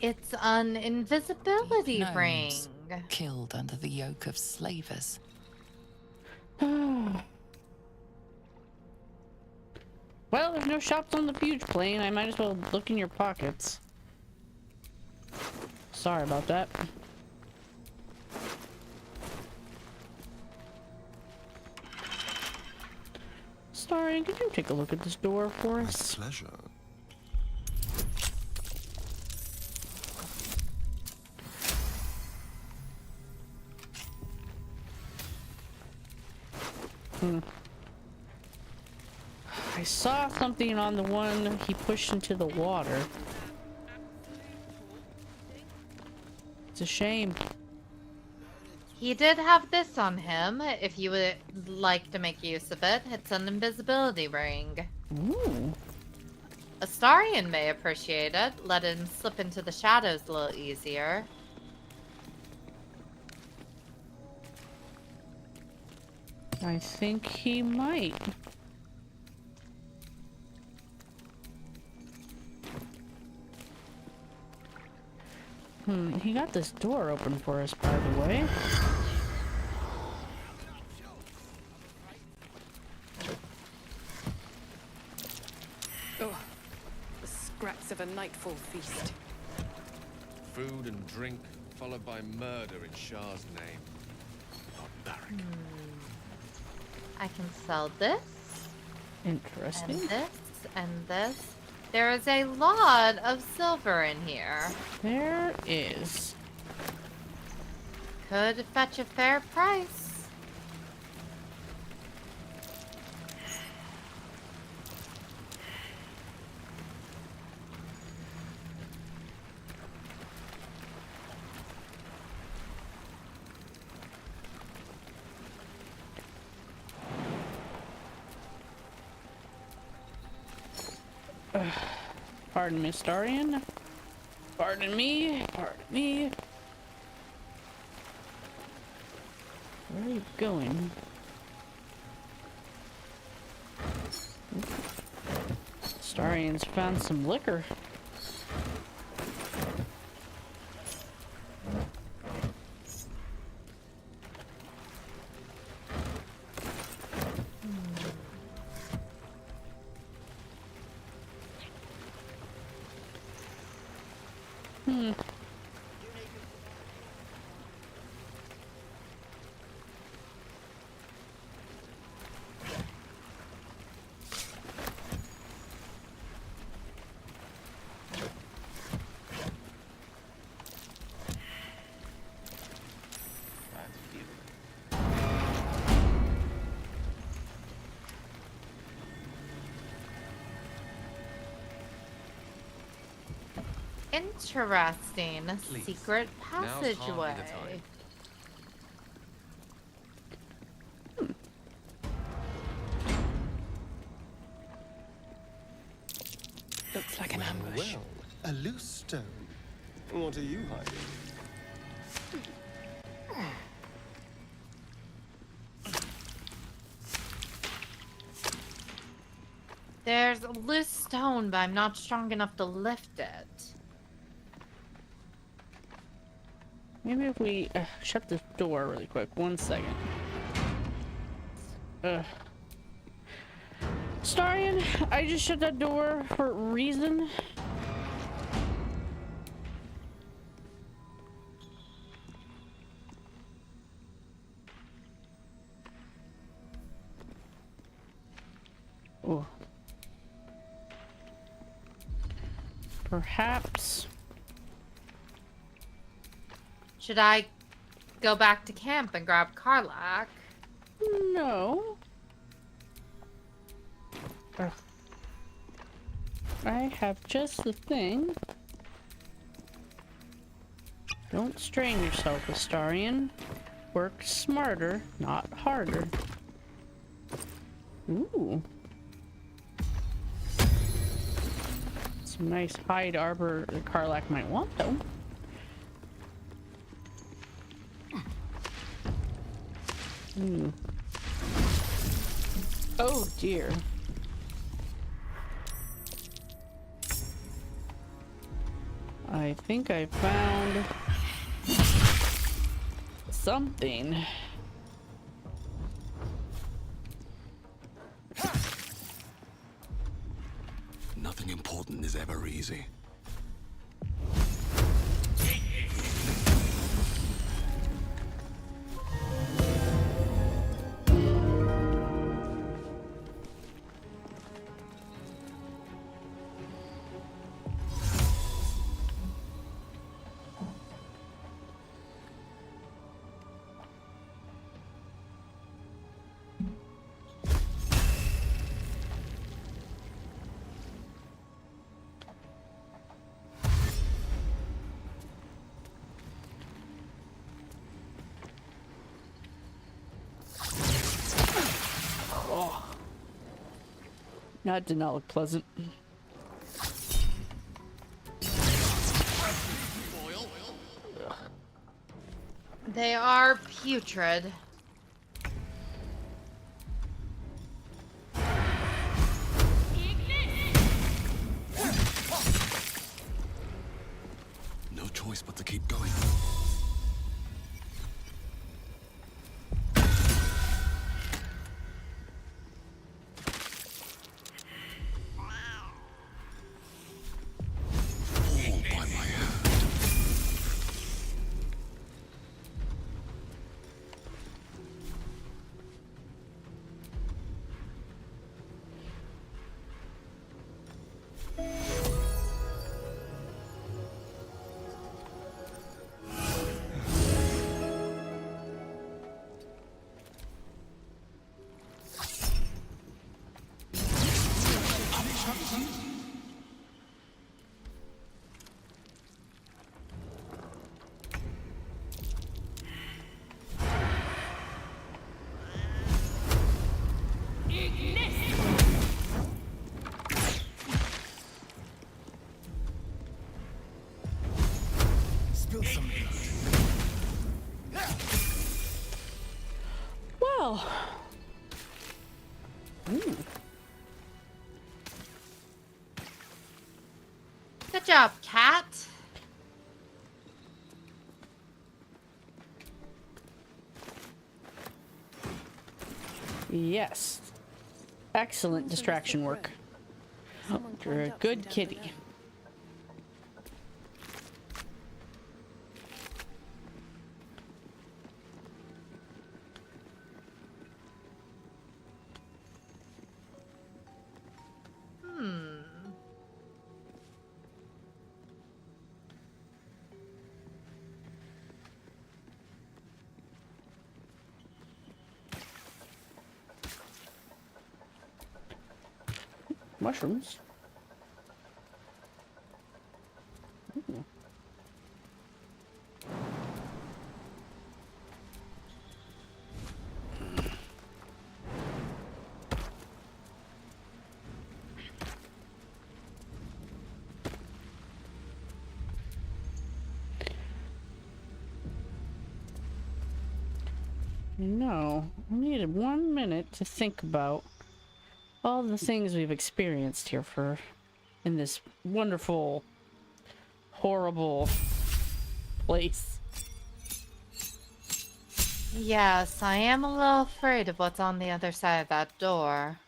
It's an invisibility ring. Gnomes killed under the yoke of slavers. Well, there's no shops on the Fuge Plane. I might as well look in your pockets. Sorry about that. Starion, could you take a look at this door for us? My pleasure. I saw something on the one he pushed into the water. It's a shame. He did have this on him, if you would like to make use of it. It's an invisibility ring. Ooh. Astarion may appreciate it. Let him slip into the shadows a little easier. I think he might. He got this door open for us, by the way. Oh, the scraps of a nightfall feast. Food and drink, followed by murder in Shah's name. Barbaric. I can sell this. Interesting. And this. And this. There is a lot of silver in here. There is. Could fetch a fair price. Pardon me, Starion. Pardon me. Pardon me. Where are you going? Starion's found some liquor. Interesting. Please. Secret Now's hardly passageway. the time. Looks like an ambush. Well, a loose stone. What are you hiding? There's a loose stone, but I'm not strong enough to lift it. Maybe if we shut this door really quick. 1 second. Starion, I just shut that door for a reason. Oh. Perhaps. Should I go back to camp and grab Karlach? No. I have just the thing. Don't strain yourself, Astarion. Work smarter, not harder. Ooh. Some nice hide arbor the Karlach might want, though. Ooh. Oh dear. I think I found something. Nothing important is ever easy. That did not look pleasant. They are putrid. No choice but to keep going. Spill some blood. Well. Ooh. Good job, cat. Yes. Excellent distraction work. You're a good kitty. Mushrooms. Ooh. No, I needed 1 minute to think about all the things we've experienced here in this wonderful, horrible place. Yes, I am a little afraid of what's on the other side of that door.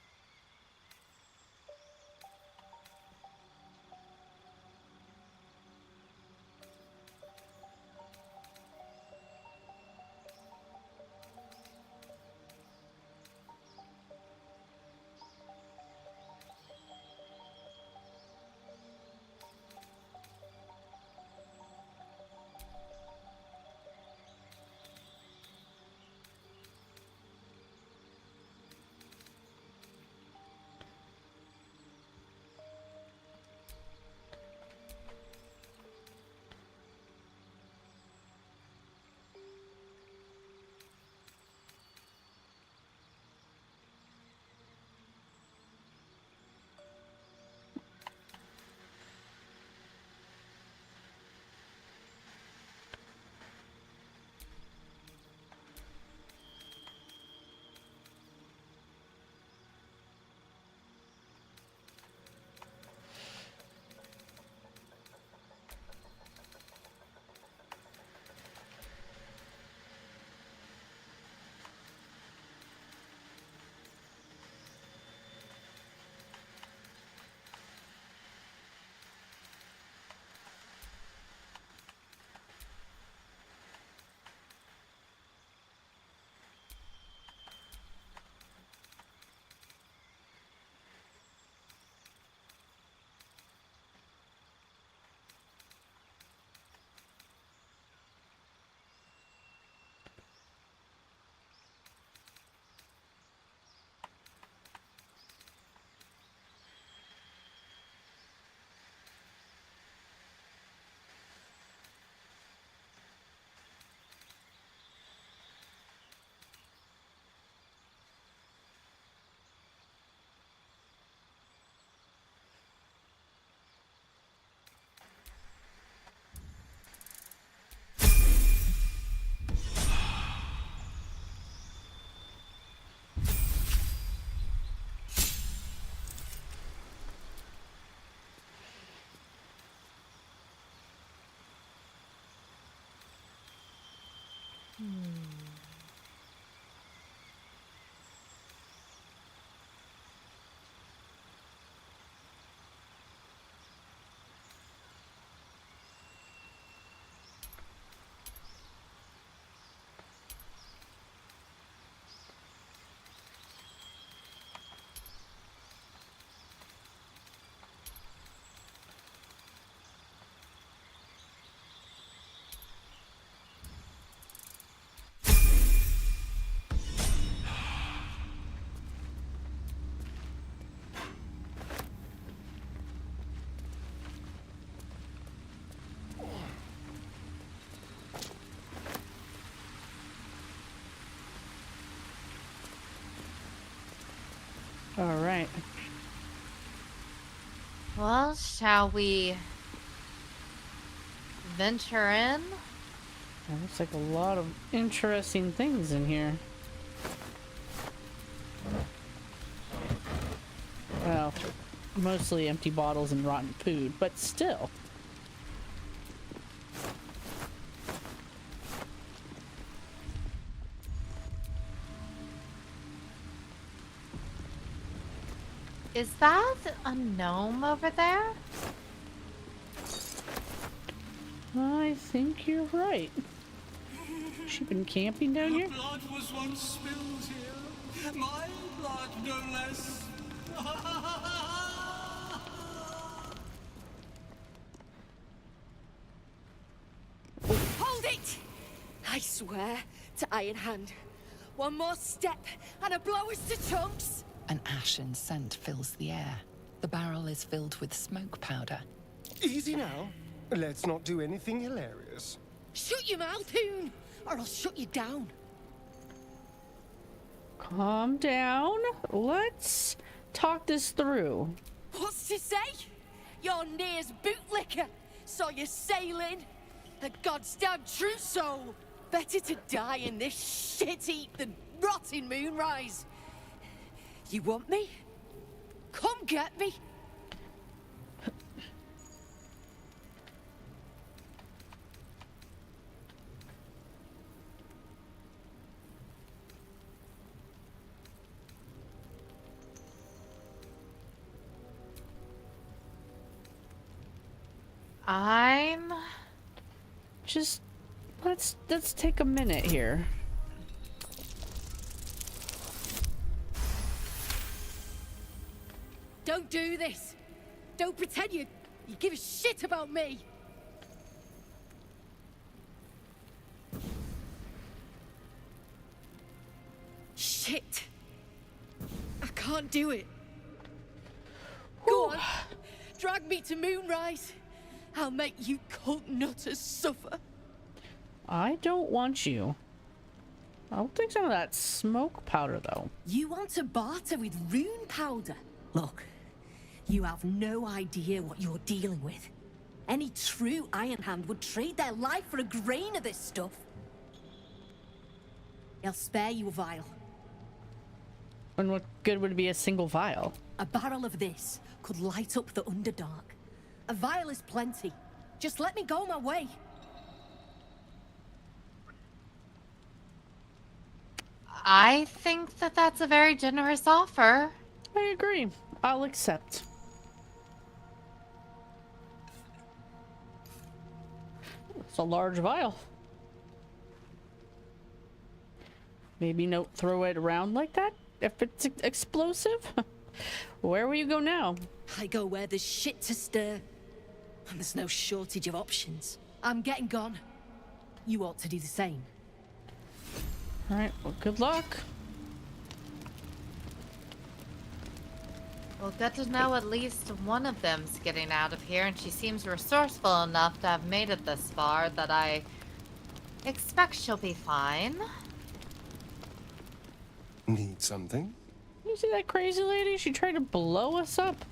All right. Well, shall we venture in? It looks like a lot of interesting things in here. Well, mostly empty bottles and rotten food, but still. Is that a gnome over there? I think you're right. She been camping down here? Blood was once spilled here. My blood, no less. Hold it! I swear to Iron Hand. One more step, and a blow us to chunks! An ashen scent fills the air. The barrel is filled with smoke powder. Easy now. Let's not do anything hilarious. Shut your mouth, Hoon, or I'll shut you down. Calm down. Let's talk this through. What's to say? Your near's bootlicker. Saw you sailing. A goddamn trousseau. Better to die in this shit heap than rot in Moonrise. You want me? Come get me. Just let's take a minute here. Don't do this. Don't pretend you give a shit about me. Shit. I can't do it. Go on. Drag me to Moonrise. I'll make you cult nutters suffer. I don't want you. I'll take some of that smoke powder, though. You want to barter with rune powder? Look, you have no idea what you're dealing with. Any true Iron Hand would trade their life for a grain of this stuff. I'll spare you a vial. And what good would be a single vial? A barrel of this could light up the Underdark. A vial is plenty. Just let me go my way. I think that that's a very generous offer. I agree. I'll accept. It's a large vial. Maybe don't throw it around like that if it's explosive. Where will you go now? I go where there's shit to stir. And there's no shortage of options. I'm getting gone. You ought to do the same. Alright, well, good luck. Well, good to know at least one of them's getting out of here, and she seems resourceful enough to have made it this far that I expect she'll be fine. Need something? You see that crazy lady? She tried to blow us up.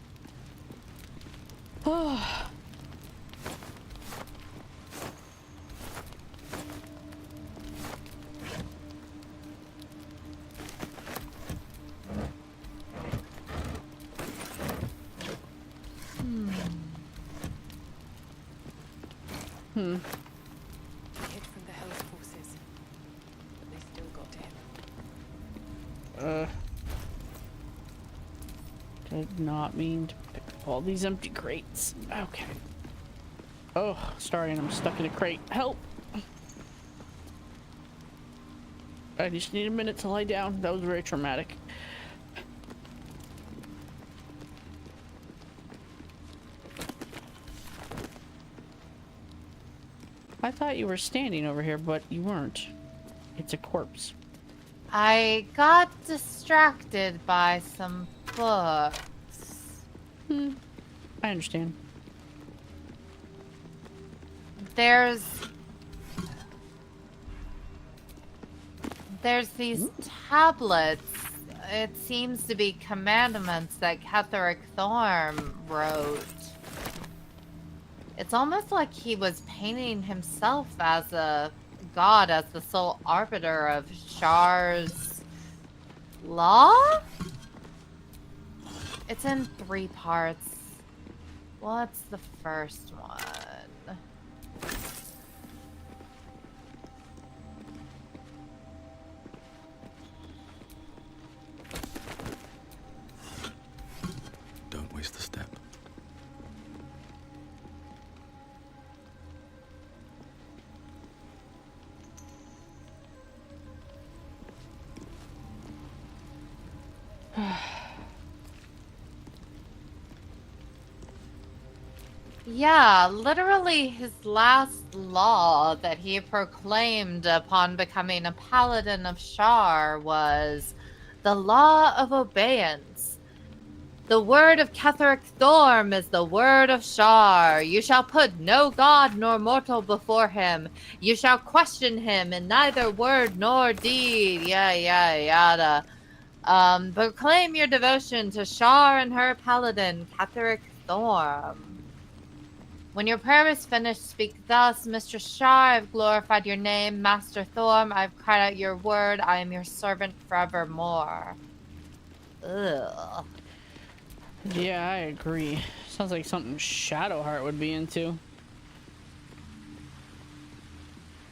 Oh. Hid from the Hell's forces, but they still got to him. Did not mean to pick up all these empty crates. Okay. Oh, sorry, and I'm stuck in a crate. Help! I just need a minute to lie down. That was very traumatic. I thought you were standing over here, but you weren't. It's a corpse. I got distracted by some books. I understand. There's these tablets it seems to be commandments that Ketheric Thorm wrote. It's almost like he was painting himself as a god, as the sole arbiter of Shar's law? It's in 3 parts. What's the first one? Don't waste the step. Yeah, literally his last law that he proclaimed upon becoming a paladin of Shar was the law of obeyance. The word of Ketheric Thorm is the word of Shar. You shall put no god nor mortal before him. You shall question him in neither word nor deed. Yada. Proclaim your devotion to Shar and her paladin, Ketheric Thorm. When your prayer is finished, speak thus: Mistress Shar, I've glorified your name. Master Thorm, I've cried out your word. I am your servant forevermore. Ugh. Yeah, I agree. Sounds like something Shadowheart would be into.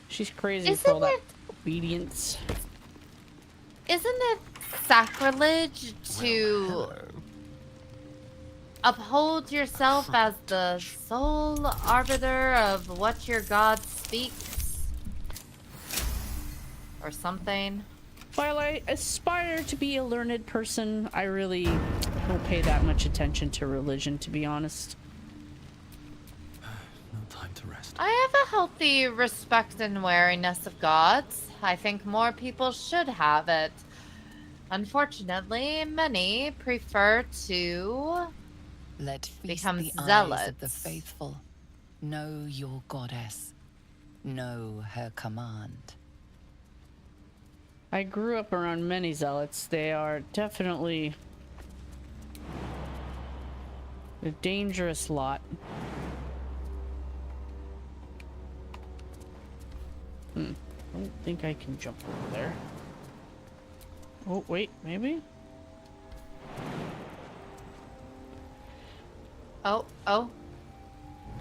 She's crazy for all that obedience. Isn't it sacrilege to uphold yourself as the sole arbiter of what your god speaks? Or something? While I aspire to be a learned person, I really don't pay that much attention to religion, to be honest. No time to rest. I have a healthy respect and wariness of gods. I think more people should have it. Unfortunately, many prefer to Let feast become the zealots. eyes of the faithful. Know your goddess. Know her command. I grew up around many zealots. They are definitely a dangerous lot. I don't think I can jump over there. Oh, wait, maybe? Oh.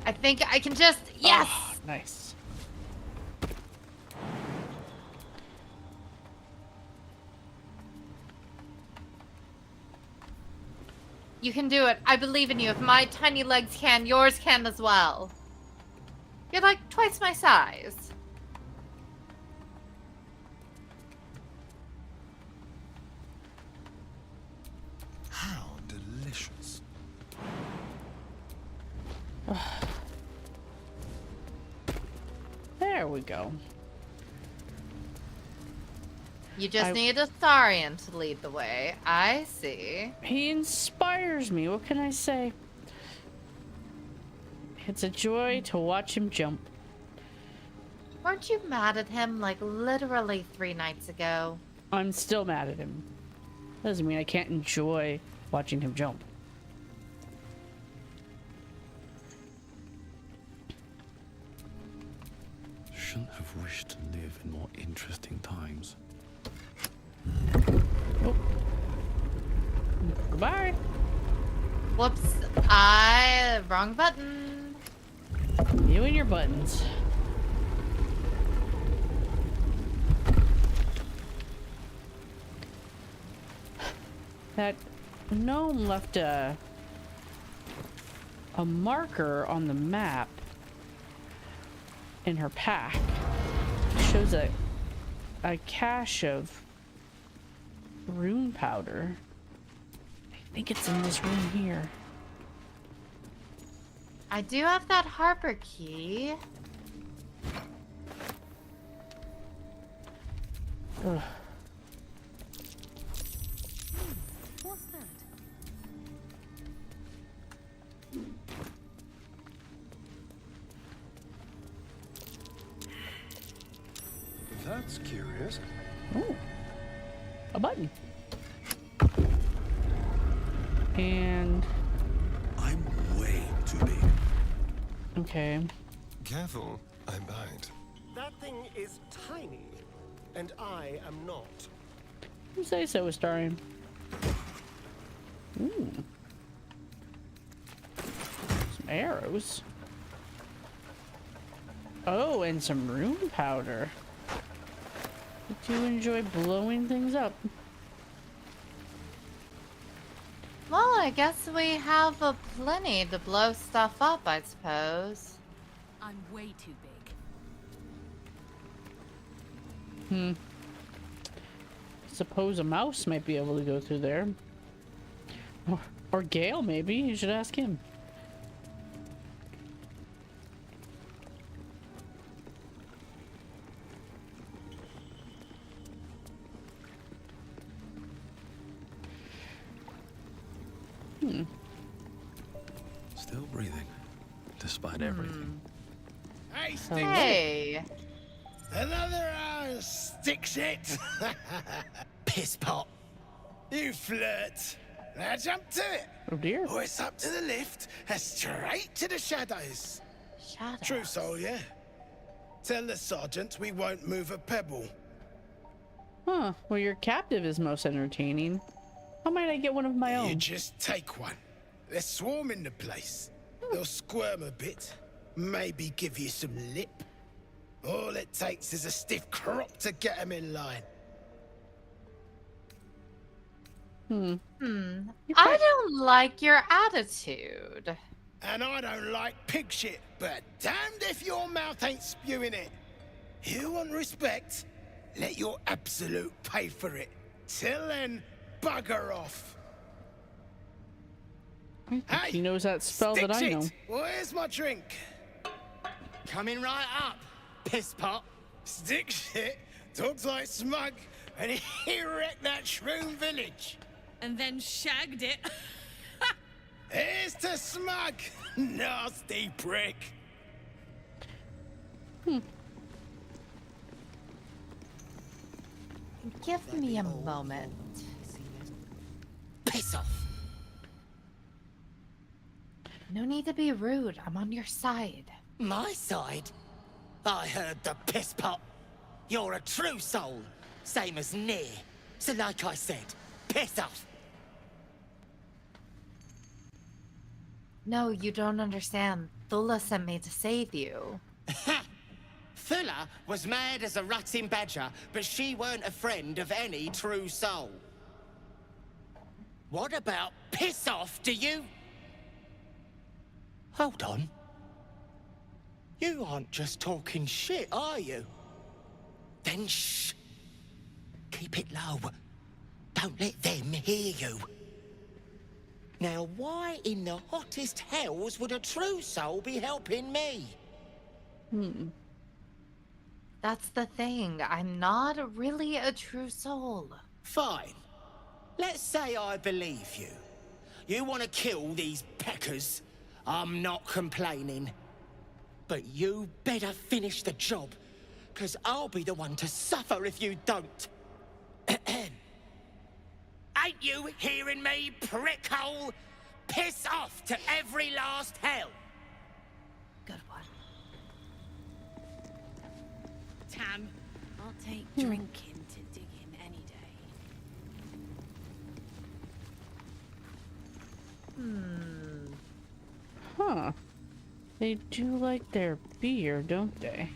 I think I can just... Yes! Oh, nice. You can do it. I believe in you. If my tiny legs can, yours can as well. You're like twice my size. How delicious. There we go. You just need a Tharian to lead the way. I see. He inspires me. What can I say? It's a joy to watch him jump. Weren't you mad at him like literally 3 nights ago? I'm still mad at him. Doesn't mean I can't enjoy watching him jump. Shouldn't have wished to live in more interesting times. Oh. Goodbye. Whoops. Wrong button. You and your buttons. That gnome left a marker on the map in her pack. It shows a cache of rune powder. I think it's in this room here. I do have that Harper key. Ugh. What's that? That's curious. Ooh. A button. And I'm way too big. okay. Careful, I bite. That thing is tiny, and I am not. You say so, Astarion. Ooh. Some arrows. Oh, and some rune powder. I do enjoy blowing things up. Well, I guess we have a plenty to blow stuff up, I suppose. I'm way too big. Hmm. Suppose a mouse might be able to go through there. Or Gale, maybe. You should ask him. Hmm. Still breathing, despite everything. Hey, Hey! Another stick shit! Piss pot. You flirt. Now jump to it. Oh dear. Or it's up to the lift and straight to the shadows. Shadows? True soul, yeah? Tell the sergeant we won't move a pebble. Huh. Well, your captive is most entertaining. How might I get one of my own? You just take one. They're swarming the place. They'll squirm a bit. Maybe give you some lip. All it takes is a stiff crop to get them in line. I don't like your attitude. And I don't like pig shit, but damned if your mouth ain't spewing it. You want respect? Let your absolute pay for it. Till then, bugger off. Hey, he knows that spell that I know. Where's my drink? Coming right up, piss pot. Stick shit talks like smug, and he wrecked that shroom village. And then shagged it. Here's to smug, nasty prick. Give me a moment. Piss off. No need to be rude. I'm on your side. My side? I heard the piss pot. You're a true soul, same as Near. So like I said, piss off. No, you don't understand. Thula sent me to save you. Thula was mad as a rutting badger, but she weren't a friend of any true soul. What about piss off, do you? Hold on. You aren't just talking shit, are you? Then shh. Keep it low. Don't let them hear you. Now, why in the hottest hells would a true soul be helping me? That's the thing. I'm not really a true soul. Fine. Let's say I believe you. You want to kill these peckers. I'm not complaining. But you better finish the job, because I'll be the one to suffer if you don't. Ain't you hearing me, prickhole? Piss off to every last hell. Good one. Tam, I'll take drinking to dig in any day. Huh. They do like their beer, don't they?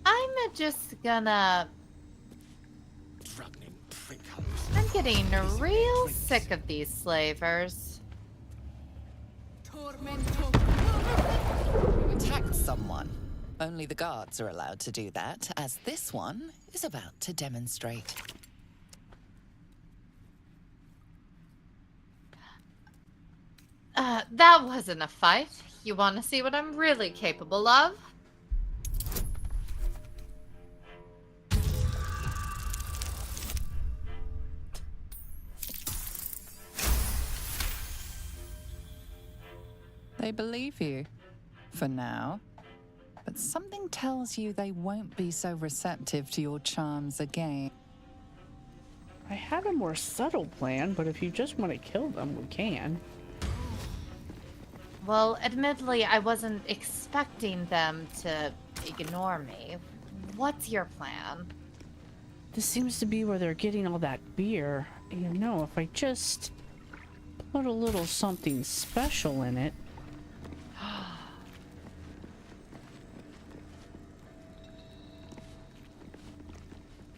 I'm just gonna... I'm getting real sick of these slavers. You attacked someone. Only the guards are allowed to do that, as this one is about to demonstrate. That wasn't a fight. You want to see what I'm really capable of? They believe you, for now. But something tells you they won't be so receptive to your charms again. I had a more subtle plan, but if you just want to kill them, we can. Well, admittedly, I wasn't expecting them to ignore me. What's your plan? This seems to be where they're getting all that beer. You know, if I just put a little something special in it.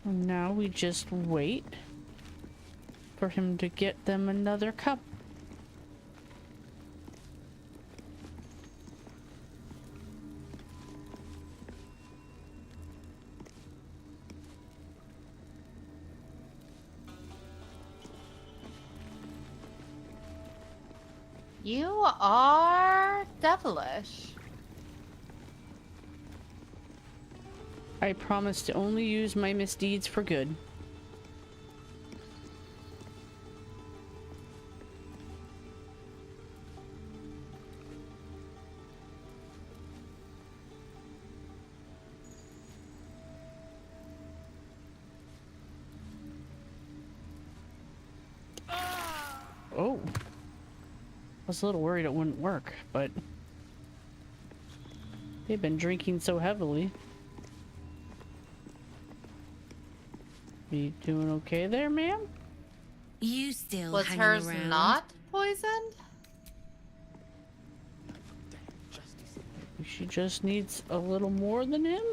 And now we just wait for him to get them another cup. You are devilish. I promise to only use my misdeeds for good. Oh. I was a little worried it wouldn't work, but they've been drinking so heavily. You doing okay there, ma'am? You still Was hanging hers around? not poisoned? She just needs a little more than him?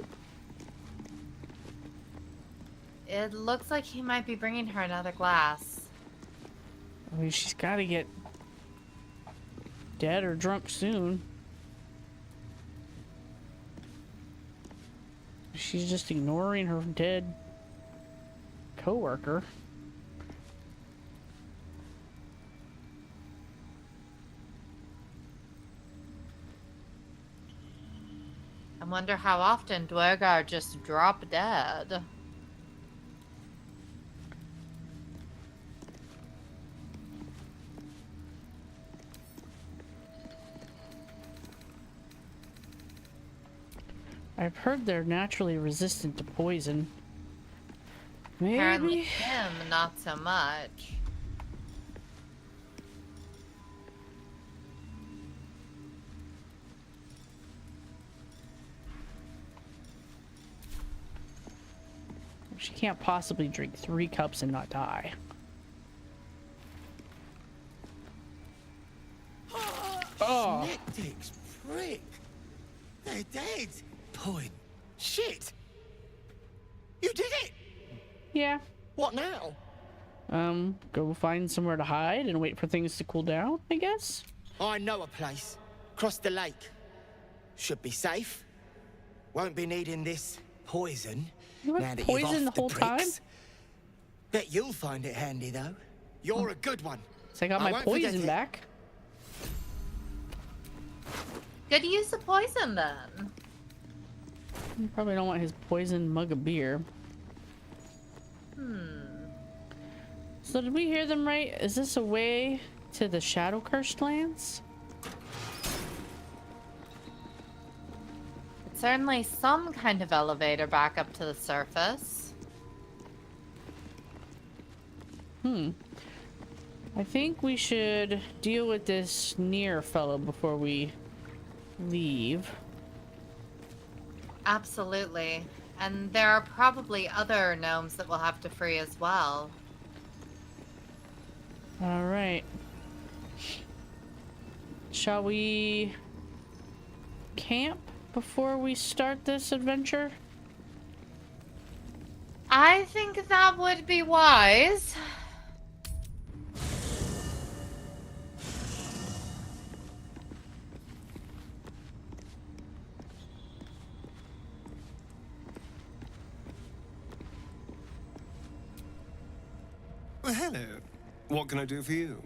It looks like he might be bringing her another glass. I mean, she's got to get dead or drunk soon. She's just ignoring her dead coworker. I wonder how often Dwergar just drop dead. I've heard they're naturally resistant to poison. Maybe. Apparently him, not so much. She can't possibly drink 3 cups and not die. Oh! Snapdicks, prick! They're dead! Point. Shit! You did it! Yeah. What now? Go find somewhere to hide and wait for things to cool down, I guess? I know a place. Across the lake. Should be safe. Won't be needing this poison. You now had that poison you've the off whole time? pricks. Bet you'll find it handy, though. You're a good one. So I got my won't forget poison it. back. Good use of poison then. You probably don't want his poison mug of beer. So did we hear them right? Is this a way to the Shadow Cursed lands? It's certainly some kind of elevator back up to the surface. I think we should deal with this near fellow before we leave. Absolutely. And there are probably other gnomes that we'll have to free as well. All right. Shall we camp before we start this adventure? I think that would be wise. Well, hello. What can I do for you?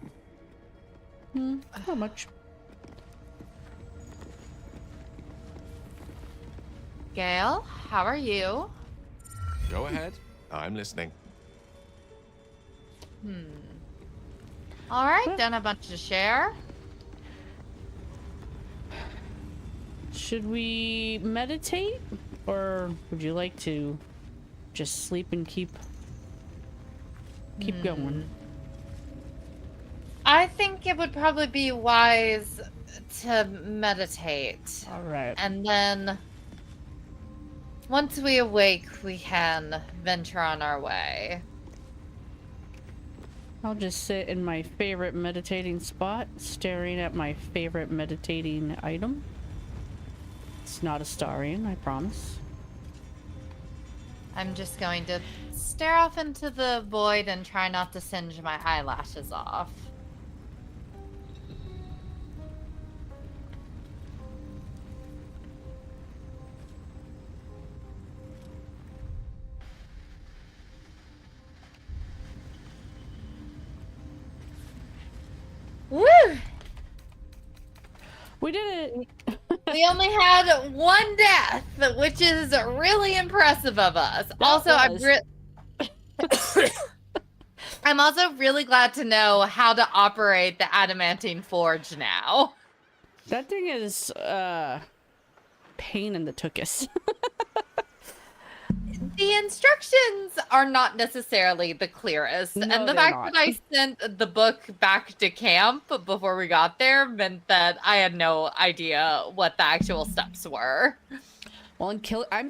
Not much. Gale, how are you? Go ahead. I'm listening. All right, then a bunch to share. Should we meditate? Or would you like to just sleep and keep keep going. I think it would probably be wise to meditate. All right. And then once we awake, we can venture on our way. I'll just sit in my favorite meditating spot, staring at my favorite meditating item. It's not a Starian, I promise. I'm just going to stare off into the void and try not to singe my eyelashes off. Woo! We did it! We only had one death, which is really impressive of us. I'm also really glad to know how to operate the adamantine forge now. That thing is pain in the tuchus. The instructions are not necessarily the clearest, No, and the they're fact not. that I sent the book back to camp before we got there meant that I had no idea what the actual steps were. Well, I'm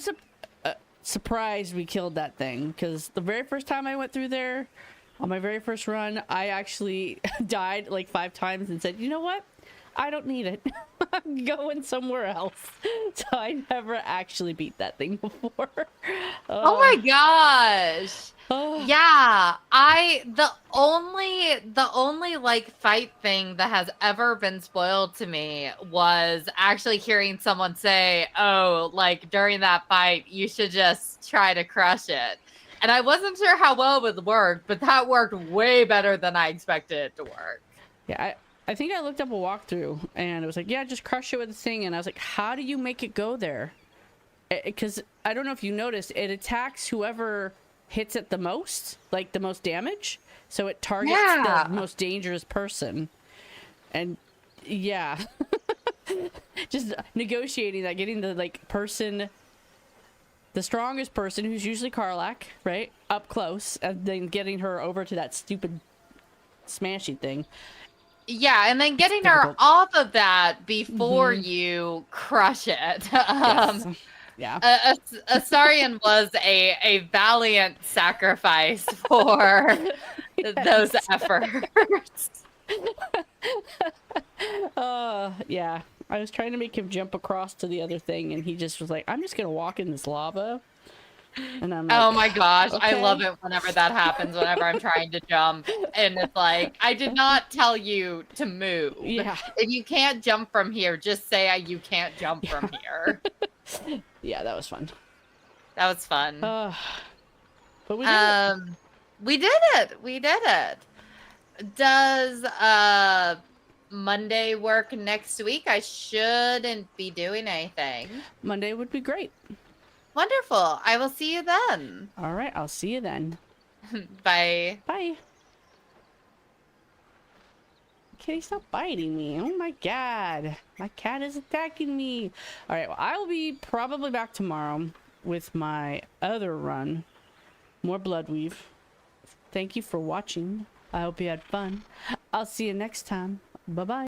surprised we killed that thing, because the very first time I went through there, on my very first run, I actually died like 5 times and said, you know what? I don't need it. I'm going somewhere else. So I never actually beat that thing before. Oh my gosh. Yeah, the only like fight thing that has ever been spoiled to me was actually hearing someone say, "Oh, like during that fight, you should just try to crush it." And I wasn't sure how well it would work, but that worked way better than I expected it to work. Yeah, I think I looked up a walkthrough and it was like, yeah, just crush it with the thing. And I was like, how do you make it go there? Because I don't know if you noticed, it attacks whoever hits it the most, like the most damage. So it targets the most dangerous person. And yeah, just negotiating that, getting the like person, the strongest person, who's usually Karlach, right, up close, and then getting her over to that stupid smashy thing. Yeah, and then getting her off of that before you crush it. Yeah. Astarion was a valiant sacrifice for those efforts. Yeah. I was trying to make him jump across to the other thing, and he just was like, I'm just gonna walk in this lava. And I'm like, oh my gosh, okay. I love it whenever that happens, whenever I'm trying to jump. And it's like, I did not tell you to move. Yeah. If you can't jump from here, just say you can't jump from here. Yeah, that was fun. That was fun. But we did it. We did it. We did it. Does Monday work next week? I shouldn't be doing anything. Monday would be great. Wonderful. I will see you then. All right, I'll see you then. Bye. Bye. Kitty, stop biting me. Oh my god. My cat is attacking me. All right, well, I will be probably back tomorrow with my other run. More Bloodweave. Thank you for watching. I hope you had fun. I'll see you next time. Bye-bye.